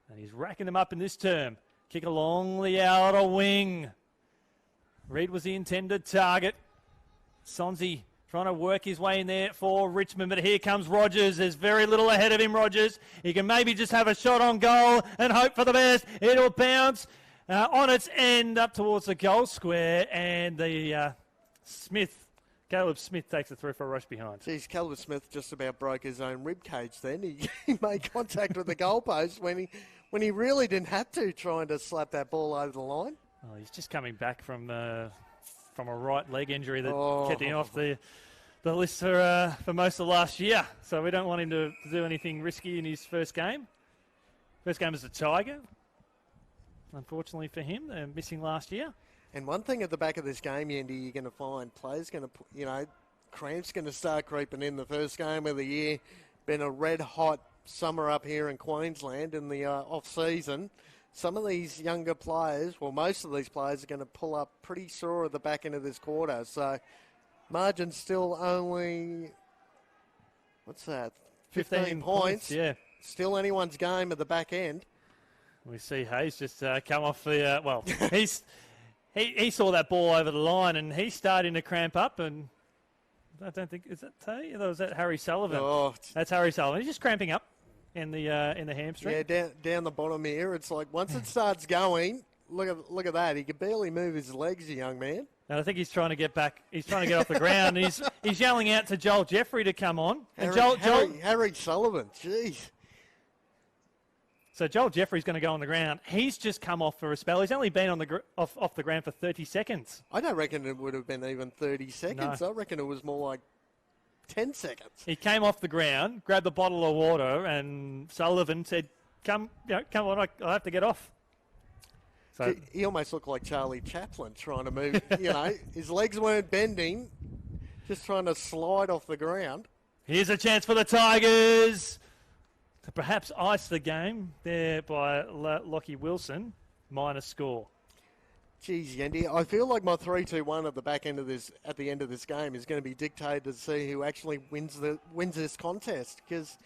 And he's racking them up in this term. Kick along the outer wing. Reed was the intended target. Sonzi trying to work his way in there for Richmond, but here comes Rogers. There's very little ahead of him, Rogers. He can maybe just have a shot on goal and hope for the best. It'll bounce on its end up towards the goal square, and the Caleb Smith takes the through for a rush behind. Geez, Caleb Smith just about broke his own rib cage then. He made contact with the goalpost when he really didn't have to, trying to slap that ball over the line. Oh, he's just coming back from a right leg injury that kept him off the list for most of last year. So we don't want him to do anything risky in his first game. First game as a Tiger. Unfortunately for him, missing last year. And one thing at the back of this game, Andy, you're going to find players going to, cramps going to start creeping in. The first game of the year, been a red hot summer up here in Queensland in the off season. Some of these younger players, well, most of these players are going to pull up pretty sore at the back end of this quarter. So margin's still only, what's that? 15 points. Yeah. Still anyone's game at the back end. We see Hayes just come off the, he saw that ball over the line and he's starting to cramp up, and I don't think, is that Tay? Or was that Harry Sullivan? Oh, that's Harry Sullivan. He's just cramping up in the hamstring. Yeah, down the bottom here. It's like once it starts going, look at that. He can barely move his legs, the young man. And I think he's trying to get back. He's trying to get off the ground. And he's yelling out to Joel Jeffrey to come on. And Harry Sullivan, jeez. So Joel Jeffrey's going to go on the ground. He's just come off for a spell. He's only been on off the ground for 30 seconds. I don't reckon it would have been even 30 seconds. No. I reckon it was more like 10 seconds. He came off the ground, grabbed a bottle of water, and Sullivan said, come on, I have to get off. So he almost looked like Charlie Chaplin trying to move. His legs weren't bending, just trying to slide off the ground. Here's a chance for the Tigers to perhaps ice the game there by Lockie Wilson, minus score. Geez, Yendi, I feel like my 3-2-1 at the end of this game is going to be dictated to see who actually wins this contest, because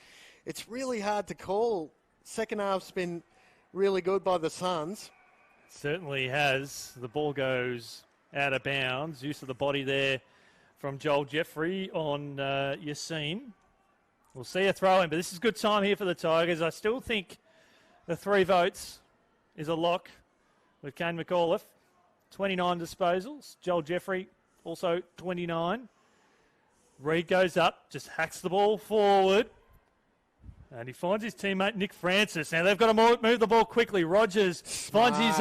it's really hard to call. Second half's been really good by the Suns. Certainly has. The ball goes out of bounds. Use of the body there from Joel Jeffrey on Yassine. We'll see a throw in, but this is good time here for the Tigers. I still think the 3 votes is a lock with Kane McAuliffe. 29 disposals. Joel Jeffrey also 29. Reed goes up, just hacks the ball forward. And he finds his teammate Nick Francis. Now they've got to move the ball quickly. Rogers finds his,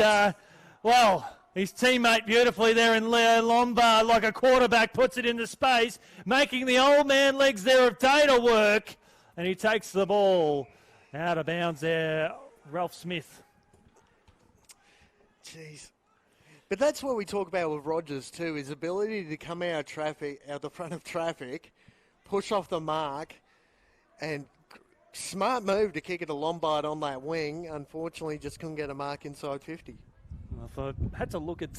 his teammate beautifully there in Leo Lombard, like a quarterback, puts it into space, making the old man legs there of Data work. And he takes the ball out of bounds there. Ralph Smith. Jeez. But that's what we talk about with Rogers too, his ability to come out the front of traffic, push off the mark, and smart move to kick it to Lombard on that wing. Unfortunately, just couldn't get a mark inside 50. Well, if I had to look at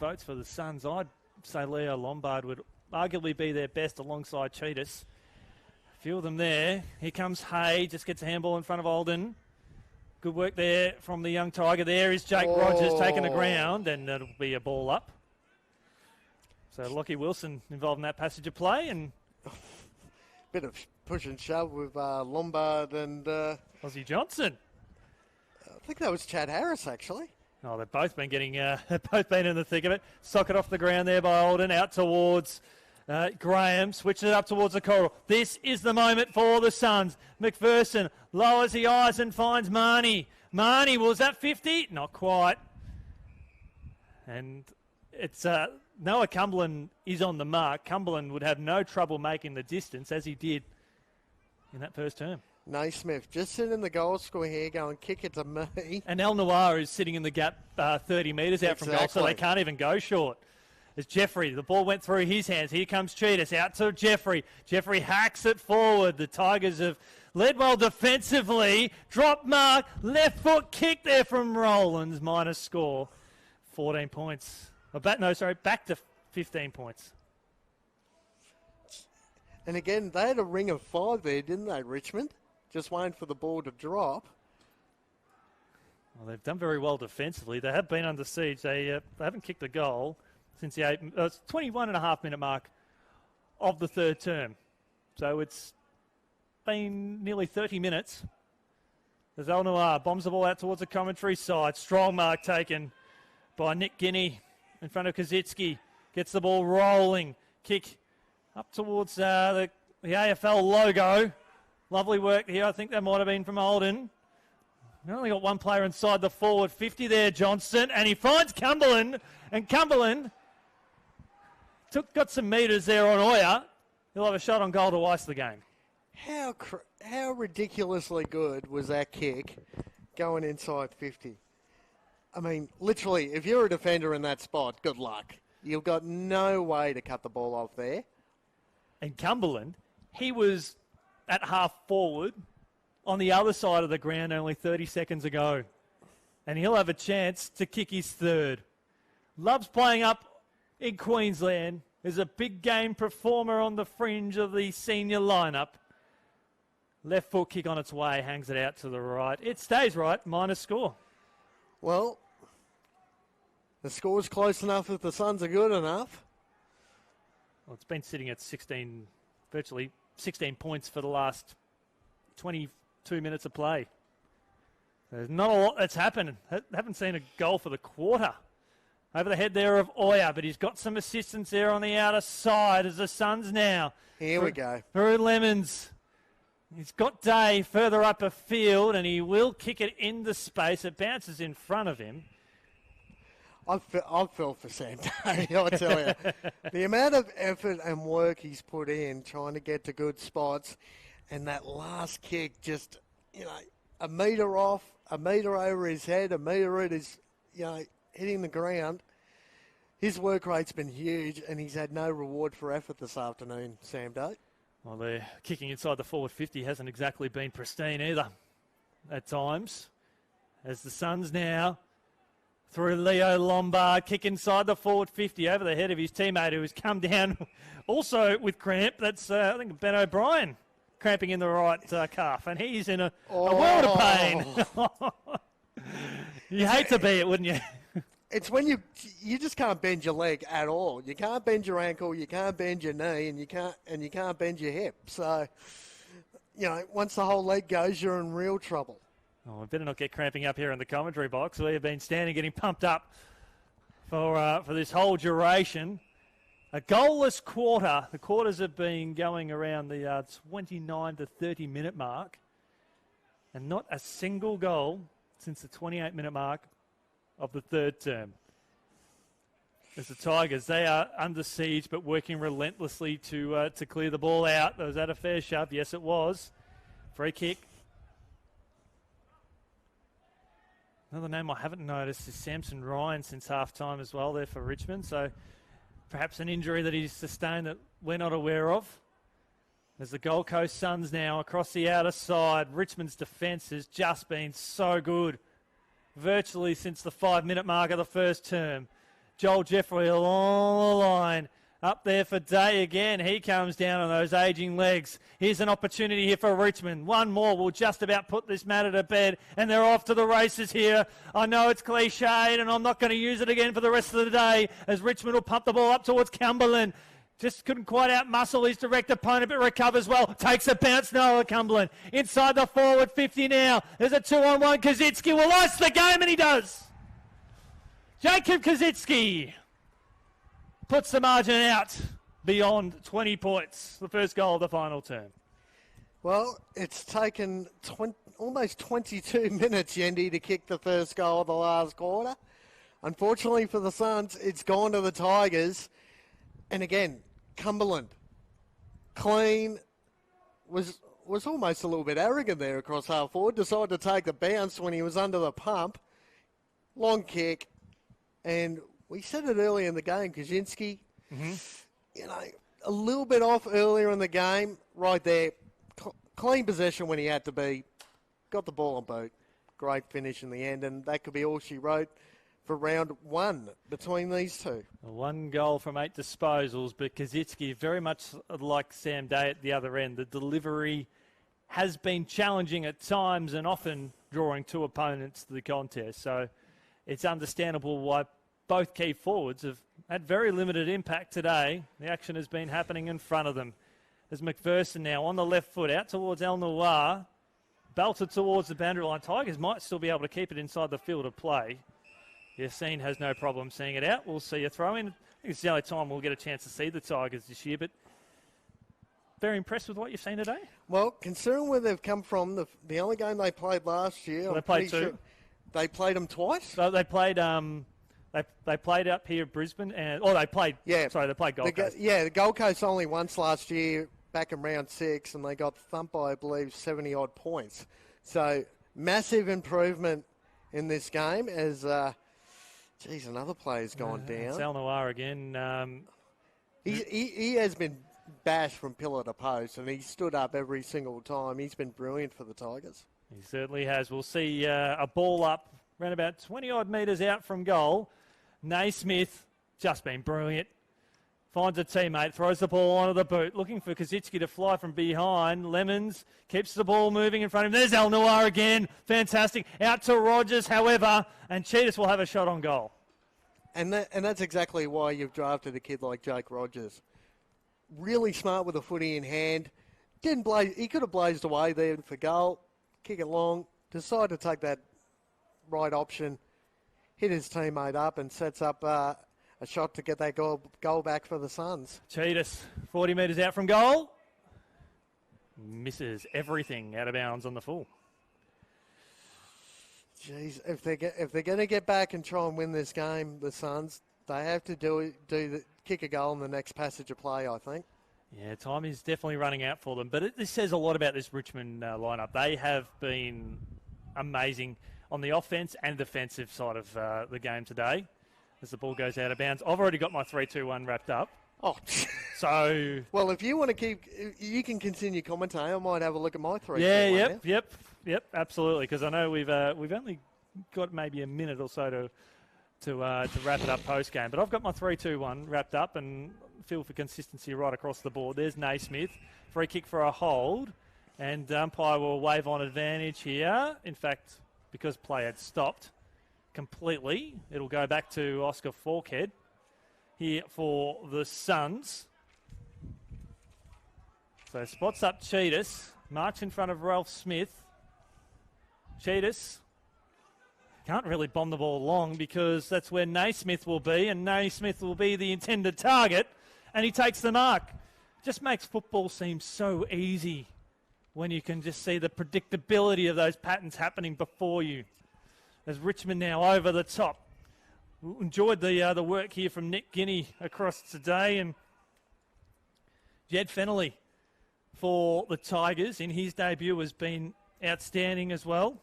votes for the Suns, I'd say Leo Lombard would arguably be their best alongside Cheetahs. A few of them there. Here comes Hay, just gets a handball in front of Alden. Good work there from the young Tiger. There is Jake Rogers taking the ground, and it'll be a ball up. So Lockie Wilson involved in that passage of play, and bit of push and shove with Lombard and Ozzie Johnson. I think that was Chad Harris, actually. Oh, they've both been they've both been in the thick of it. Socket off the ground there by Alden, out towards Graham, switches it up towards the corridor. This is the moment for the Suns. McPherson lowers the eyes and finds Marnie. Marnie, was that 50? Not quite. And it's Noah Cumberland is on the mark. Cumberland would have no trouble making the distance, as he did in that first term. Naismith just sitting in the goal score here going, kick it to me. And El Noir is sitting in the gap 30 metres out from goal, so they can't even go short. As Jeffrey, the ball went through his hands. Here comes Cheetahs, out to Jeffrey. Jeffrey hacks it forward. The Tigers have led well defensively. Drop mark, left foot kick there from Rollins, minus score. 14 points. Back to 15 points. And again, they had a ring of 5 there, didn't they, Richmond? Just waiting for the ball to drop. Well, they've done very well defensively. They have been under siege. They haven't kicked a goal since the 21.5-minute mark of the third term. So it's been nearly 30 minutes. As Al Noir bombs the ball out towards the commentary side. Strong mark taken by Nick Guinea in front of Kazitsky. Gets the ball rolling. Kick up towards the AFL logo. Lovely work here. I think that might have been from Holden. We only got one player inside the forward 50 there, Johnston, and he finds Cumberland, and Cumberland got some metres there on Oya. He'll have a shot on goal to ice the game. How ridiculously good was that kick going inside 50? I mean, literally, if you're a defender in that spot, good luck. You've got no way to cut the ball off there. And Cumberland, he was at half forward on the other side of the ground only 30 seconds ago. And he'll have a chance to kick his third. Loves playing up in Queensland. Is a big game performer on the fringe of the senior lineup. Left foot kick on its way, hangs it out to the right. It stays right, minus score. Well, the score's close enough if the Suns are good enough. Well, it's been sitting at 16, virtually 16 points for the last 22 minutes of play. There's not a lot that's happened. Haven't seen a goal for the quarter. Over the head there of Oya, but he's got some assistance there on the outer side as the Suns now. Here we go. Through Lemons. He's got Day further up a field, and he will kick it into space. It bounces in front of him. I felt for Sam Day, I tell you. The amount of effort and work he's put in trying to get to good spots, and that last kick just, a metre off, a metre over his head, a metre at his, hitting the ground. His work rate's been huge, and he's had no reward for effort this afternoon, Sam Day. Well, the kicking inside the forward 50 hasn't exactly been pristine either at times. As the Suns now, through Leo Lombard, kick inside the forward 50 over the head of his teammate who has come down also with cramp. That's, I think, Ben O'Brien cramping in the right calf, and he's in a world of pain. You hate to be it, wouldn't you? It's when you just can't bend your leg at all. You can't bend your ankle, you can't bend your knee, and you can't bend your hip. So, once the whole leg goes, you're in real trouble. Oh, we better not get cramping up here in the commentary box. We have been standing, getting pumped up for this whole duration. A goalless quarter. The quarters have been going around the 29 to 30 minute mark, and not a single goal since the 28-minute mark of the third term. As the Tigers, they are under siege but working relentlessly to clear the ball out. Was that a fair shove? Yes, it was. Free kick. Another name I haven't noticed is Samson Ryan since half-time as well there for Richmond. So perhaps an injury that he's sustained that we're not aware of. As the Gold Coast Suns now across the outer side. Richmond's defence has just been so good. Virtually since the 5-minute mark of the first term. Joel Jeffrey along the line. Up there for Day again. He comes down on those ageing legs. Here's an opportunity here for Richmond. One more will just about put this matter to bed. And they're off to the races here. I know it's cliched and I'm not going to use it again for the rest of the day as Richmond will pump the ball up towards Cumberland. Just couldn't quite outmuscle his direct opponent, but recovers well. Takes a bounce, Noah Cumberland. Inside the forward 50 now. There's a 2-on-1. Kazitsky will ice the game, and he does. Jacob Kazitsky puts the margin out beyond 20 points. The first goal of the final term. Well, it's taken almost 22 minutes, Yendi, to kick the first goal of the last quarter. Unfortunately for the Suns, it's gone to the Tigers. And again, Cumberland, clean, was almost a little bit arrogant there across half forward, decided to take the bounce when he was under the pump. Long kick. And we said it earlier in the game, Kaczynski, a little bit off earlier in the game, right there. Clean possession when he had to be. Got the ball on boot. Great finish in the end, and that could be all she wrote for round one between these two. 1 goal from 8 disposals, but Kaczynski very much like Sam Day at the other end. The delivery has been challenging at times and often drawing two opponents to the contest. So it's understandable why both key forwards have had very limited impact today. The action has been happening in front of them. As McPherson now on the left foot out towards El Noir, belted towards the boundary line. Tigers might still be able to keep it inside the field of play. Yassine has no problem seeing it out. We'll see a throw in. I think it's the only time we'll get a chance to see the Tigers this year, but very impressed with what you've seen today? Well, considering where they've come from, the only game they played last year, well, they played two. Sure they played them twice. So they played. They played up here at Brisbane, and they played. Yeah, sorry, they played Gold Coast. The Gold Coast only once last year, back in round 6, and they got thumped by, I believe, 70 odd points. So massive improvement in this game as. Another player's gone down. It's El Noir again. He has been bashed from pillar to post, and he stood up every single time. He's been brilliant for the Tigers. He certainly has. We'll see a ball up around about 20-odd metres out from goal. Naismith, just been brilliant. Finds a teammate, throws the ball onto the boot, looking for Kazitsky to fly from behind. Lemons keeps the ball moving in front of him. There's El Noir again. Fantastic. Out to Rogers, however, and Cheetahs will have a shot on goal. And that's exactly why you've drafted a kid like Jake Rogers. Really smart with a footy in hand. He could have blazed away there for goal, kick it long, decide to take that right option, hit his teammate up, and sets up a shot to get that goal back for the Suns. Cheetahs, 40 metres out from goal. Misses everything out of bounds on the full. Jeez, if they're going to get back and try and win this game, the Suns, they have to kick a goal in the next passage of play, I think. Yeah, time is definitely running out for them. But this says a lot about this Richmond lineup. They have been amazing on the offense and defensive side of the game today as the ball goes out of bounds. I've already got my 3-2-1 wrapped up. Oh, so well, if you want to you can continue commentating. I might have a look at my 3-2-1. Yeah, yep, absolutely. Because I know we've only got maybe a minute or so to wrap it up post game. But I've got my 3-2-1 wrapped up and feel for consistency right across the board. There's Naismith, free kick for a hold, and umpire will wave on advantage here. In fact, because play had stopped completely, it'll go back to Oscar Forkhead here for the Suns. So spots up Cheetahs, march in front of Ralph Smith. Cheetahs can't really bomb the ball long because that's where Naismith will be, and Naismith will be the intended target, and he takes the mark. Just makes football seem so easy when you can just see the predictability of those patterns happening before you. As Richmond now over the top. Enjoyed the work here from Nick Guinea across today, and Jed Fennelly for the Tigers in his debut has been outstanding as well.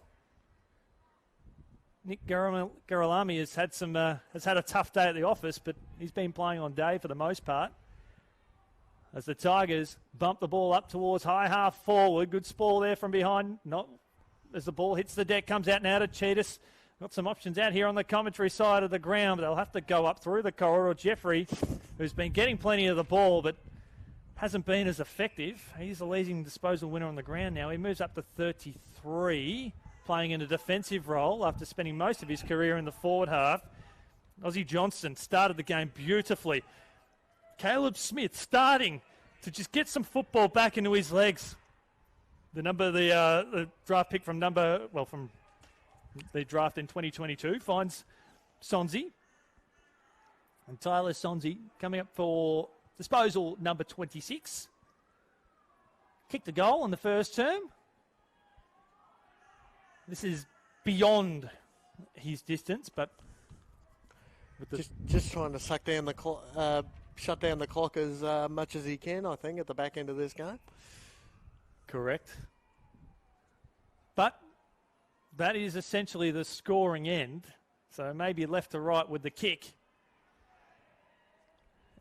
Nick Garalami has had a tough day at the office, but he's been playing on day for the most part. As the Tigers bump the ball up towards high half forward. Good sprawl there from behind. Not as the ball hits the deck, comes out now to Cheetahs. Got some options out here on the commentary side of the ground, but they'll have to go up through the corridor. Jeffrey, who's been getting plenty of the ball, but hasn't been as effective. He's the leading disposal winner on the ground now. He moves up to 33, playing in a defensive role after spending most of his career in the forward half. Ozzie Johnston started the game beautifully. Caleb Smith starting to just get some football back into his legs. The draft pick from the draft in 2022 finds Sonzi. And Tyler Sonzi coming up for disposal number 26. Kicked a goal in the first term. This is beyond his distance, but just trying to shut down the clock as much as he can, I think, at the back end of this game. Correct. But that is essentially the scoring end. So maybe left to right with the kick.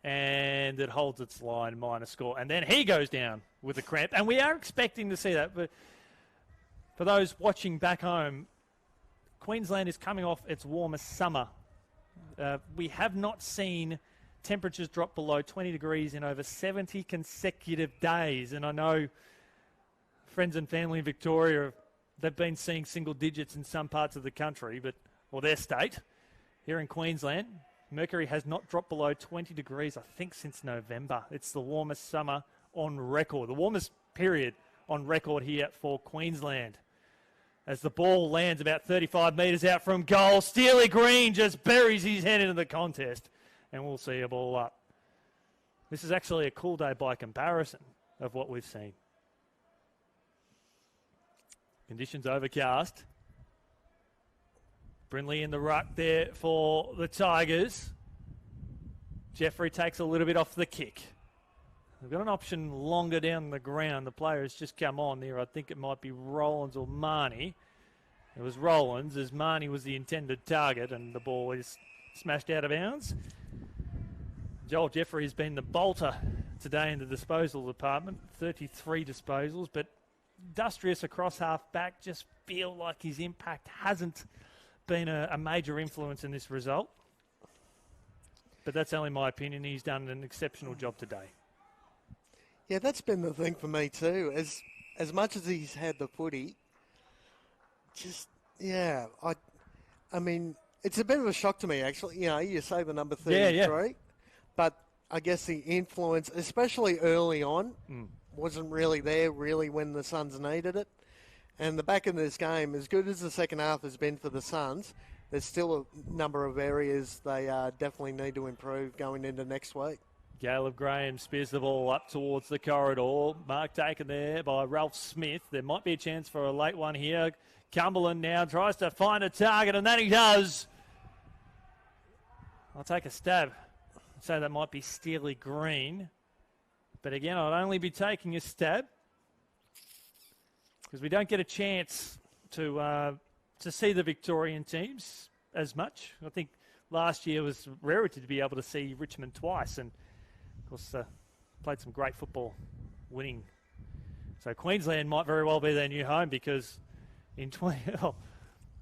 And it holds its line, minus score. And then he goes down with the cramp. And we are expecting to see that. But for those watching back home, Queensland is coming off its warmest summer. We have not seen temperatures drop below 20 degrees in over 70 consecutive days. And I know friends and family in Victoria, they've been seeing single digits in some parts of the country, or their state. Here in Queensland, mercury has not dropped below 20 degrees, I think, since November. It's the warmest summer on record, the warmest period on record here for Queensland. As the ball lands about 35 metres out from goal, Steely Green just buries his head into the contest, and we'll see a ball up. This is actually a cool day by comparison of what we've seen. Conditions overcast. Brindley in the ruck there for the Tigers. Jeffrey takes a little bit off the kick. They've got an option longer down the ground. The player has just come on there. I think it might be Rollins or Marnie. It was Rollins, as Marnie was the intended target, and the ball is smashed out of bounds. Joel Jeffrey has been the bolter today in the disposal department. 33 disposals, but industrious across half-back. Just feel like his impact hasn't been a major influence in this result. But that's only my opinion. He's done an exceptional job today. Yeah, that's been the thing for me too. As much as he's had the footy, I mean, it's a bit of a shock to me, actually. You know, you say the number 33, but I guess the influence, especially early on, wasn't really there when the Suns needed it. And the back of this game, as good as the second half has been for the Suns, there's still a number of areas they definitely need to improve going into next week. Caleb Graham spears the ball up towards the corridor. Mark taken there by Ralph Smith. There might be a chance for a late one here. Cumberland now tries to find a target, and that he does. I'll take a stab. So that might be Steely Green. But again, I'd only be taking a stab because we don't get a chance to see the Victorian teams as much. I think last year was rarity to be able to see Richmond twice, and of course played some great football, winning. So Queensland might very well be their new home because in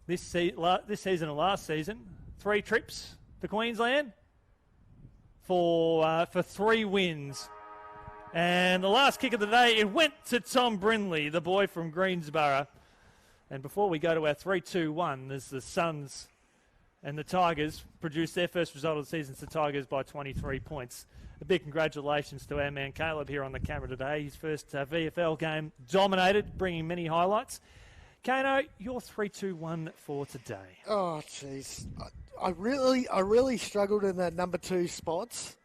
this season and last season, 3 trips to Queensland for 3 wins. And the last kick of the day, it went to Tom Brindley, the boy from Greensborough. And before we go to our 3-2-1, as the Suns and the Tigers produce their first result of the season, the Tigers by 23 points. A big congratulations to our man Caleb here on the camera today. His first VFL game dominated, bringing many highlights. Kano, your 3-2-1 for today. Oh, jeez. I really struggled in that number 2 spots.